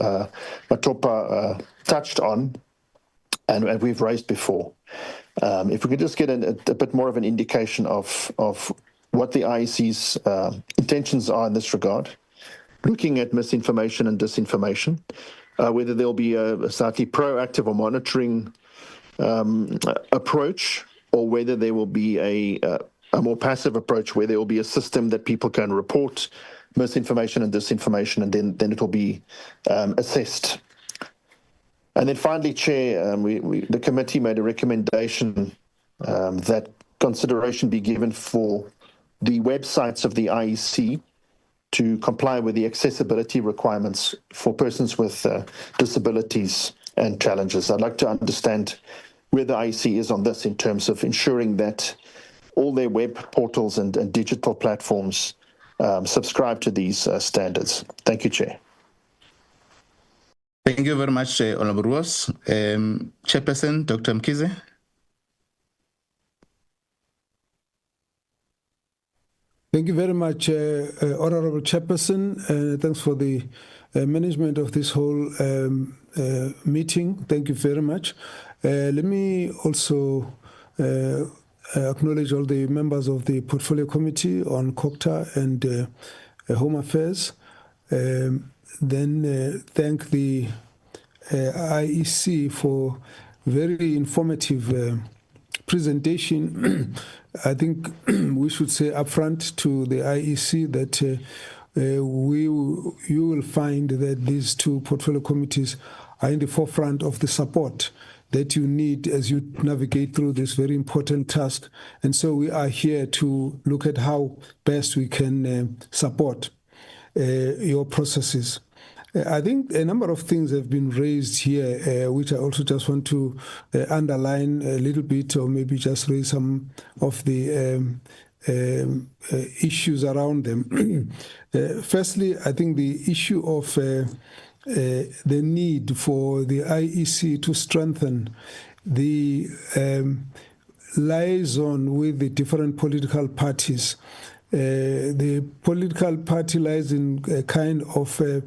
Matopa touched on and we've raised before. If we could just get a bit more of an indication of what the IEC's intentions are in this regard, looking at misinformation and disinformation, whether there'll be a slightly proactive or monitoring approach, or whether there will be a more passive approach where there will be a system that people can report misinformation and disinformation, and then it will be assessed. And then finally, Chair, the committee made a recommendation that consideration be given for the websites of the IEC to comply with the accessibility requirements for persons with disabilities and challenges. I'd like to understand where the IEC is on this in terms of ensuring that all their web portals and digital platforms subscribe to these standards. Thank you, Chair. Thank you very much, Honourable Ross. Chairperson, Dr. Mkize. Thank you very much, Honourable Chairperson. Thanks for the management of this whole meeting. Thank you very much. Let me also acknowledge all the members of the Portfolio Committee on COCTA and Home Affairs. Then thank the IEC for very informative presentation. I think we should say upfront to the IEC that you will find that these two portfolio committees are in the forefront of the support that you need as you navigate through this very important task. And so we are here to look at how best we can support your processes. I think a number of things have been raised here, which I also just want to underline a little bit, or maybe just raise some of the issues around them. Firstly, I think the issue of the need for the IEC to strengthen the liaison with the different political parties. The political party lies in a kind of a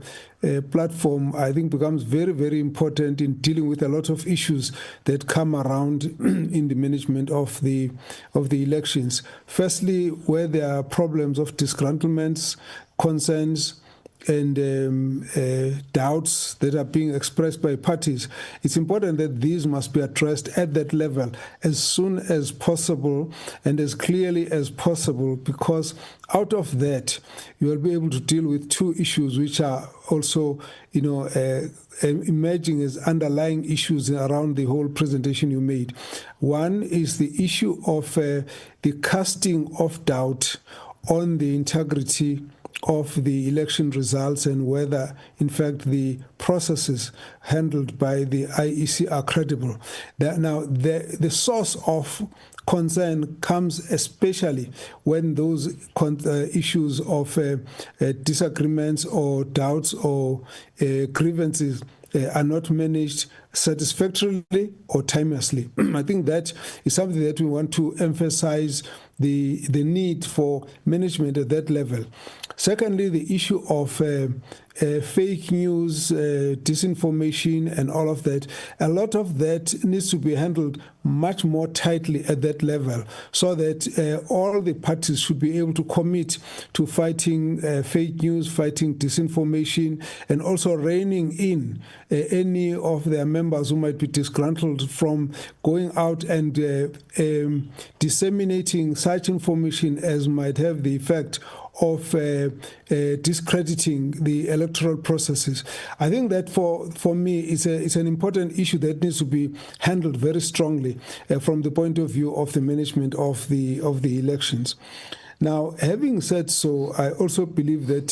platform, I think, becomes very, very important in dealing with a lot of issues that come around in the management of the elections. Firstly, where there are problems of disgruntlements, concerns, and doubts that are being expressed by parties, it's important that these must be addressed at that level as soon as possible and as clearly as possible, because out of that, you will be able to deal with two issues which are also, emerging as underlying issues around the whole presentation you made. One is the issue of the casting of doubt on the integrity of the election results and whether, in fact, the processes handled by the IEC are credible. Now, the source of concern comes especially when those issues of disagreements or doubts or grievances are not managed satisfactorily or timelessly. I think that is something that we want to emphasize, the need for management at that level. Secondly, the issue of fake news, disinformation, and all of that. A lot of that needs to be handled much more tightly at that level, so that all the parties should be able to commit to fighting fake news, fighting disinformation, and also reining in any of their members who might be disgruntled from going out and disseminating such information as might have the effect of discrediting the electoral processes. I think that for me it's an important issue that needs to be handled very strongly from the point of view of the management of the elections. Now, having said so, I also believe that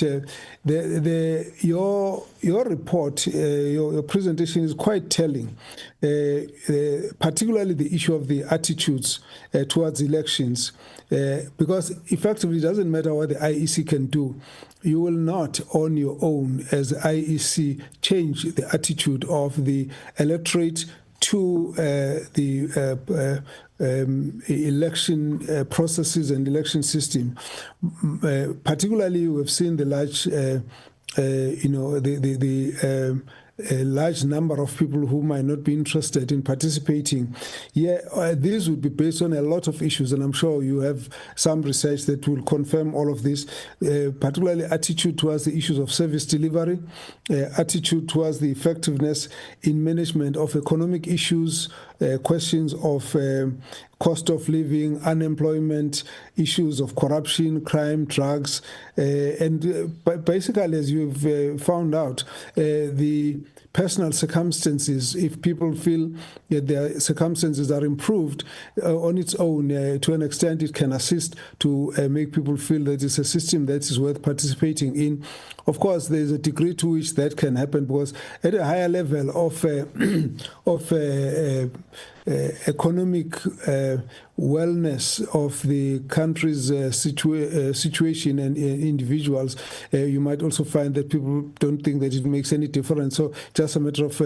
your report, your presentation is quite telling, particularly the issue of the attitudes towards elections, because effectively it doesn't matter what the IEC can do. You will not, on your own, as IEC, change the attitude of the electorate to the election processes and election system. Particularly, we've seen the large, a large number of people who might not be interested in participating. This would be based on a lot of issues, and I'm sure you have some research that will confirm all of this, particularly attitude towards the issues of service delivery, attitude towards the effectiveness in management of economic issues, questions of cost of living, unemployment, issues of corruption, crime, drugs, and basically, as you've found out, the personal circumstances, if people feel that their circumstances are improved on its own, to an extent it can assist to make people feel that it's a system that is worth participating in. Of course, there's a degree to which that can happen, because at a higher level of economic wellness of the country's situation and individuals, you might also find that people don't think that it makes any difference. So just a matter of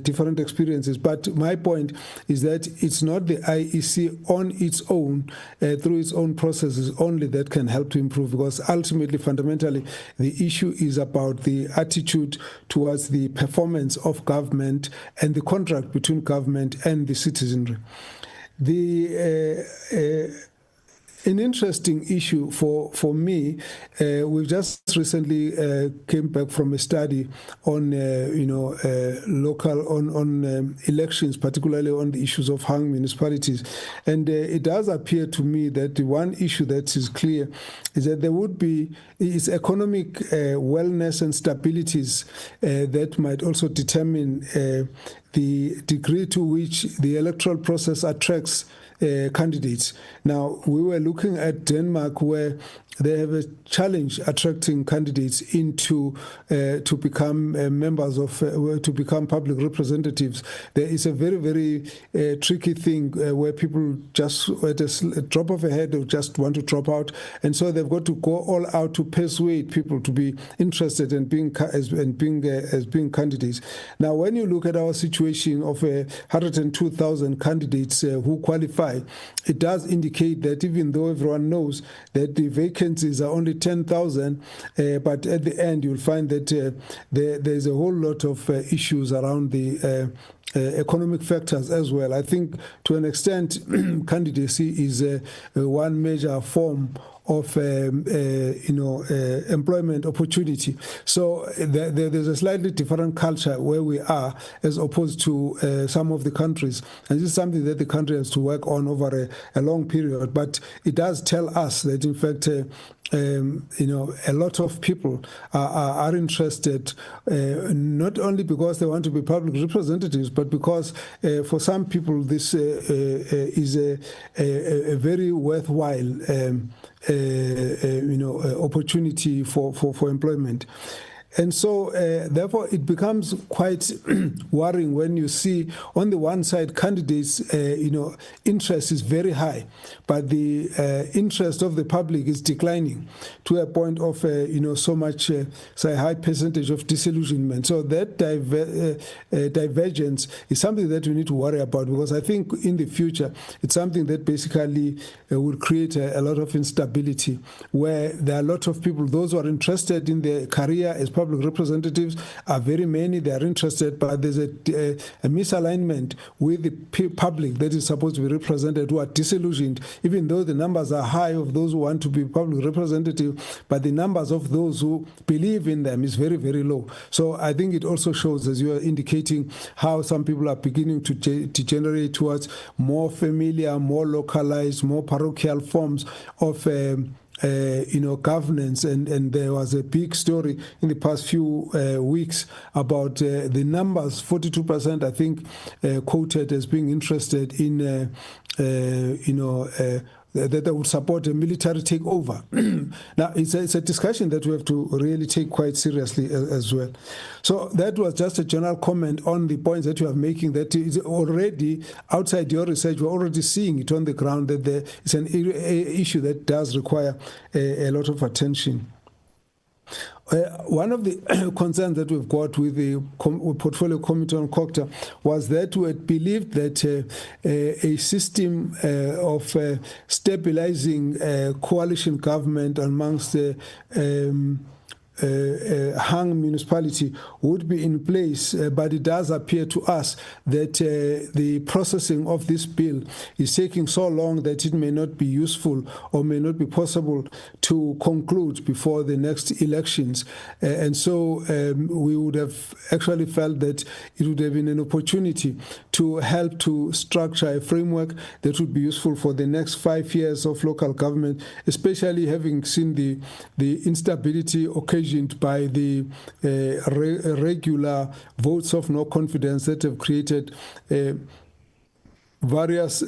different experiences. But my point is that it's not the IEC on its own, through its own processes only, that can help to improve, because ultimately, fundamentally, the issue is about the attitude towards the performance of government and the contract between government and the citizenry. An interesting issue for me. We've just recently came back from a study on local on elections, particularly on the issues of hung municipalities, and it does appear to me that the one issue that is clear is that there would be economic wellness and stabilities that might also determine the degree to which the electoral process attracts candidates. Now, we were looking at Denmark, where they have a challenge attracting candidates into to become members of to become public representatives. There is a very, very tricky thing where people just at a drop of a head they just want to drop out, and so they've got to go all out to persuade people to be interested in being being candidates. Now, when you look at our situation of 102,000 candidates who qualify, it does indicate that even though everyone knows that the vacancies are only 10,000, but at the end you'll find that there's a whole lot of issues around the economic factors as well. I think to an extent candidacy is one major form of employment opportunity. So there's a slightly different culture where we are as opposed to some of the countries, and this is something that the country has to work on over a long period. But it does tell us that in fact a lot of people are interested, not only because they want to be public representatives, but because for some people this is a very worthwhile opportunity for employment. And so, therefore, it becomes quite worrying when you see, on the one side, candidates, interest is very high, but the interest of the public is declining to a point of, so much, say, high percentage of disillusionment. So that divergence is something that we need to worry about, because I think in the future, it's something that basically will create a lot of instability, where there are a lot of people, those who are interested in their career as public representatives are very many. They are interested, but there's a misalignment with the public that is supposed to be represented, who are disillusioned, even though the numbers are high of those who want to be public representative, but the numbers of those who believe in them is very, very low. So I think it also shows, as you are indicating, how some people are beginning to degenerate towards more familiar, more localized, more parochial forms of governance, and there was a big story in the past few weeks about the numbers. 42%, I think, quoted as being interested in, that they would support a military takeover. Now, it's a discussion that we have to really take quite seriously as well. So that was just a general comment on the points that you are making, that is already outside your research. We're already seeing it on the ground, that it's an issue that does require a lot of attention. One of the concerns that we've got with the Portfolio Committee on COCTA was that we had believed that a system of stabilizing coalition government amongst the hung municipality would be in place, but it does appear to us that the processing of this bill is taking so long that it may not be useful or may not be possible to conclude before the next elections. And so we would have actually felt that it would have been an opportunity to help to structure a framework that would be useful for the next 5 years of local government, especially having seen the instability occasioned by the regular votes of no confidence that have created various,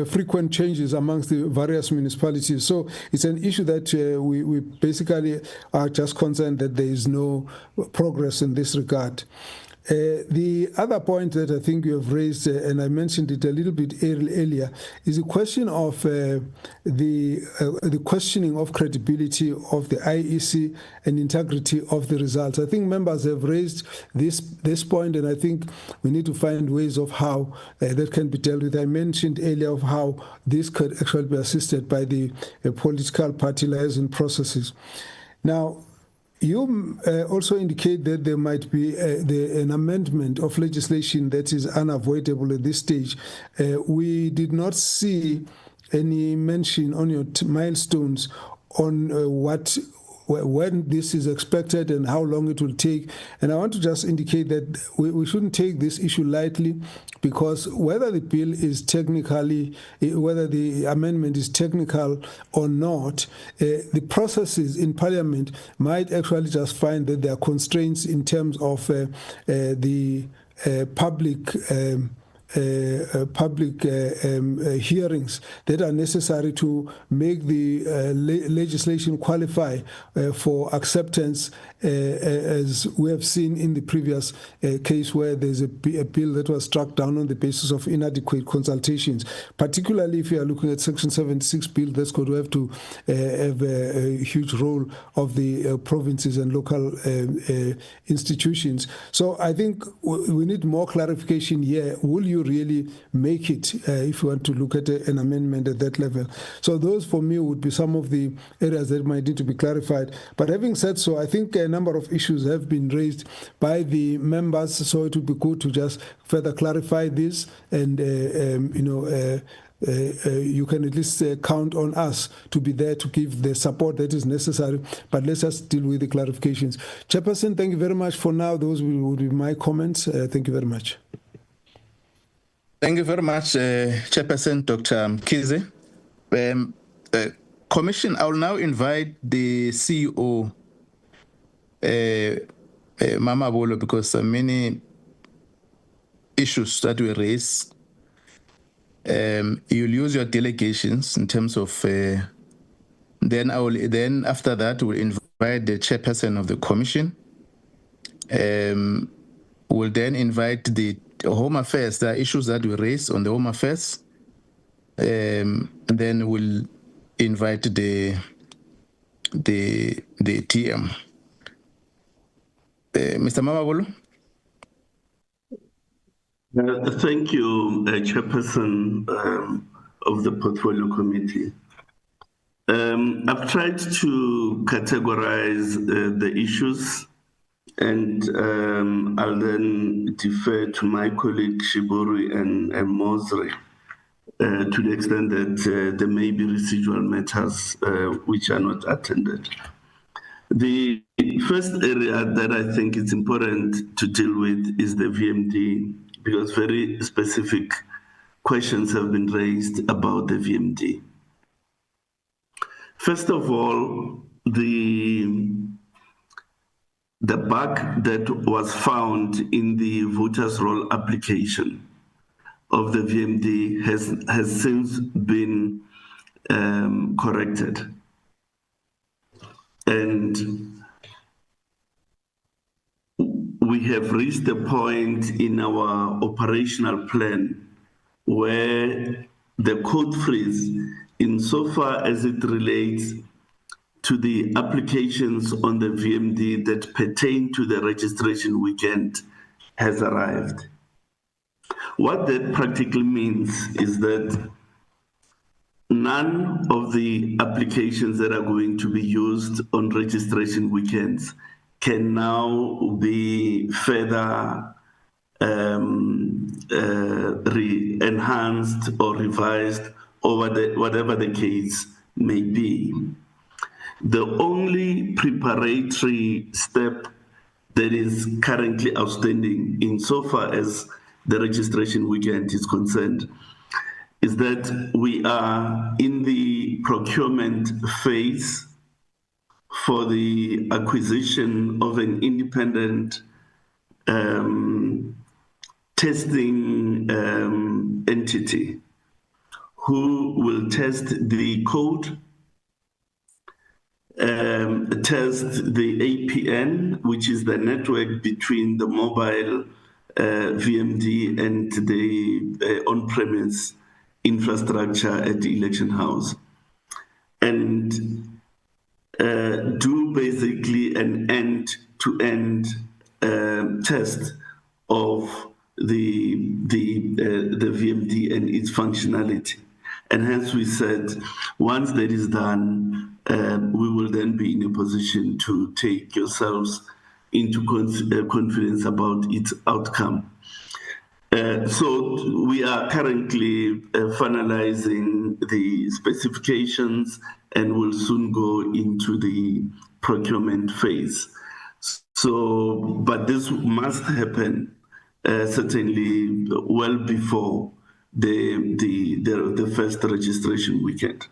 frequent changes amongst the various municipalities. So it's an issue that we basically are just concerned that there is no progress in this regard. The other point that I think you have raised, and I mentioned it a little bit earlier, is the question of the questioning of credibility of the IEC and integrity of the results. I think members have raised this point, and I think we need to find ways of how that can be dealt with. I mentioned earlier of how this could actually be assisted by the political party liaison processes. Now, You also indicate that there might be an amendment of legislation that is unavoidable at this stage. We did not see any mention on your milestones on when this is expected and how long it will take. And I want to just indicate that we shouldn't take this issue lightly, because whether the bill is technically, whether the amendment is technical or not, the processes in Parliament might actually just find that there are constraints in terms of the public hearings that are necessary to make the legislation qualify for acceptance, as we have seen in the previous case where there's a bill that was struck down on the basis of inadequate consultations, particularly if you are looking at Section 76 bill that's going to have to have a huge role of the provinces and local institutions. So I think we need more clarification here. Will you really make it if you want to look at an amendment at that level? So those for me would be some of the areas that might need to be clarified. But having said so, I think a number of issues have been raised by the members, so it would be good to just further clarify this, and you can at least count on us to be there to give the support that is necessary, but let's just deal with the clarifications. Chairperson, thank you very much for now. Those will be my comments. Thank you very much. Thank you very much, Chairperson Dr. Mkhize. Commission, I will now invite the CEO, Mama Bolo, because there are many issues that we raise. You'll use your delegations in terms of, then after that, we'll invite the chairperson of the commission. We'll then invite the Home Affairs. There are issues that we raise on the Home Affairs. Then we'll invite the TM. Mr. Mamabolo? Thank you, Chairperson of the Portfolio Committee. I've tried to categorize the issues, and I'll then defer to my colleague Shiburi and Mosri to the extent that there may be residual matters which are not attended. The first area that I think it's important to deal with is the VMD, because very specific questions have been raised about the VMD. First of all, the bug that was found in the voters' roll application of the VMD has since been corrected. And we have reached a point in our operational plan where the code freeze, insofar as it relates to the applications on the VMD that pertain to the registration weekend, has arrived. What that practically means is that none of the applications that are going to be used on registration weekends can now be further enhanced or revised, or whatever the case may be. The only preparatory step that is currently outstanding insofar as the registration weekend is concerned is that we are in the procurement phase for the acquisition of an independent testing entity who will test the code, test the APN, which is the network between the mobile VMD and the on-premise infrastructure at the election house, and do basically an end-to-end test of the VMD and its functionality. And hence we said, once that is done, we will then be in a position to take yourselves into confidence about its outcome. So we are currently finalizing the specifications and will soon go into the procurement phase. So, but this must happen certainly well before the first registration weekend.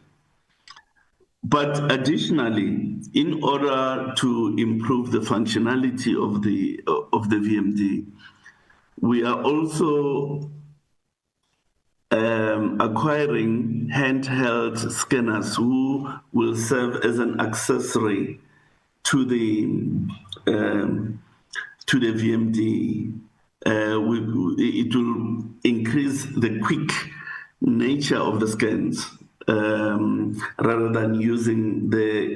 But additionally, in order to improve the functionality of the VMD, we are also acquiring handheld scanners who will serve as an accessory to the VMD. It will increase the quick nature of the scans rather than using the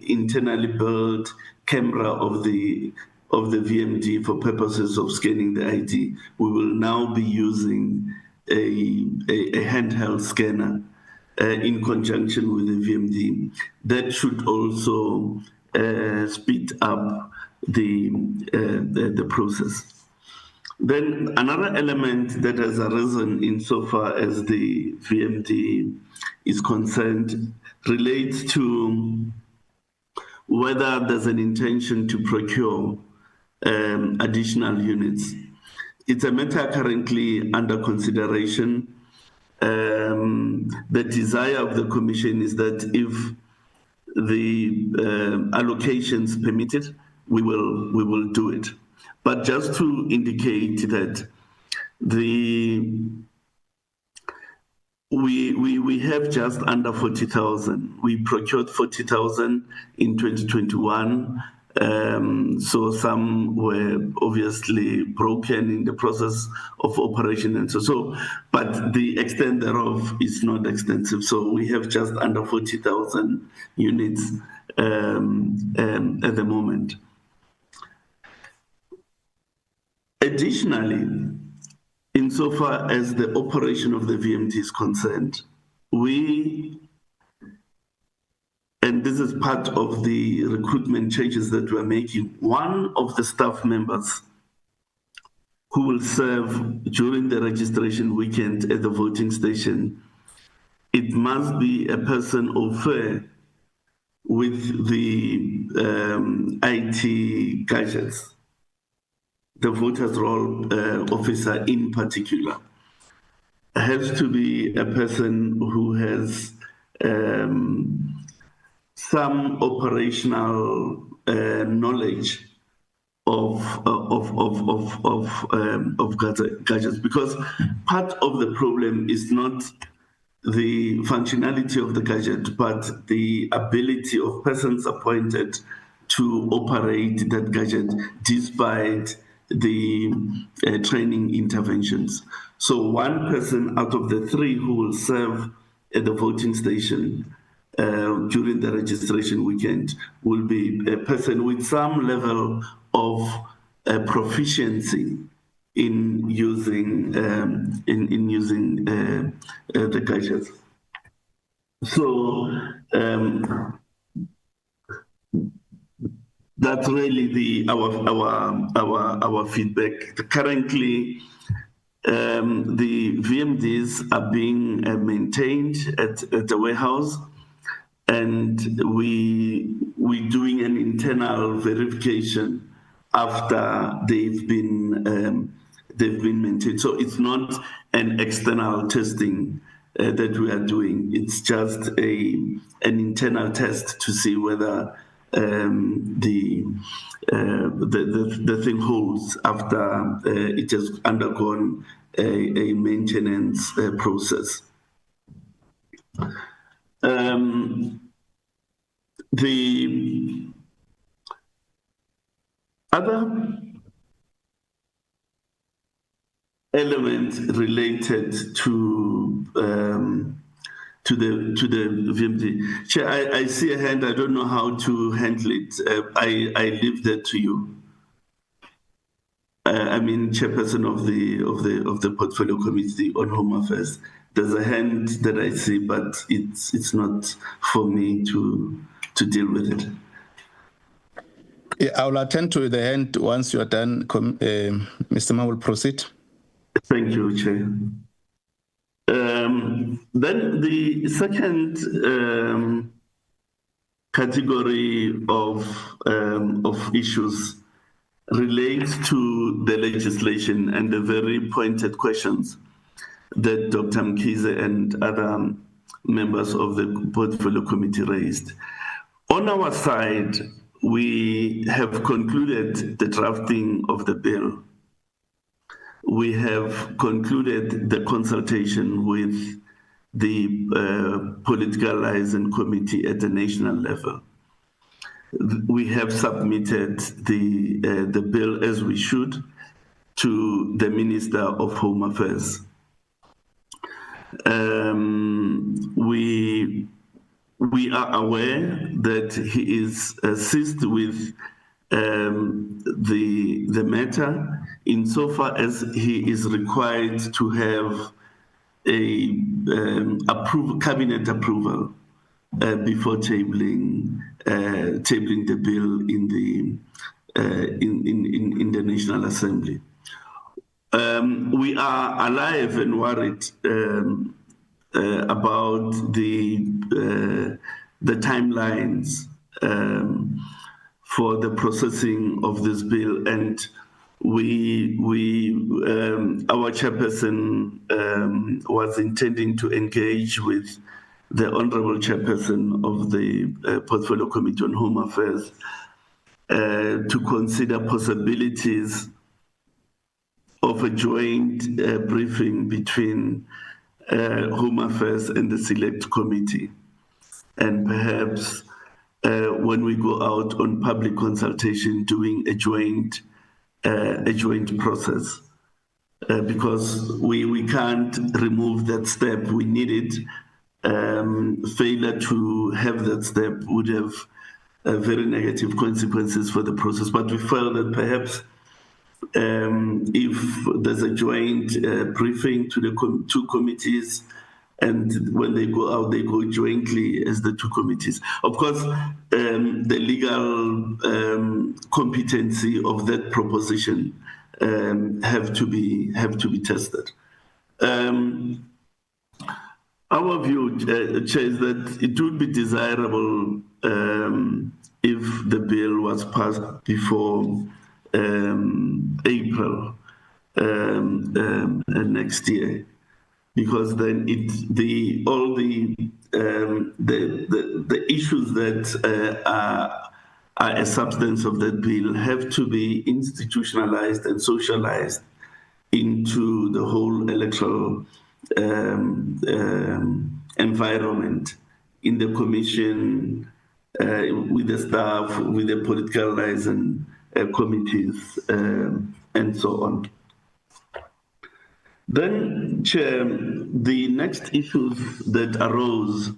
internally built camera of the VMD for purposes of scanning the ID. We will now be using a handheld scanner in conjunction with the VMD. That should also speed up the process. Then another element that has arisen insofar as the VMD is concerned relates to whether there's an intention to procure additional units. It's a matter currently under consideration. The desire of the Commission is that if the allocations permit it, we will do it. But just to indicate that we have just under 40,000. We procured 40,000 in 2021. So some were obviously broken in the process of operation and so, but the extent thereof is not extensive. So we have just under 40,000 units at the moment. Additionally, insofar as the operation of the VMD is concerned, and this is part of the recruitment changes that we're making, one of the staff members who will serve during the registration weekend at the voting station, it must be a person au fait with the IT gadgets, the voters roll officer in particular. Has to be a person who has some operational knowledge of gadgets, because part of the problem is not the functionality of the gadget, but the ability of persons appointed to operate that gadget despite the training interventions. So one person out of the three who will serve at the voting station during the registration weekend will be a person with some level of proficiency in using the gadgets. So that's really our feedback. Currently, the VMDs are being maintained at the warehouse, and we're doing an internal verification after they've been maintained. So it's not an external testing that we are doing. It's just an internal test to see whether the thing holds after it has undergone a maintenance process. The other element related to the VMD. Chair, I see a hand. I don't know how to handle it. I leave that to you. chairperson of the portfolio committee on Home Affairs. There's a hand that I see, but it's not for me to deal with it. Yeah, I will attend to the hand once you are done. Mr. Ma will proceed. Thank you, Chair. Then the second category of issues relates to the legislation and the very pointed questions that Dr. Mkhize and other members of the portfolio committee raised. On our side, we have concluded the drafting of the bill. We have concluded the consultation with the political liaison committee at the national level. We have submitted the bill, as we should, to the Minister of Home Affairs. We are aware that he is seized with the matter insofar as he is required to have a cabinet approval before tabling the bill in the National Assembly. We are alive and worried about the timelines for the processing of this bill, and our chairperson was intending to engage with the Honorable Chairperson of the Portfolio Committee on Home Affairs to consider possibilities of a joint briefing between Home Affairs and the Select Committee, and perhaps when we go out on public consultation, doing a joint process, because we can't remove that step. We need it. Failure to have that step would have very negative consequences for the process. But we felt that perhaps if there's a joint briefing to the two committees, and when they go out, they go jointly as the two committees. Of course, the legal competency of that proposition have to be tested. Our view, Chair, is that it would be desirable if the bill was passed before April next year, because then all the issues that are a substance of that bill have to be institutionalized and socialized into the whole electoral environment, in the commission, with the staff, with the political liaison committees, and so on. Then, Chair, the next issues that arose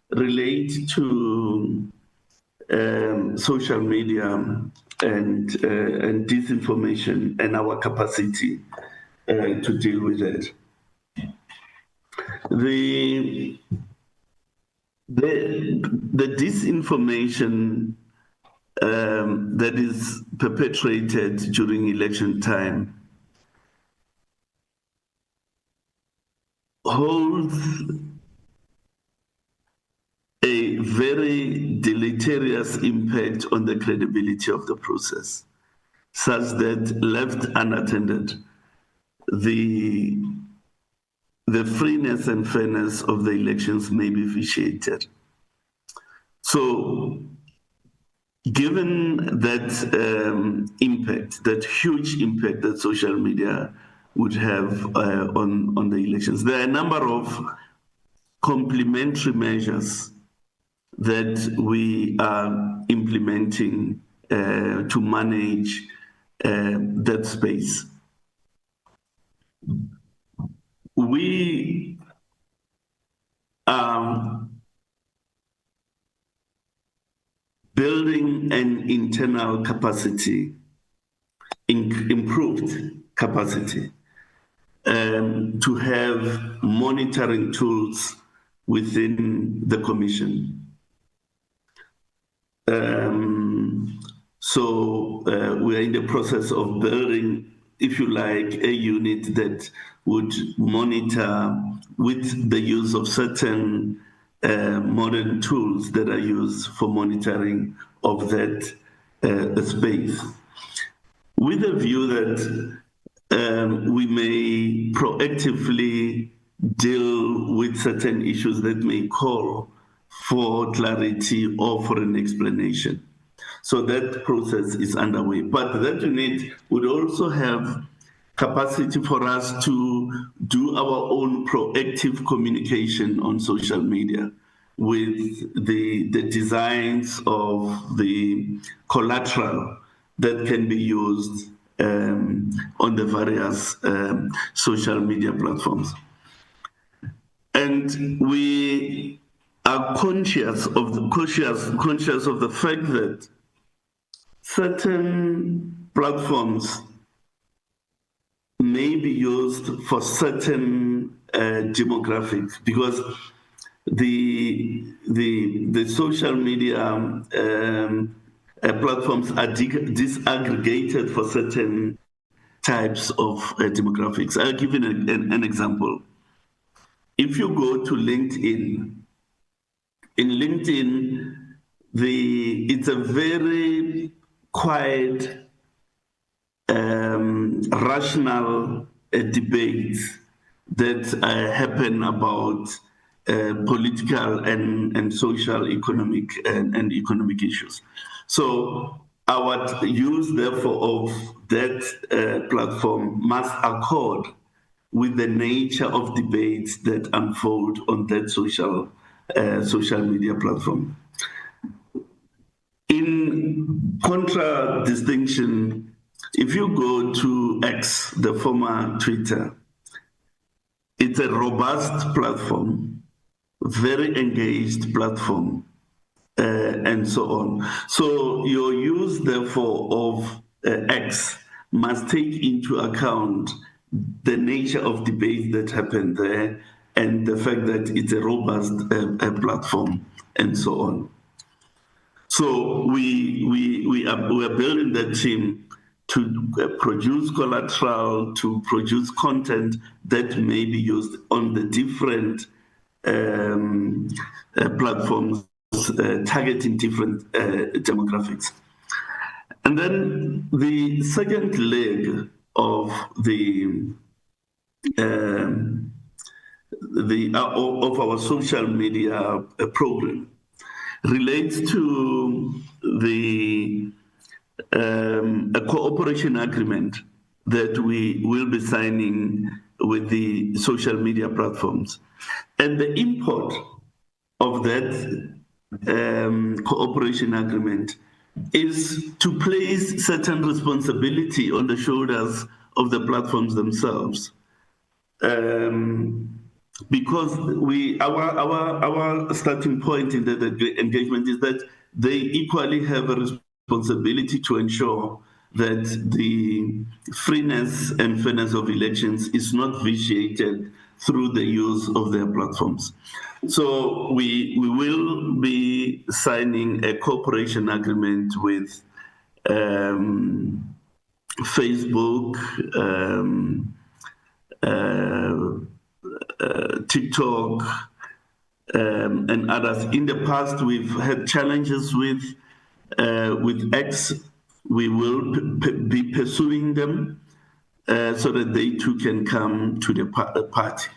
relate to social media and disinformation and our capacity to deal with it. The disinformation that is perpetrated during election time holds a very deleterious impact on the credibility of the process, such that left unattended, the freeness and fairness of the elections may be vitiated. So, given that impact, that huge impact that social media would have on the elections, there are a number of complementary measures that we are implementing to manage that space. We are building an internal capacity improved capacity to have monitoring tools within the Commission. So we are in the process of building, if you like, a unit that would monitor with the use of certain modern tools that are used for monitoring of that space, with a view that we may proactively deal with certain issues that may call for clarity or for an explanation. So that process is underway. But that unit would also have capacity for us to do our own proactive communication on social media with the designs of the collateral that can be used on the various social media platforms. And we are conscious of the fact that certain platforms may be used for certain demographics, because the social media platforms are disaggregated for certain types of demographics. I'll give you an example. If you go to LinkedIn, in LinkedIn, it's a very quiet, rational debate that happen about political and social, economic and economic issues. So our use, therefore, of that platform must accord with the nature of debates that unfold on that social media platform. In contradistinction, if you go to X, the former Twitter, it's a robust platform, very engaged platform, and so on. So your use, therefore, of X must take into account the nature of debate that happened there and the fact that it's a robust platform, and so on. So we are building that team to produce collateral, to produce content that may be used on the different platforms targeting different demographics. And then the second leg of of our social media program relates to a cooperation agreement that we will be signing with the social media platforms. And the import of that cooperation agreement is to place certain responsibility on the shoulders of the platforms themselves. Because our starting point in that engagement is that they equally have a responsibility to ensure that the freeness and fairness of elections is not vitiated through the use of their platforms. So we will be signing a cooperation agreement with Facebook, TikTok, and others. In the past, we've had challenges with X. We will be pursuing them so that they too can come to the party.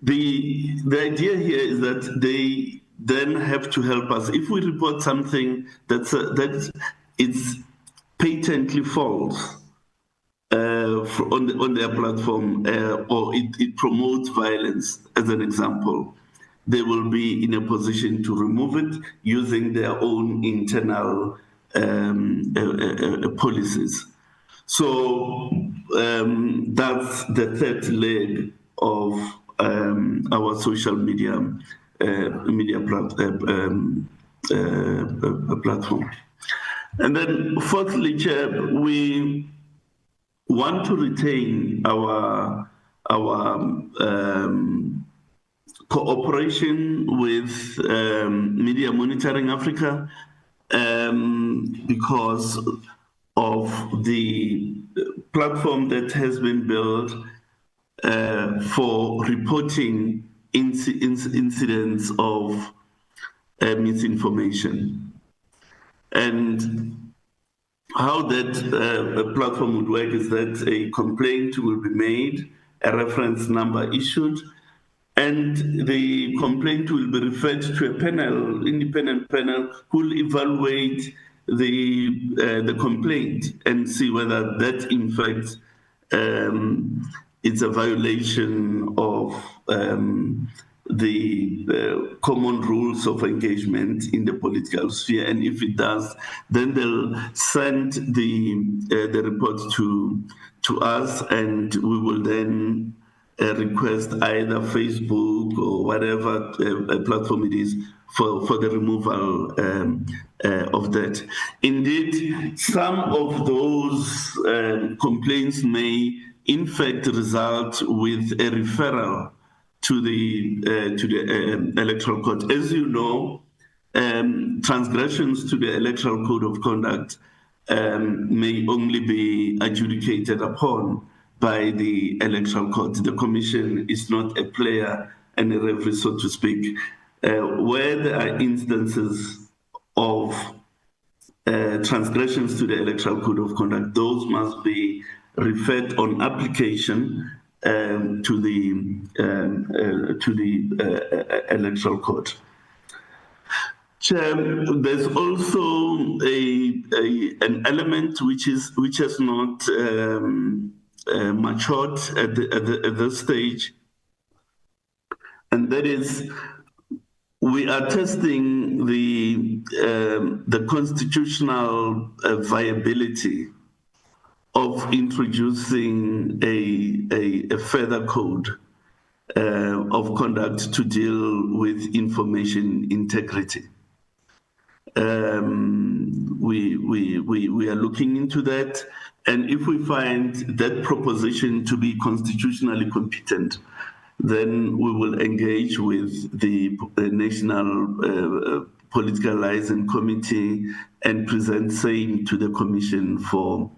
The idea here is that they then have to help us. If we report something that is patently false on their platform, or it promotes violence, as an example, they will be in a position to remove it using their own internal policies. So that's the third leg of our social media platform. And then fourthly, Chair, we want to retain our cooperation with Media Monitoring Africa because of the platform that has been built for reporting incidents of misinformation. And how that platform would work is that a complaint will be made, a reference number issued, and the complaint will be referred to a panel, independent panel, who will evaluate the complaint and see whether that, in fact, it's a violation of the common rules of engagement in the political sphere. And if it does, then they'll send the report to us, and we will then request either Facebook or whatever platform it is for the removal of that. Indeed, some of those complaints may in fact result with a referral to the Electoral Court. As you know, transgressions to the Electoral Code of Conduct may only be adjudicated upon by the Electoral Court. The Commission is not a player and a referee, so to speak. Where there are instances of transgressions to the Electoral Code of Conduct, those must be referred on application to the Electoral Court. There's also an element which has not matured at this stage, and that is we are testing the constitutional viability of introducing a further code of conduct to deal with information integrity. We are looking into that, and if we find that proposition to be constitutionally competent, then we will engage with the National Political Liaison Committee and present same to the Commission for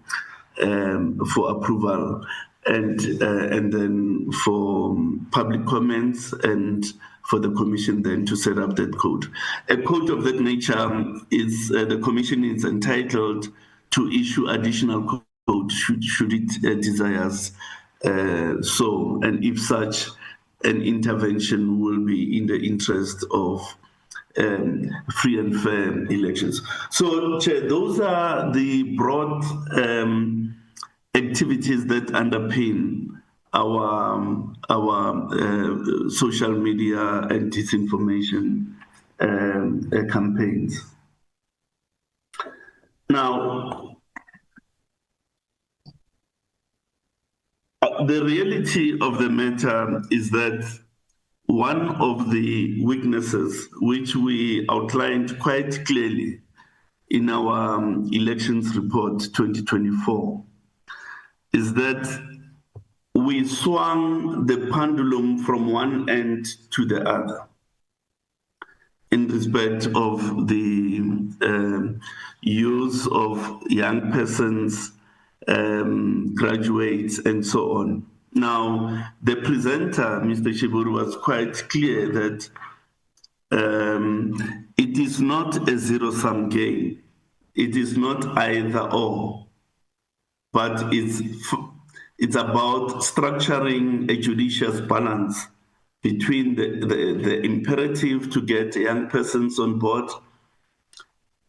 approval, and then for public comments, and for the Commission then to set up that code. A code of that nature is the Commission is entitled to issue additional code should it desires so, and if such an intervention will be in the interest of free and fair elections. So, Chair, those are the broad activities that underpin our social media and disinformation campaigns. Now, the reality of the matter is that one of the weaknesses which we outlined quite clearly in our elections report 2024 is that we swung the pendulum from one end to the other in respect of the use of young persons, graduates, and so on. Now, the presenter, Mr. Shiburu, was quite clear that it is not a zero-sum game. It is not either or, but it's about structuring a judicious balance between the imperative to get young persons on board,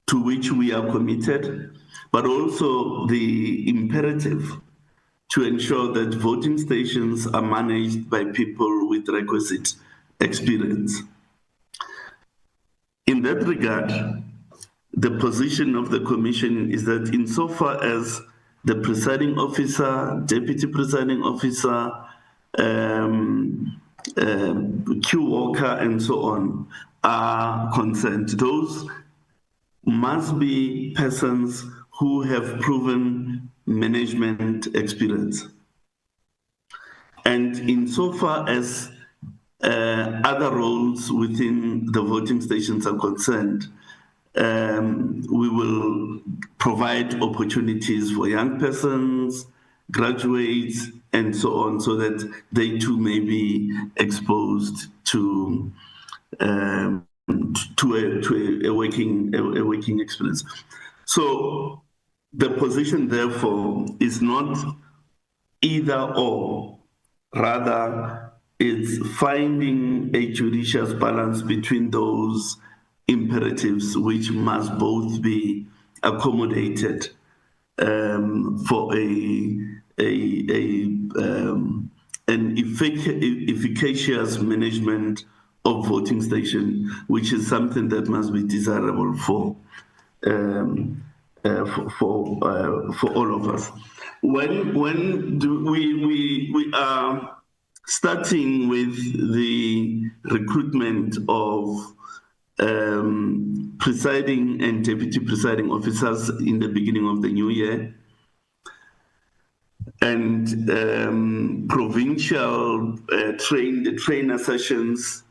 to which we are committed, but also the imperative to ensure that voting stations are managed by people with requisite experience. In that regard, the position of the Commission is that insofar as the presiding officer, deputy presiding officer, queue worker, and so on are concerned, those must be persons who have proven management experience. And insofar as other roles within the voting stations are concerned, we will provide opportunities for young persons, graduates, and so on, so that they too may be exposed to a working experience. So the position, therefore, is not either or, rather it's finding a judicious balance between those imperatives which must both be accommodated for an efficacious management of voting station, which is something that must be desirable for all of us. When do we are starting with the recruitment of presiding and deputy presiding officers in the beginning of the new year, and provincial trainer sessions.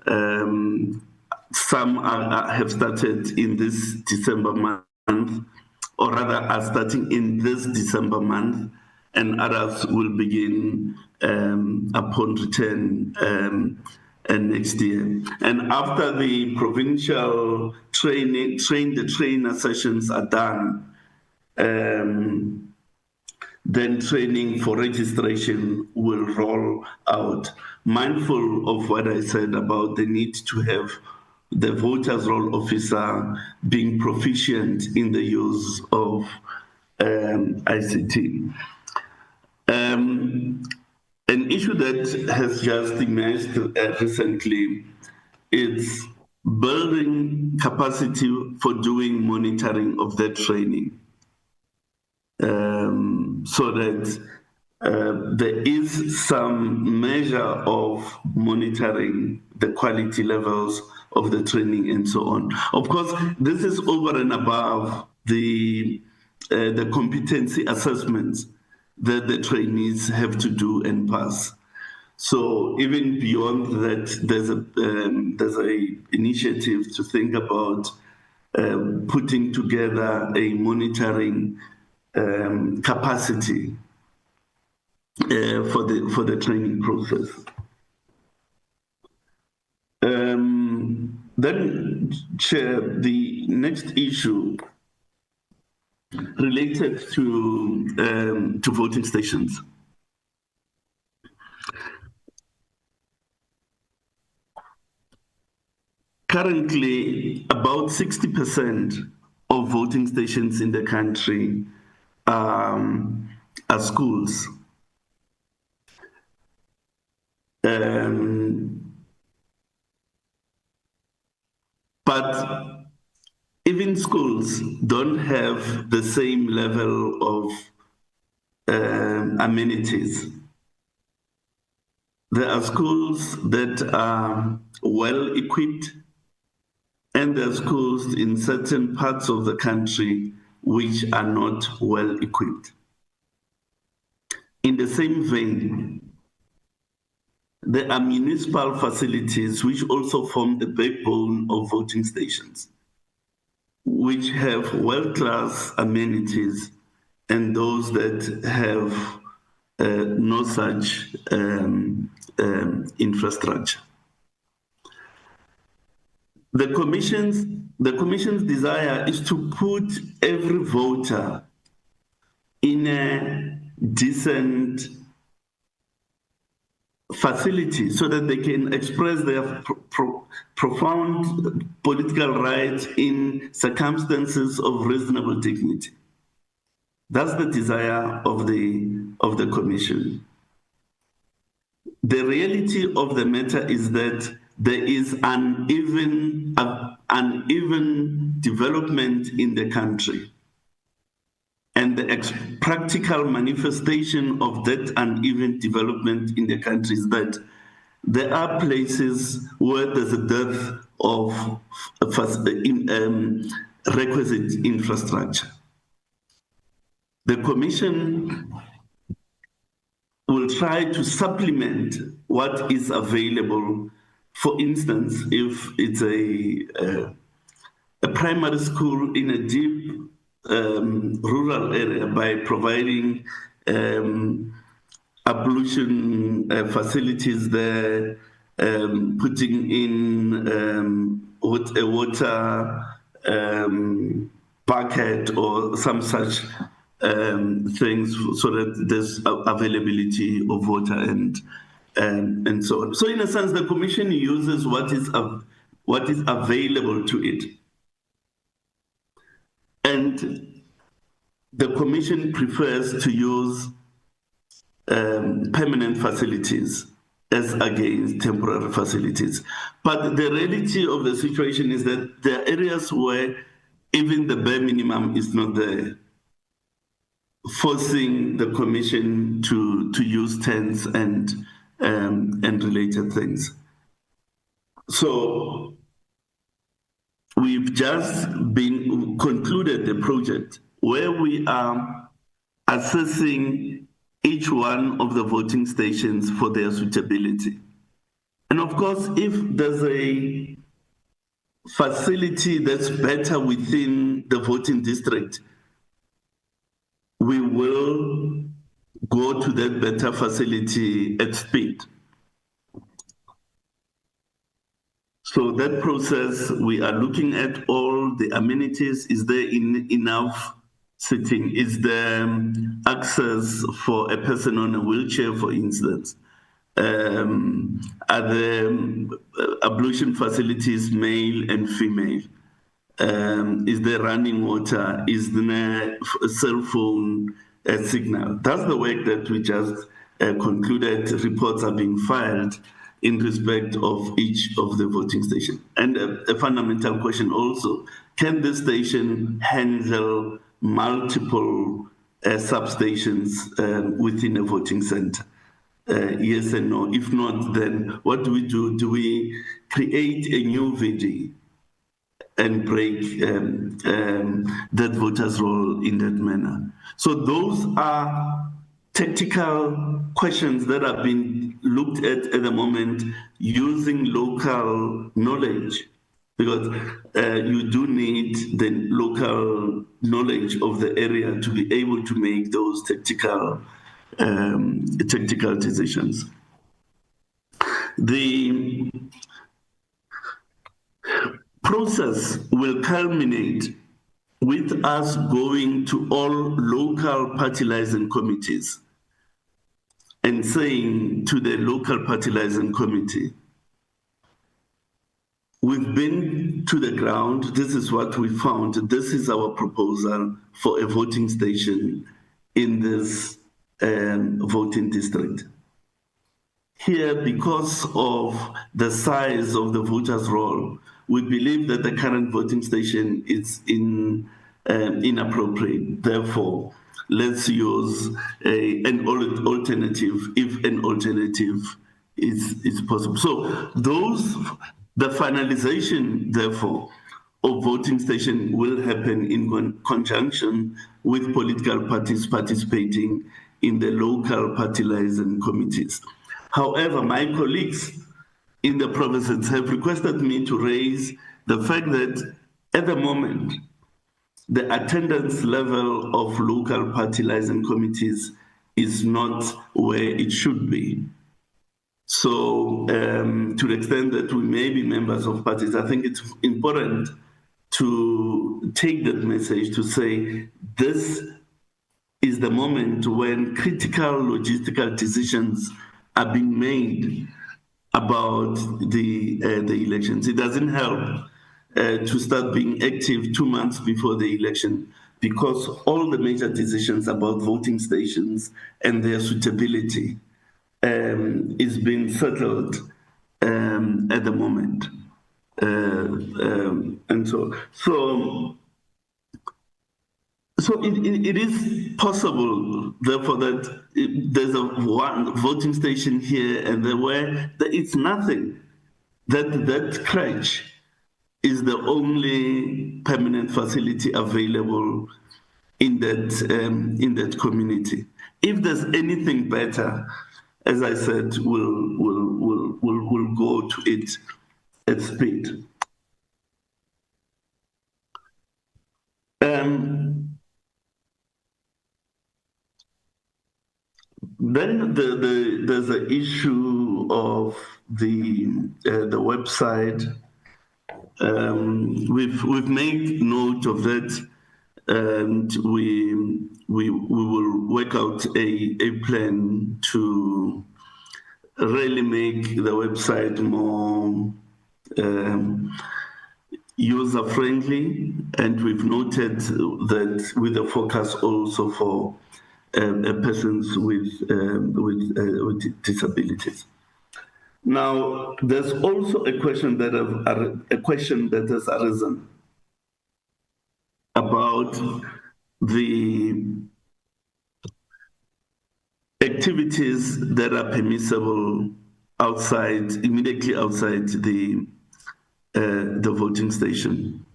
Some have started in this December month, or rather are starting in this December month, and others will begin upon return next year. And after the provincial trainer sessions are done, then training for registration will roll out. Mindful of what I said about the need to have the voters roll officer being proficient in the use of ICT. An issue that has just emerged recently is building capacity for doing monitoring of that training, so that there is some measure of monitoring the quality levels of the training and so on. Of course, this is over and above the competency assessments that the trainees have to do and pass. So even beyond that, there's a initiative to think about putting together a monitoring capacity for the training process. Then, Chair, the next issue related to voting stations. Currently, about 60% of voting stations in the country are schools. But even schools don't have the same level of amenities. There are schools that are well equipped, and there are schools in certain parts of the country which are not well equipped. In the same vein, there are municipal facilities which also form the backbone of voting stations, which have world-class amenities, and those that have no such infrastructure. The Commission's desire is to put every voter in a decent facility so that they can express their profound political rights in circumstances of reasonable dignity. That's the desire of the Commission. The reality of the matter is that there is uneven development in the country. And the practical manifestation of that uneven development in the country is that there are places where there's a dearth of requisite infrastructure. The Commission will try to supplement what is available. For instance, if it's a primary school in a deep rural area, by providing ablution facilities there, putting in a water bucket or some such things so that there's availability of water and so on. So in a sense, the Commission uses what is available to it. And the Commission prefers to use permanent facilities as against temporary facilities. But the reality of the situation is that there are areas where even the bare minimum is not there, forcing the Commission to use tents and related things. So we've just concluded the project where we are assessing each one of the voting stations for their suitability. And of course, if there's a facility that's better within the voting district, we will go to that better facility at speed. So that process, we are looking at all the amenities. Is there enough sitting? Is there access for a person on a wheelchair, for instance? Are there ablution facilities, male and female? Is there running water? Is there a cell phone signal? That's the work that we just concluded. Reports are being filed in respect of each of the voting stations. And a fundamental question also, can this station handle multiple substations within a voting center? Yes and no. If not, then what do we do? Do we create a new VD and break that voter's roll in that manner? So those are tactical questions that have been looked at the moment using local knowledge, because you do need the local knowledge of the area to be able to make those tactical decisions. The process will culminate with us going to all local party liaison committees and saying to the local party liaison committee, we've been to the ground, this is what we found, this is our proposal for a voting station in this voting district. Here, because of the size of the voters' roll, we believe that the current voting station is inappropriate. Therefore, let's use an alternative if an alternative is possible. So the finalization, therefore, of voting station will happen in conjunction with political parties participating in the local party liaison committees. However, my colleagues in the provinces have requested me to raise the fact that at the moment, the attendance level of local party liaison committees is not where it should be. So to the extent that we may be members of parties, I think it's important to take that message to say this is the moment when critical logistical decisions are being made about the elections. It doesn't help to start being active 2 months before the election, because all the major decisions about voting stations and their suitability is being settled at the moment. And so it is possible, therefore, that there's one voting station here and there where it's nothing. That crèche is the only permanent facility available in that community. If there's anything better, as I said, we'll go to it at speed. Then there's the issue of the website. We've made note of that, and we will work out a plan to really make the website more user-friendly, and we've noted that with a focus also for persons with disabilities. Now, there's also a question that has arisen about the activities that are permissible immediately outside the voting station.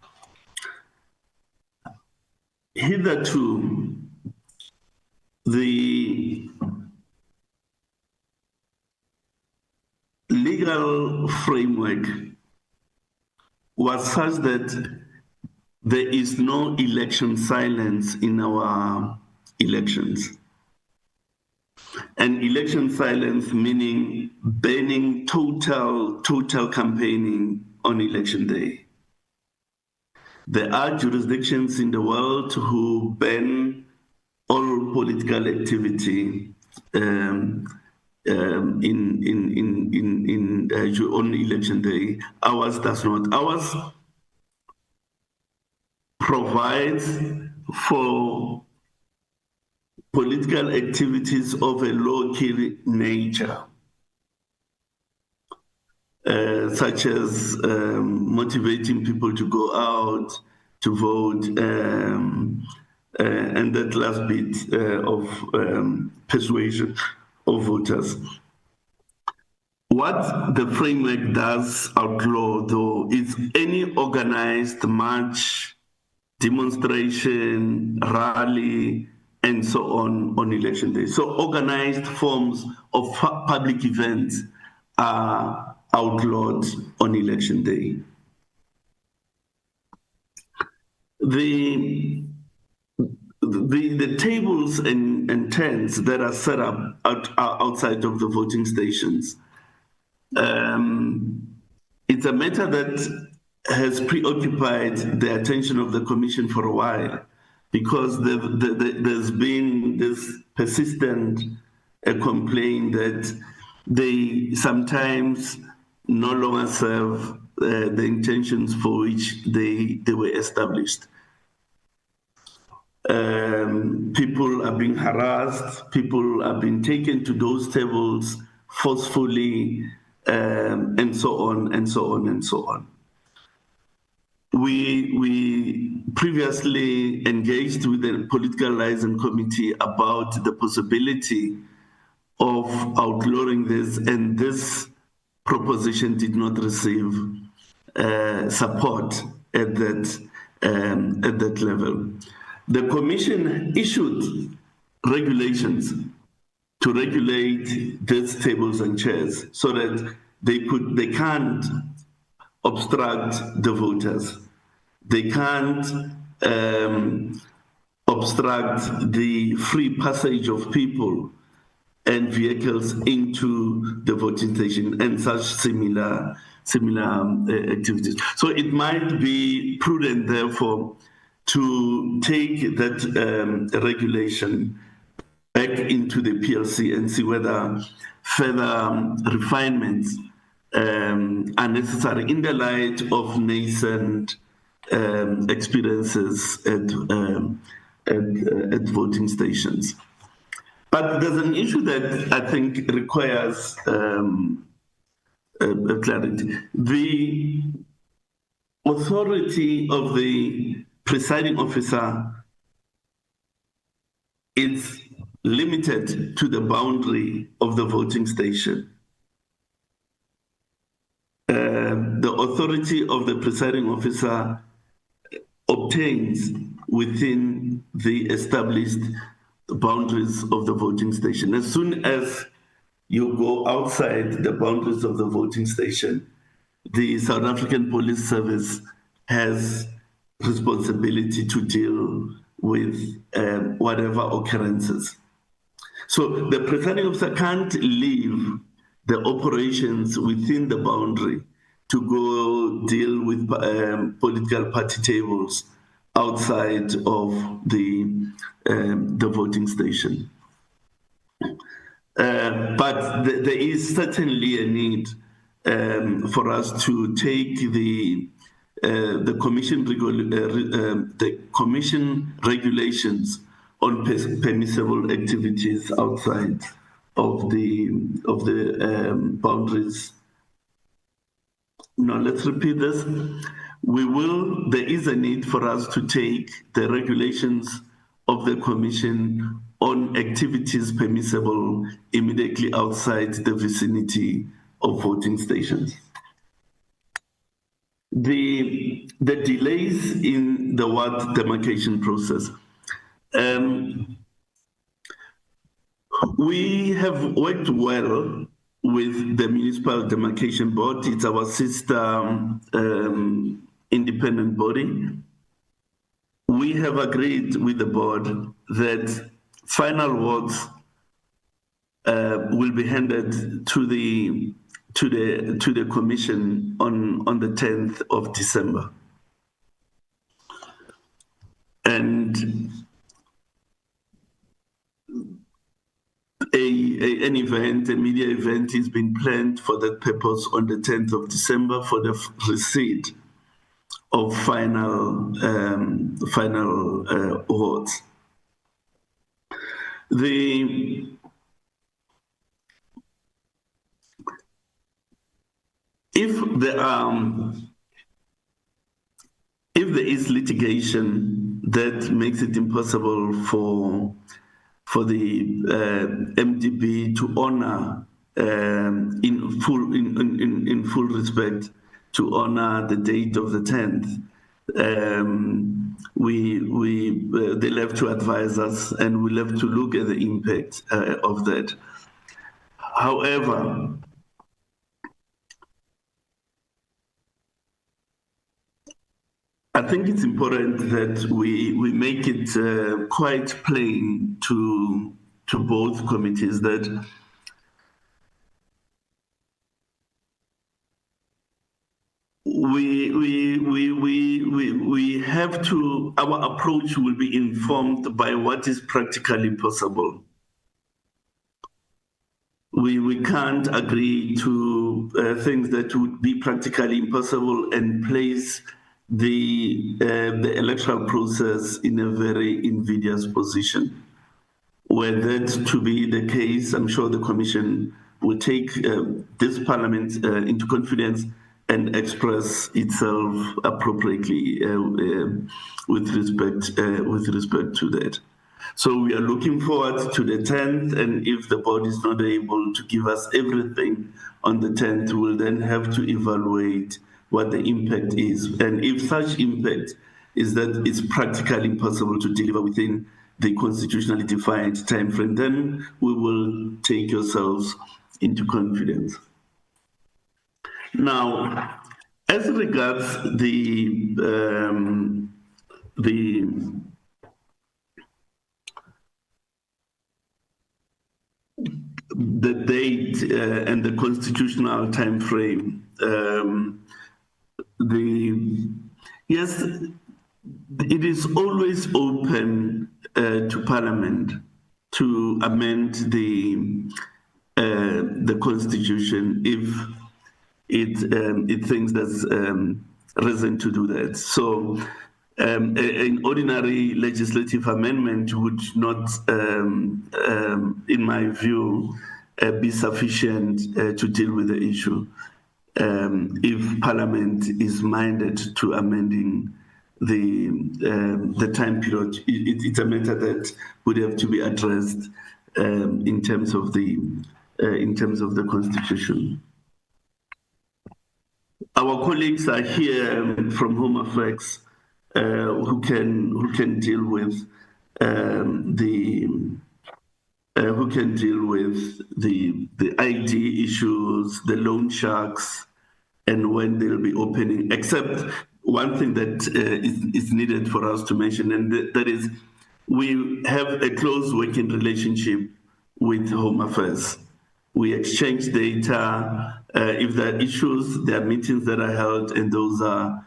Hitherto, the legal framework was such that there is no election silence in our elections. And election silence meaning banning total campaigning on election day. There are jurisdictions in the world who ban all political activity on election day. Ours does not. Ours provides for political activities of a low-key nature, such as motivating people to go out to vote, and that last bit of persuasion of voters. What the framework does outlaw, though, is any organized march, demonstration, rally, and so on election day. So organized forms of public events are outlawed on election day. The tables and tents that are set up outside of the voting stations, it's a matter that has preoccupied the attention of the Commission for a while, because there's been this persistent complaint that they sometimes no longer serve the intentions for which they were established. People are being harassed, people are being taken to those tables forcefully, and so on and so on and so on. We previously engaged with the Political Liaison Committee about the possibility of outlawing this, and this proposition did not receive support at that level. The Commission issued regulations to regulate these tables and chairs so that they can't obstruct the voters. They can't obstruct the free passage of people and vehicles into the voting station and such similar activities. So it might be prudent, therefore, to take that regulation back into the PLC and see whether further refinements are necessary in the light of nascent experiences at voting stations. But there's an issue that I think requires clarity. The authority of the presiding officer is limited to the boundary of the voting station. The authority of the presiding officer obtains within the established boundaries of the voting station. As soon as you go outside the boundaries of the voting station, the South African Police Service has responsibility to deal with whatever occurrences. So the presiding officer can't leave the operations within the boundary to go deal with political party tables outside of the voting station. But there is certainly a need for us to take the commission regulations on permissible activities outside of the boundaries. Now let's repeat this. There is a need for us to take the regulations of the Commission on activities permissible immediately outside the vicinity of voting stations. The delays in the ward demarcation process. We have worked well with the Municipal Demarcation Board. It's our sister independent body. We have agreed with the board that final wards will be handed to the commission on the 10th of December. And a media event is being planned for that purpose on the 10th of December for the receipt of final awards. If there is litigation that makes it impossible for the MDB to honor in full respect to honor the date of the 10th, they'll have to advise us, and we'll have to look at the impact of that. However, I think it's important that we make it quite plain to both committees that we have to, our approach will be informed by what is practically possible. We can't agree to things that would be practically impossible and place the electoral process in a very invidious position. Were that to be the case, I'm sure the Commission will take this Parliament into confidence and express itself appropriately with respect to that. So we are looking forward to the 10th, and if the board is not able to give us everything on the 10th, we'll then have to evaluate what the impact is. And if such impact is that it's practically impossible to deliver within the constitutionally defined timeframe, then we will take yourselves into confidence. Now, as regards the date and the constitutional timeframe, yes, it is always open to Parliament to amend the Constitution if it thinks there's reason to do that. So an ordinary legislative amendment would not, in my view, be sufficient to deal with the issue. If Parliament is minded to amending the time period, it's a matter that would have to be addressed in terms of the Constitution. Our colleagues are here from Home Affairs who can deal with the ID issues, the loan sharks, and when they'll be opening. Except one thing that is needed for us to mention, and that is we have a close working relationship with Home Affairs. We exchange data. If there are issues, there are meetings that are held, and those are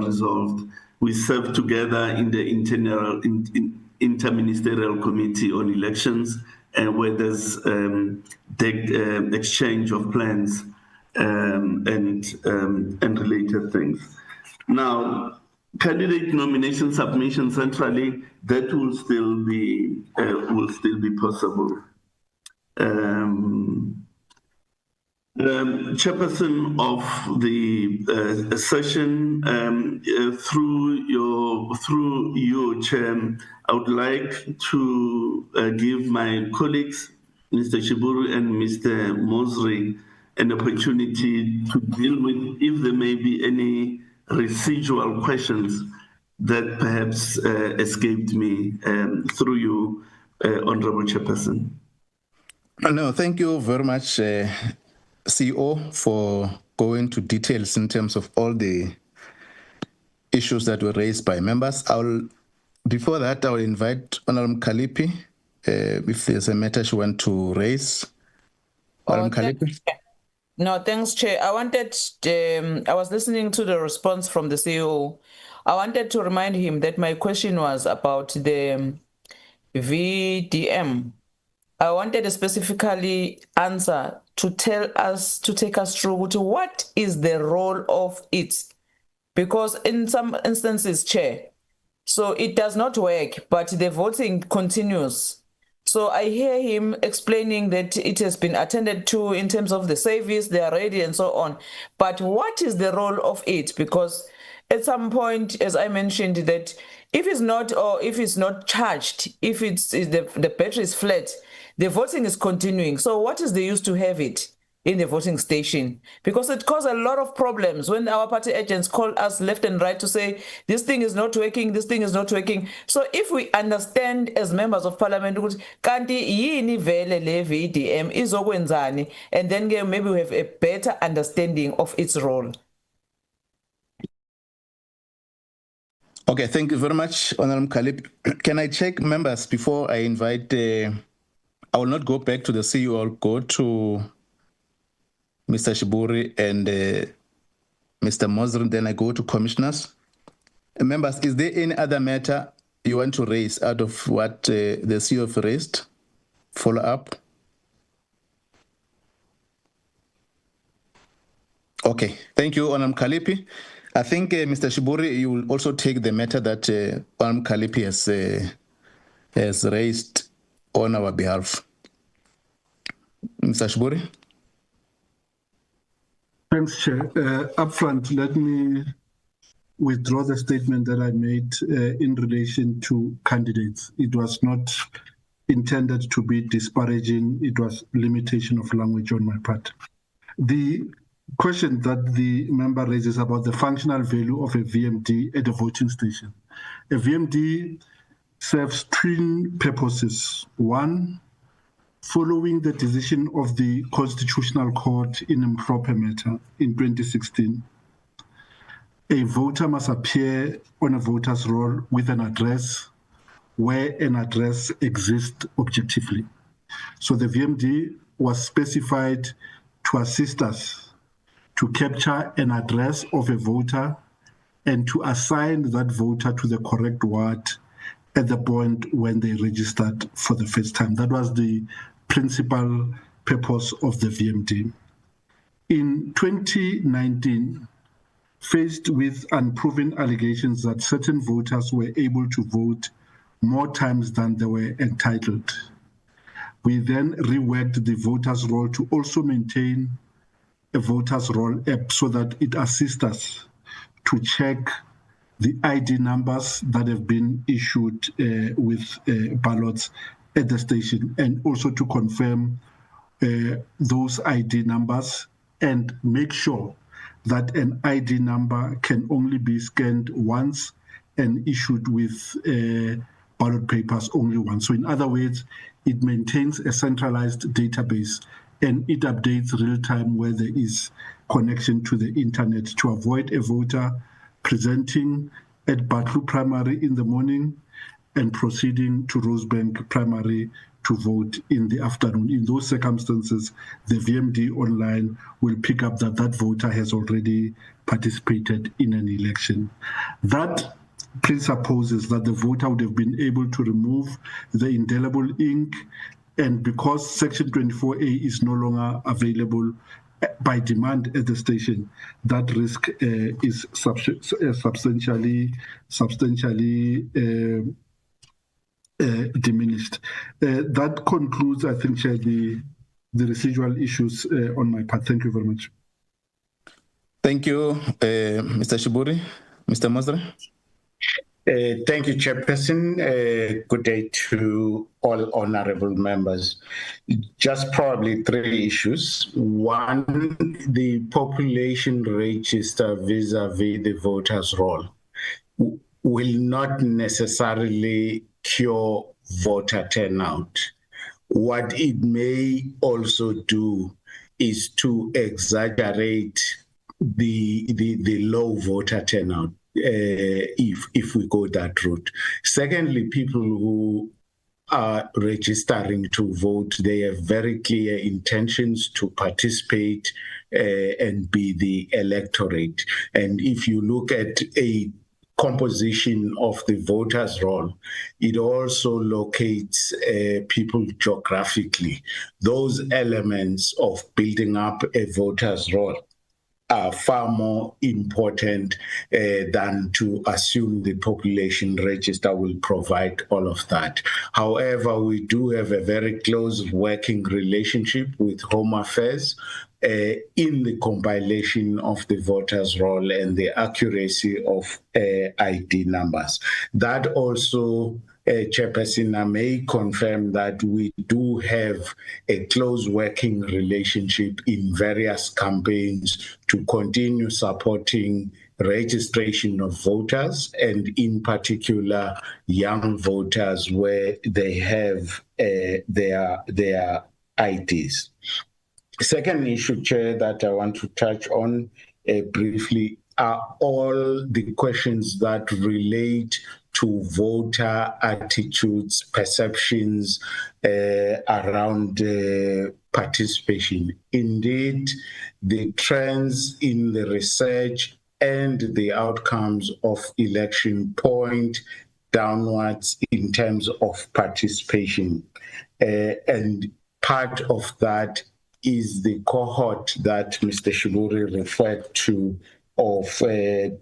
resolved. We serve together in the interministerial committee on elections, and where there's the exchange of plans and related things. Now, candidate nomination submission centrally, that will still be possible. Chairperson of the session, through your chair, I would like to give my colleagues, Mr. Shiburu and Mr. Mosri, an opportunity to deal with if there may be any residual questions that perhaps escaped me through you, Honorable Chairperson. No, thank you very much, CEO, for going to details in terms of all the issues that were raised by members. Before that, I will invite Honorable Kalipi if there's a matter she wants to raise. Honorable Kalipi. No, thanks, Chair. I was listening to the response from the CEO. I wanted to remind him that my question was about the VDM. I wanted a specifically answer to take us through what is the role of it. Because in some instances, Chair, so it does not work, but the voting continues. So I hear him explaining that it has been attended to in terms of the service, they are ready and so on. But what is the role of it? Because at some point, as I mentioned, that if it's not charged, if the battery is flat, the voting is continuing. So what is the use to have it in the voting station? Because it caused a lot of problems when our party agents call us left and right to say, this thing is not working, this thing is not working. So if we understand as members of parliament, kanti yini vele le VDM izokwenzani, and then maybe we have a better understanding of its role. Okay, thank you very much, Honorable Kalip. Can I check members before I invite, I will not go back to the CEO, I'll go to Mr. Shiburi and Mr. Mosrin, then I go to commissioners. Members, is there any other matter you want to raise out of what the CEO have raised? Follow up? Okay, thank you, Honorable Kalipi. I think, Mr. Shiburi, you will also take the matter that Honorable Kalipi has raised on our behalf. Mr. Shiburi? Thanks, Chair. Upfront, let me withdraw the statement that I made in relation to candidates. It was not intended to be disparaging. It was limitation of language on my part. The question that the member raises about the functional value of a VMD at a voting station. A VMD serves twin purposes. One, following the decision of the Constitutional Court in improper matter in 2016, a voter must appear on a voter's roll with an address where an address exists objectively. So the VMD was specified to assist us to capture an address of a voter and to assign that voter to the correct ward at the point when they registered for the first time. That was the principal purpose of the VMD. In 2019, faced with unproven allegations that certain voters were able to vote more times than they were entitled, we then reworked the voters' roll to also maintain a voters' roll app so that it assists us to check the ID numbers that have been issued with ballots at the station, and also to confirm those ID numbers and make sure that an ID number can only be scanned once and issued with ballot papers only once. So in other words, it maintains a centralized database and it updates real time where there is connection to the internet to avoid a voter presenting at Batlu primary in the morning and proceeding to Rosebank primary to vote in the afternoon. In those circumstances, the VMD online will pick up that that voter has already participated in an election. That presupposes that the voter would have been able to remove the indelible ink, and because Section 24A is no longer available by demand at the station, that risk is substantially diminished. That concludes, I think, Chair, the residual issues on my part. Thank you very much. Thank you, Mr. Shiburi. Mr. Mosra. Thank you, Chairperson. Good day to all honorable members. Just probably three issues. One, the population register vis-a-vis the voters' roll will not necessarily cure voter turnout. What it may also do is to exaggerate the low voter turnout. If we go that route. Secondly, people who are registering to vote, they have very clear intentions to participate and be the electorate. And if you look at a composition of the voters' roll, it also locates people geographically. Those elements of building up a voters' roll are far more important than to assume the population register will provide all of that. However, we do have a very close working relationship with Home Affairs in the compilation of the voters' roll and the accuracy of ID numbers. That also, Chairperson, I may confirm that we do have a close working relationship in various campaigns to continue supporting registration of voters, and in particular young voters where they have their IDs. Second issue, Chair, that I want to touch on briefly are all the questions that relate to voter attitudes, perceptions around participation. Indeed, the trends in the research and the outcomes of election point downwards in terms of participation. And part of that is the cohort that Mr. Shiburi referred to of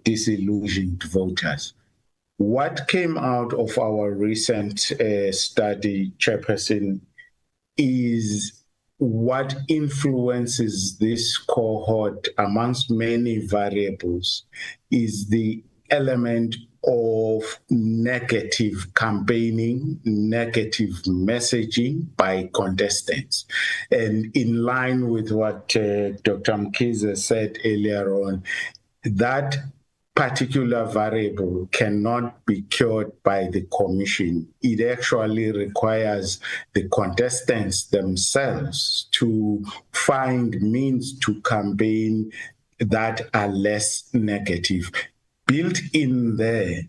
disillusioned voters. What came out of our recent study, Chairperson, is what influences this cohort amongst many variables is the element of negative campaigning, negative messaging by contestants. And in line with what Dr. Mkiza said earlier on, that particular variable cannot be cured by the commission. It actually requires the contestants themselves to find means to campaign that are less negative. Built in there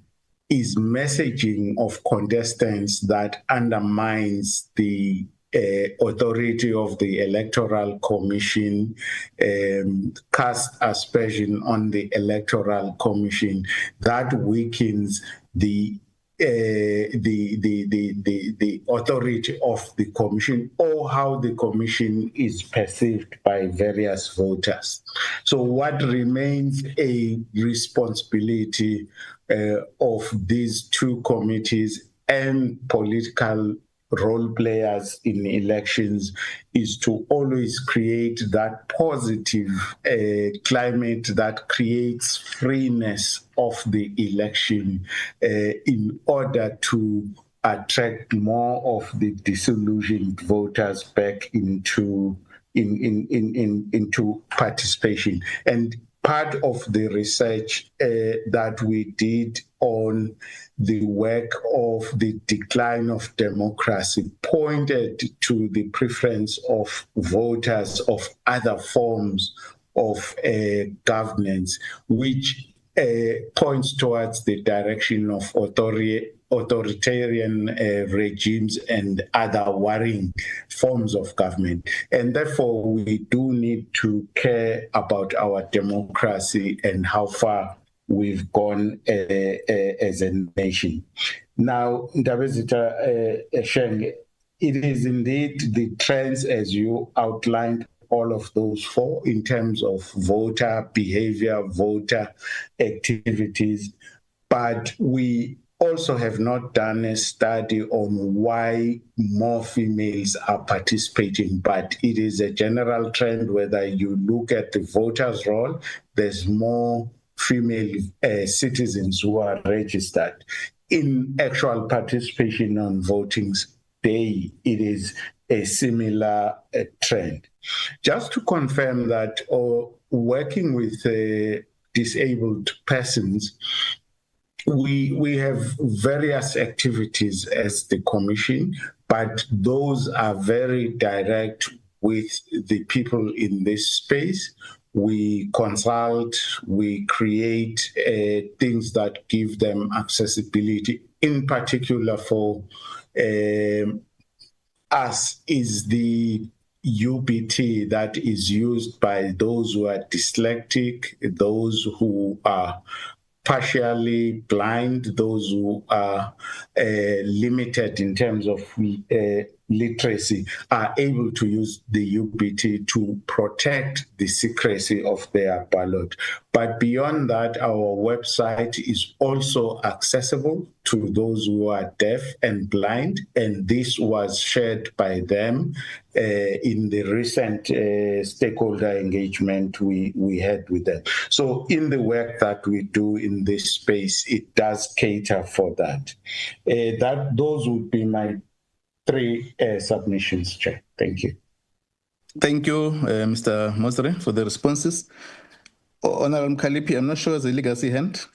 is messaging of contestants that undermines the authority of the Electoral Commission, cast aspersion on the Electoral Commission, that weakens the authority of the Commission or how the Commission is perceived by various voters. So what remains a responsibility of these two committees and political role players in elections is to always create that positive climate that creates freeness of the election in order to attract more of the disillusioned voters back into participation. And part of the research that we did on the work of the decline of democracy pointed to the preference of voters of other forms of governance, which points towards the direction of authoritarian regimes and other worrying forms of government. And therefore, we do need to care about our democracy and how far we've gone as a nation. Now, Ndabezitha Sheng, it is indeed the trends as you outlined, all of those four in terms of voter behavior, voter activities, but we also have not done a study on why more females are participating, but it is a general trend. Whether you look at the voters' roll, there's more female citizens who are registered. In actual participation on voting day, it is a similar trend. Just to confirm that, working with disabled persons, we have various activities as the Commission, but those are very direct with the people in this space. We consult, we create things that give them accessibility. In particular for us is the UBT that is used by those who are dyslexic, those who are partially blind, those who are limited in terms of literacy, are able to use the UBT to protect the secrecy of their ballot. But beyond that, our website is also accessible to those who are deaf and blind, and this was shared by them in the recent stakeholder engagement we had with them. So in the work that we do in this space, it does cater for that. Those would be my three submissions, Chair. Thank you. Thank you, Mr. Mosre, for the responses. Honorable Mkhaliphi, I'm not sure the legacy hand.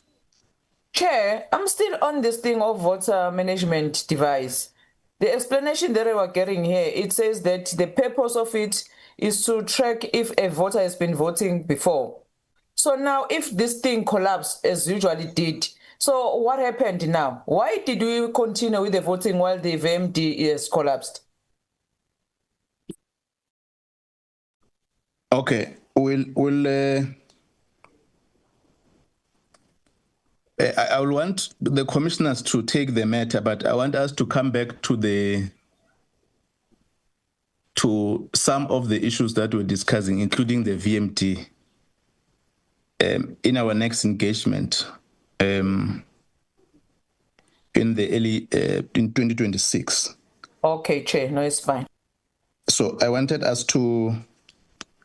Chair, I'm still on this thing of voter management device. The explanation that we were getting here, it says that the purpose of it is to track if a voter has been voting before. So now if this thing collapsed as usually did, so what happened now? Why did we continue with the voting while the VMD is collapsed? Okay, I will want the commissioners to take the matter, but I want us to come back to some of the issues that we're discussing, including the VMD, in our next engagement in 2026. Okay, Chair, no, it's fine. So I wanted us to,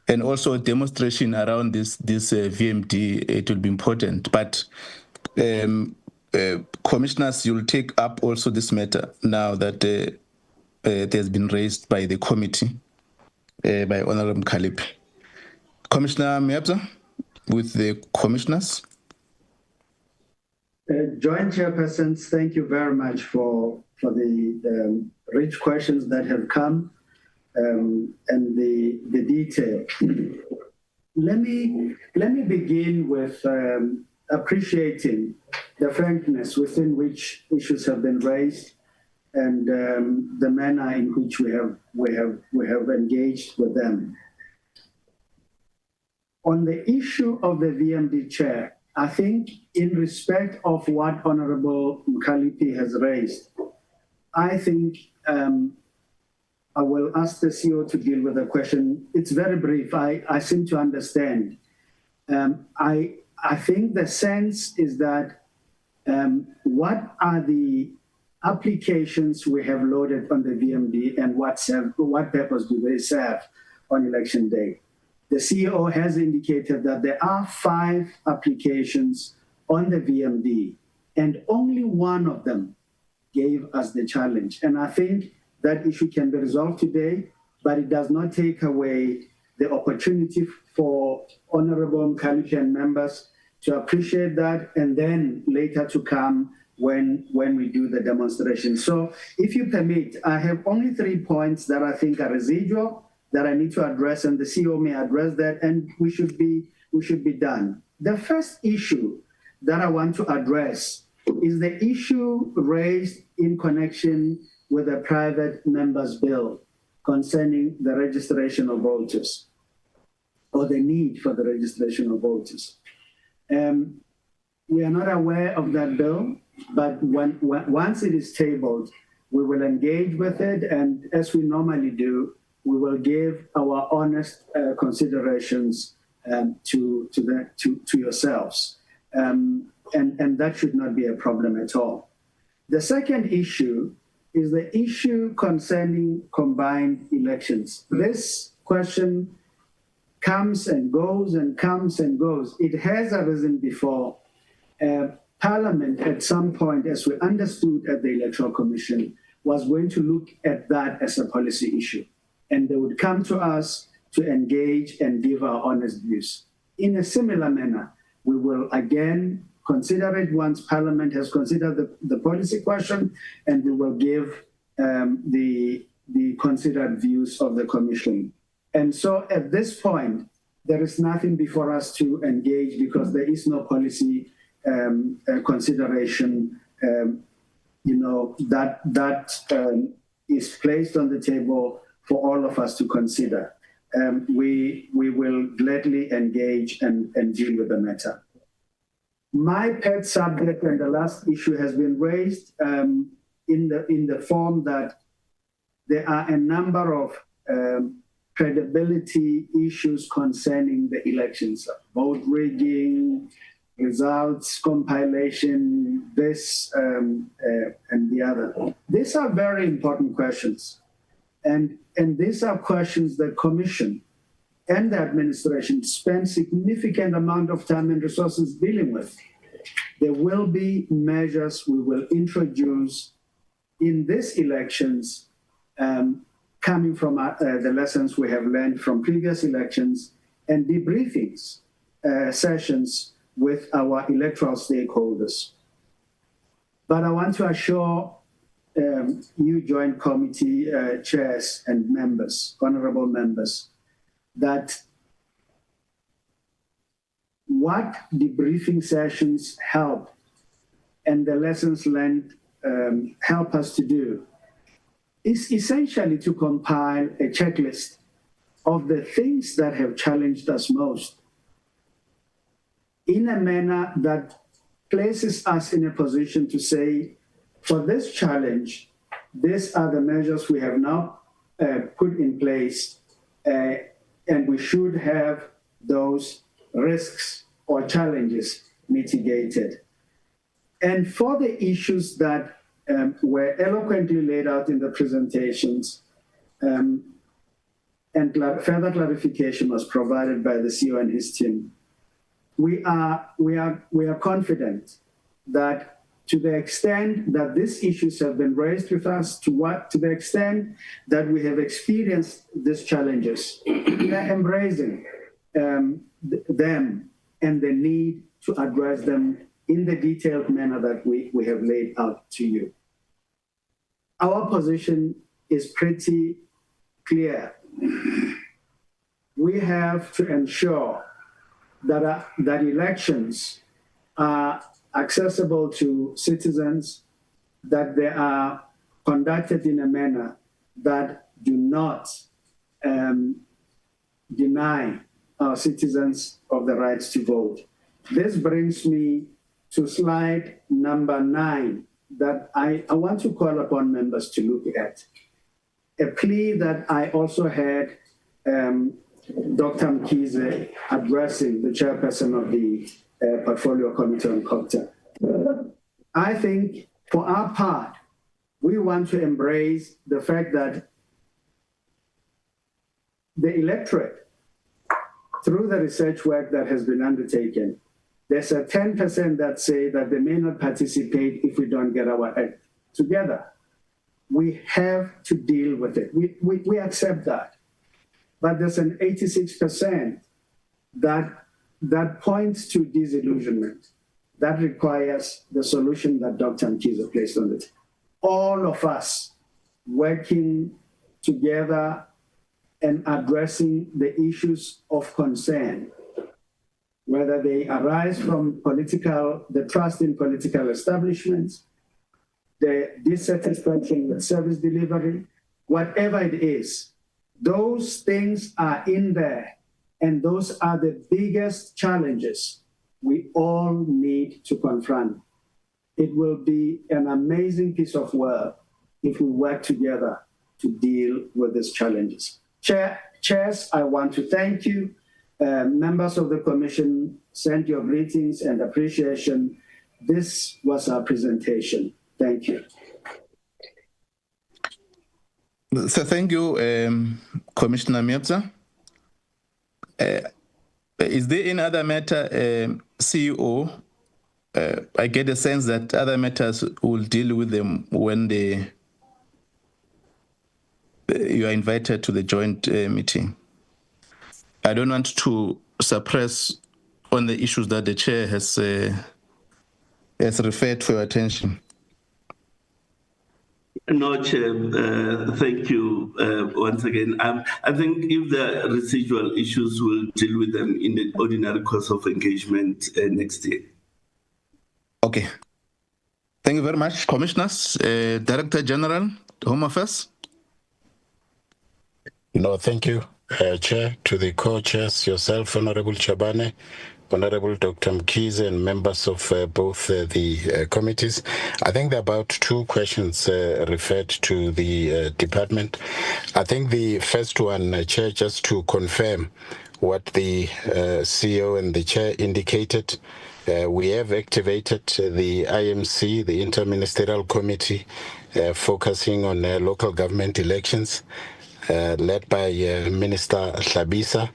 and also a demonstration around this VMD, it will be important, but commissioners, you'll take up also this matter now that it has been raised by the committee, by Honorable Mkhaliphi. Commissioner Miabza, with the commissioners. Joint chairpersons, thank you very much for the rich questions that have come and the detail. Let me begin with appreciating the frankness within which issues have been raised and the manner in which we have engaged with them. On the issue of the VMD chair, I think in respect of what Honorable Mkhaliphi has raised, I think I will ask the CEO to deal with the question. It's very brief. I seem to understand. I think the sense is that what are the applications we have loaded on the VMD and what purpose do they serve on election day? The CEO has indicated that there are 5 applications on the VMD and only one of them gave us the challenge. And I think that issue can be resolved today, but it does not take away the opportunity for Honorable Mkhaliphi and members to appreciate that, and then later to come when we do the demonstration. So if you permit, I have only 3 points that I think are residual that I need to address, and the CEO may address that, and we should be done. The first issue that I want to address is the issue raised in connection with the private members' bill concerning the registration of voters, or the need for the registration of voters. We are not aware of that bill, but once it is tabled, we will engage with it, and as we normally do, we will give our honest considerations to yourselves, and that should not be a problem at all. The second issue is the issue concerning combined elections. This question comes and goes and comes and goes. It has arisen before. Parliament, at some point, as we understood at the Electoral Commission, was going to look at that as a policy issue. And they would come to us to engage and give our honest views. In a similar manner, we will again consider it once Parliament has considered the policy question, and we will give the considered views of the Commission. And so at this point, there is nothing before us to engage because there is no policy consideration, that is placed on the table for all of us to consider. We will gladly engage and deal with the matter. My pet subject and the last issue has been raised in the form that there are a number of credibility issues concerning the elections, vote rigging, results compilation, this and the other. These are very important questions. And these are questions the Commission and the administration spend significant amount of time and resources dealing with. There will be measures we will introduce in these elections coming from the lessons we have learned from previous elections and debriefings sessions with our electoral stakeholders. But I want to assure you joint committee chairs and members, honorable members, that what debriefing sessions help and the lessons learned help us to do is essentially to compile a checklist of the things that have challenged us most in a manner that places us in a position to say, for this challenge, these are the measures we have now put in place, and we should have those risks or challenges mitigated. And for the issues that were eloquently laid out in the presentations, and further clarification was provided by the CEO and his team, we are confident that to the extent that these issues have been raised with us, to the extent that we have experienced these challenges, we are embracing them and the need to address them in the detailed manner that we have laid out to you. Our position is pretty clear. We have to ensure that elections are accessible to citizens, that they are conducted in a manner that do not deny our citizens of the rights to vote. This brings me to slide number 9 that I want to call upon members to look at. A plea that I also had Dr. Mkhize addressing the chairperson of the Portfolio Committee on Cooperative. I think for our part, we want to embrace the fact that the electorate, through the research work that has been undertaken, there's a 10% that say that they may not participate if we don't get our act together. We have to deal with it. We accept that. but there's an 86% that points to disillusionment. That requires the solution that Dr. Mkhize placed on it. All of us working together and addressing the issues of concern, whether they arise from the trust in political establishments, the dissatisfaction with service delivery, whatever it is, those things are in there. And those are the biggest challenges we all need to confront. It will be an amazing piece of work if we work together to deal with these challenges. Chairs, I want to thank you. Members of the Commission, send your greetings and appreciation. This was our presentation. Thank you. So thank you, Commissioner Miepza. Is there any other matter, CEO? I get a sense that other matters will deal with them when you are invited to the joint meeting. I don't want to suppress on the issues that the chair has referred for your attention. No, Chair, thank you once again. I think if the residual issues, we'll deal with them in the ordinary course of engagement next year. Okay. Thank you very much, Commissioners. Director General, Home Affairs. No, thank you, Chair, to the co-chairs, yourself, Honorable Chabane, Honorable Dr. Mkhize, and members of both the committees. I think there are about two questions referred to the department. I think the first one, Chair, just to confirm what the CEO and the Chair indicated, we have activated the IMC, the Interministerial Committee, focusing on local government elections, led by Minister Hlabisa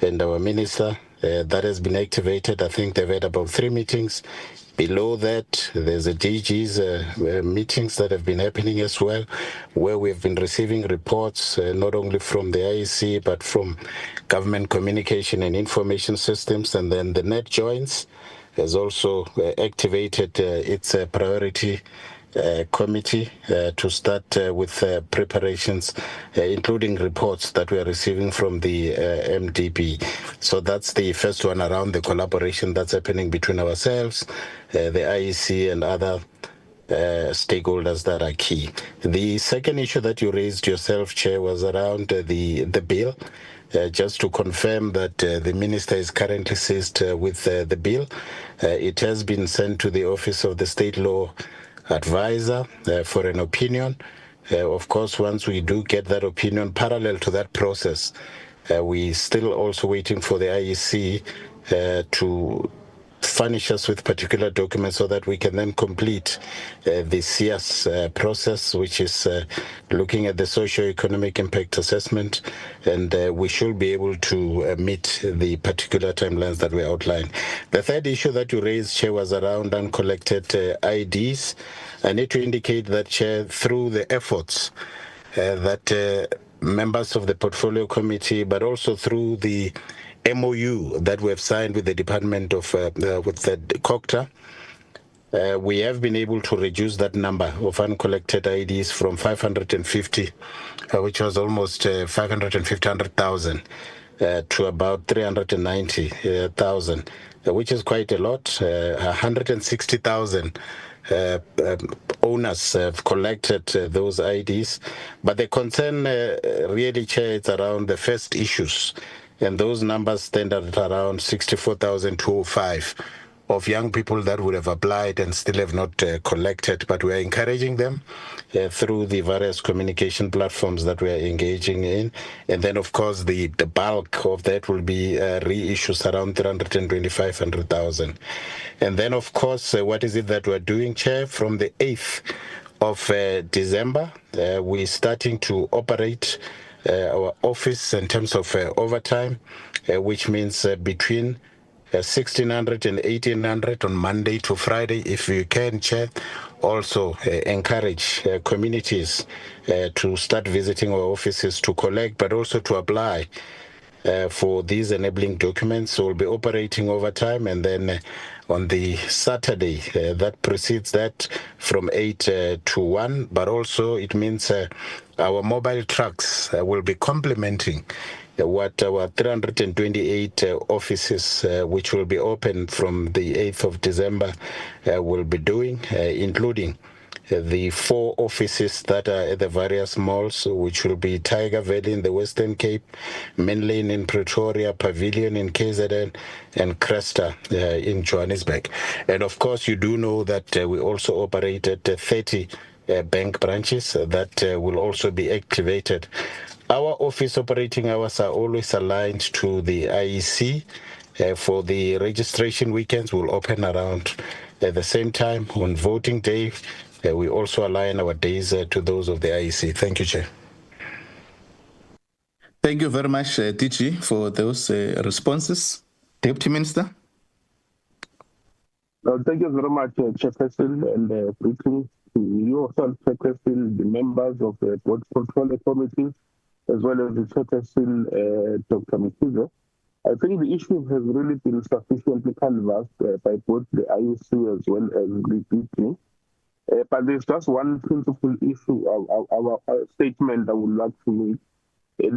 and our Minister. That has been activated. I think they've had about 3 meetings. Below that, there's a DG's meetings that have been happening as well, where we've been receiving reports, not only from the IEC, but from Government Communication and Information Systems. And then the Net Joints has also activated its priority committee to start with preparations, including reports that we are receiving from the MDB. So that's the first one around the collaboration that's happening between ourselves, the IEC and other stakeholders that are key. The second issue that you raised yourself, Chair, was around the bill. Just to confirm that the Minister is currently seized with the bill. It has been sent to the Office of the State Law Advisor for an opinion. Of course, once we do get that opinion, parallel to that process, we still also waiting for the IEC to furnish us with particular documents so that we can then complete the CS process, which is looking at the socio-economic impact assessment, and we should be able to meet the particular timelines that we outlined. The third issue that you raised, Chair, was around uncollected IDs. I need to indicate that, Chair, through the efforts that members of the Portfolio Committee, but also through the MOU that we have signed with the Department of with the COCTA, we have been able to reduce that number of uncollected IDs from 550, which was almost 550,000, to about 390,000, which is quite a lot. 160,000 owners have collected those IDs. But the concern really, Chair, it's around the first issues. And those numbers stand at around 64,205 of young people that would have applied and still have not collected. But we are encouraging them through the various communication platforms that we are engaging in. And then, of course, the bulk of that will be reissues around 325,000. And then, of course, what is it that we're doing, Chair? From the 8th of December, we're starting to operate our office in terms of overtime, which means between 1,600 and 1,800 on Monday to Friday, if you can, Chair, also encourage communities to start visiting our offices to collect, but also to apply for these enabling documents. So we'll be operating overtime, and then on the Saturday that precedes that from 8 to 1, but also it means our mobile trucks will be complementing what our 328 offices, which will be open from the 8th of December, will be doing, including the 4 offices that are at the various malls, which will be Tiger Valley in the Western Cape, Main Lane in Pretoria, Pavilion in KZN, and Cresta in Johannesburg. And of course, you do know that we also operate at 30 bank branches that will also be activated. Our office operating hours are always aligned to the IEC. For the registration weekends, we'll open around at the same time. On voting day, we also align our days to those of the IEC. Thank you, Chair. Thank you very much, DG, for those responses. Deputy Minister. Thank you very much, Chairperson, and greetings to yourself, Chairperson, the members of the Board Portfolio Committee, as well as the Chairperson, Dr. Mkize. I think the issue has really been sufficiently canvassed by both the IEC as well as the DG. But there's just one principal issue, our statement I would like to make,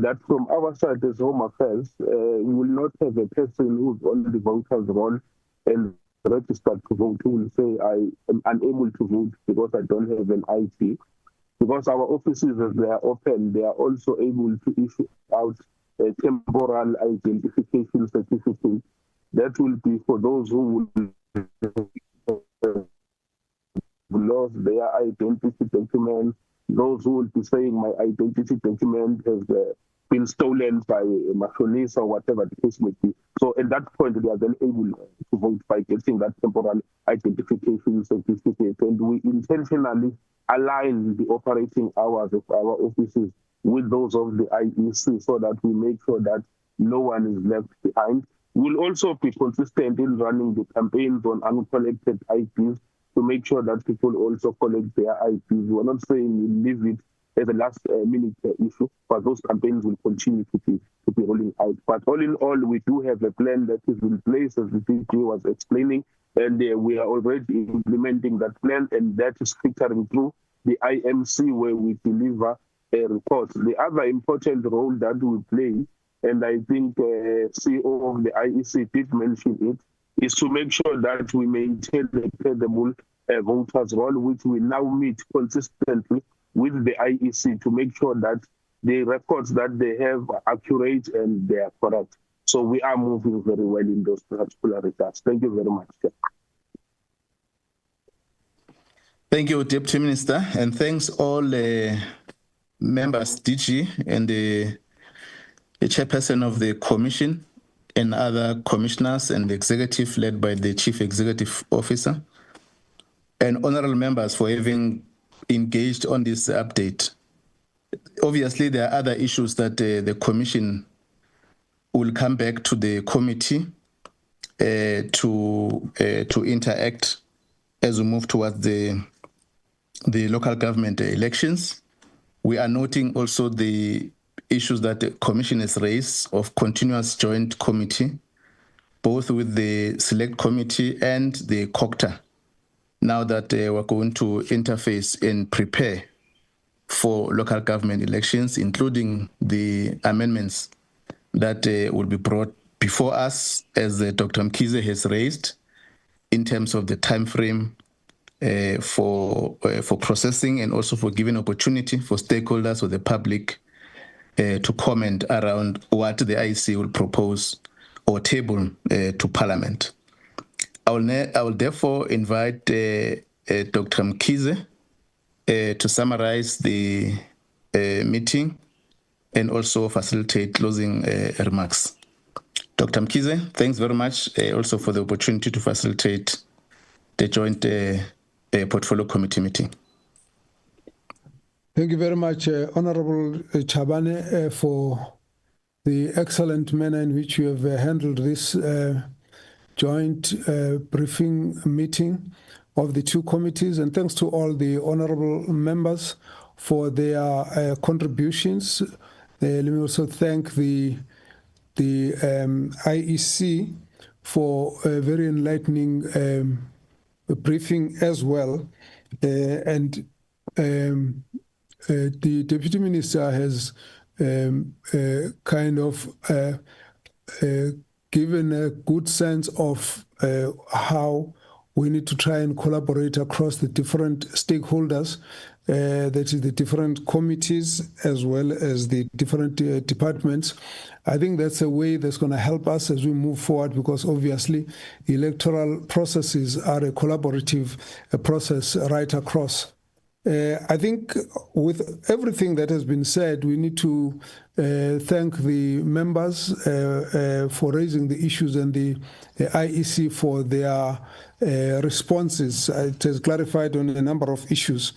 that from our side as Home Affairs, we will not have a person who's on the voters roll and registered to vote who will say, I am unable to vote because I don't have an ID. Because our offices, as they are open, they are also able to issue out a temporal identification certificate. That will be for those who will lost their identity document, those who will be saying my identity document has been stolen by a machonist or whatever the case may be. So at that point, they are then able to vote by getting that temporal identification certificate. And we intentionally align the operating hours of our offices with those of the IEC so that we make sure that no one is left behind. We'll also be consistent in running the campaigns on uncollected IDs to make sure that people also collect their IDs. We're not saying we leave it as a last minute issue, but those campaigns will continue to be rolling out. But all in all, we do have a plan that is in place, as the DG was explaining, and we are already implementing that plan, and that is filtering through the IMC where we deliver a report. The other important role that we play, and I think CEO of the IEC did mention it, is to make sure that we maintain a credible voters roll, which we now meet consistently with the IEC to make sure that the records that they have are accurate and they are correct. So we are moving very well in those particular regards. Thank you very much. Thank you, Deputy Minister, and thanks all members, DG, and the chairperson of the commission and other commissioners and the executive led by the Chief Executive Officer, and honorable members for having engaged on this update. Obviously, there are other issues that the commission will come back to the committee to interact as we move towards the local government elections. We are noting also the issues that the commission has raised of continuous joint committee, both with the select committee and the COCTA, now that we're going to interface and prepare for local government elections, including the amendments that will be brought before us, as Dr. Mkize has raised, in terms of the time frame for processing and also for giving opportunity for stakeholders or the public to comment around what the IEC will propose or table to Parliament. I will therefore invite Dr. Mkize to summarize the meeting and also facilitate closing remarks. Dr. Mkize, thanks very much also for the opportunity to facilitate the joint portfolio committee meeting. Thank you very much, Honorable Chabane, for the excellent manner in which you have handled this joint briefing meeting of the two committees, and thanks to all the honorable members for their contributions. Let me also thank the IEC for a very enlightening briefing as well. The Deputy Minister has kind of given a good sense of how we need to try and collaborate across the different stakeholders, that is the different committees as well as the different departments. I think that's a way that's going to help us as we move forward, because obviously electoral processes are a collaborative process right across. I think with everything that has been said, we need to thank the members for raising the issues and the IEC for their responses. It has clarified on a number of issues.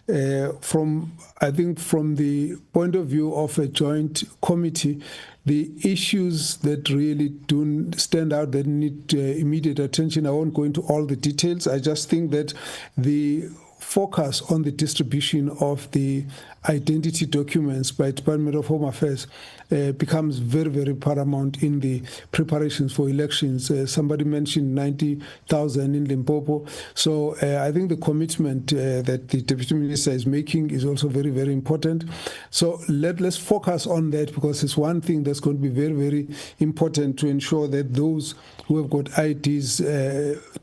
I think from the point of view of a joint committee, the issues that really do stand out that need immediate attention, I won't go into all the details. I just think that the focus on the distribution of the identity documents by Department of Home Affairs becomes very, very paramount in the preparations for elections. Somebody mentioned 90,000 in Limpopo. So I think the commitment that the Deputy Minister is making is also very, very important. So let's focus on that, because it's one thing that's going to be very, very important to ensure that those who have got IDs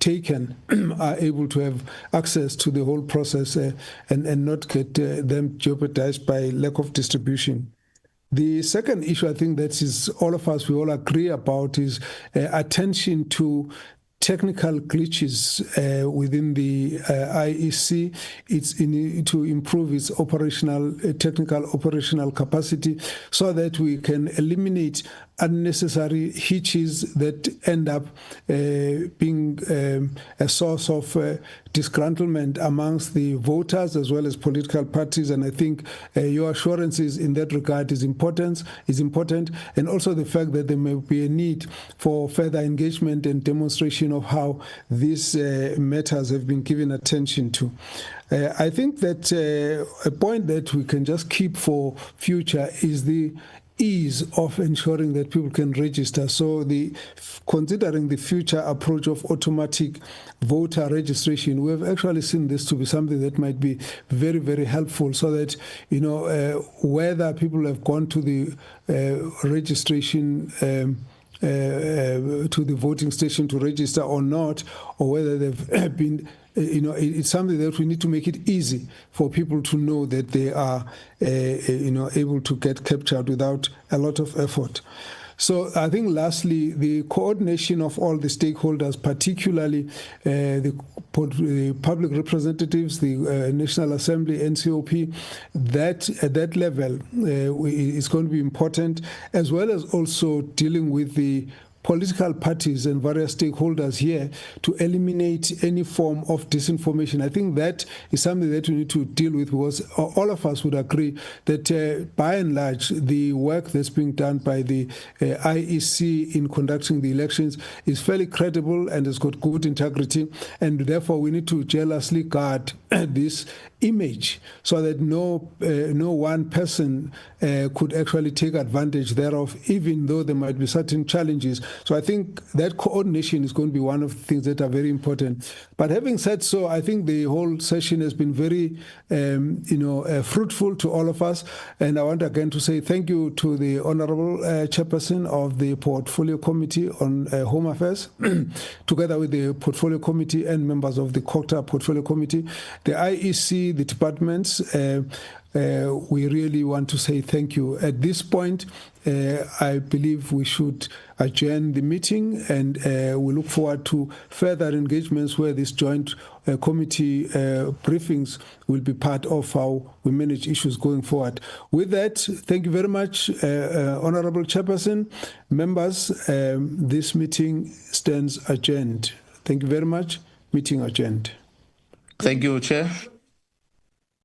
taken are able to have access to the whole process and not get them jeopardized by lack of distribution. The second issue, I think that is all of us, we all agree about, is attention to technical glitches within the IEC. It's to improve its technical operational capacity, so that we can eliminate unnecessary hitches that end up being a source of disgruntlement amongst the voters as well as political parties. And I think your assurances in that regard is important, and also the fact that there may be a need for further engagement and demonstration of how these matters have been given attention to. I think that a point that we can just keep for future is the ease of ensuring that people can register. So considering the future approach of automatic voter registration, we have actually seen this to be something that might be very, very helpful, so that, whether people have gone to the registration to the voting station to register or not, or whether they've been, it's something that we need to make it easy for people to know that they are, able to get captured without a lot of effort. So I think lastly, the coordination of all the stakeholders, particularly the public representatives, the National Assembly, NCOP, that at that level is going to be important, as well as also dealing with the political parties and various stakeholders here to eliminate any form of disinformation. I think that is something that we need to deal with, because all of us would agree that by and large, the work that's being done by the IEC in conducting the elections is fairly credible and has got good integrity, and therefore we need to jealously guard this image, so that no one person could actually take advantage thereof, even though there might be certain challenges. So I think that coordination is going to be one of the things that are very important. But having said so, I think the whole session has been very, fruitful to all of us. And I want again to say thank you to the Honorable Chairperson of the Portfolio Committee on Home Affairs, together with the Portfolio Committee and members of the COCTA Portfolio Committee, the IEC, the departments. We really want to say thank you. At this point, I believe we should adjourn the meeting, and we look forward to further engagements where this joint committee briefings will be part of how we manage issues going forward. With that, thank you very much, Honorable Chairperson, members. This meeting stands adjourned. Thank you very much. Meeting adjourned. Thank you, Chair.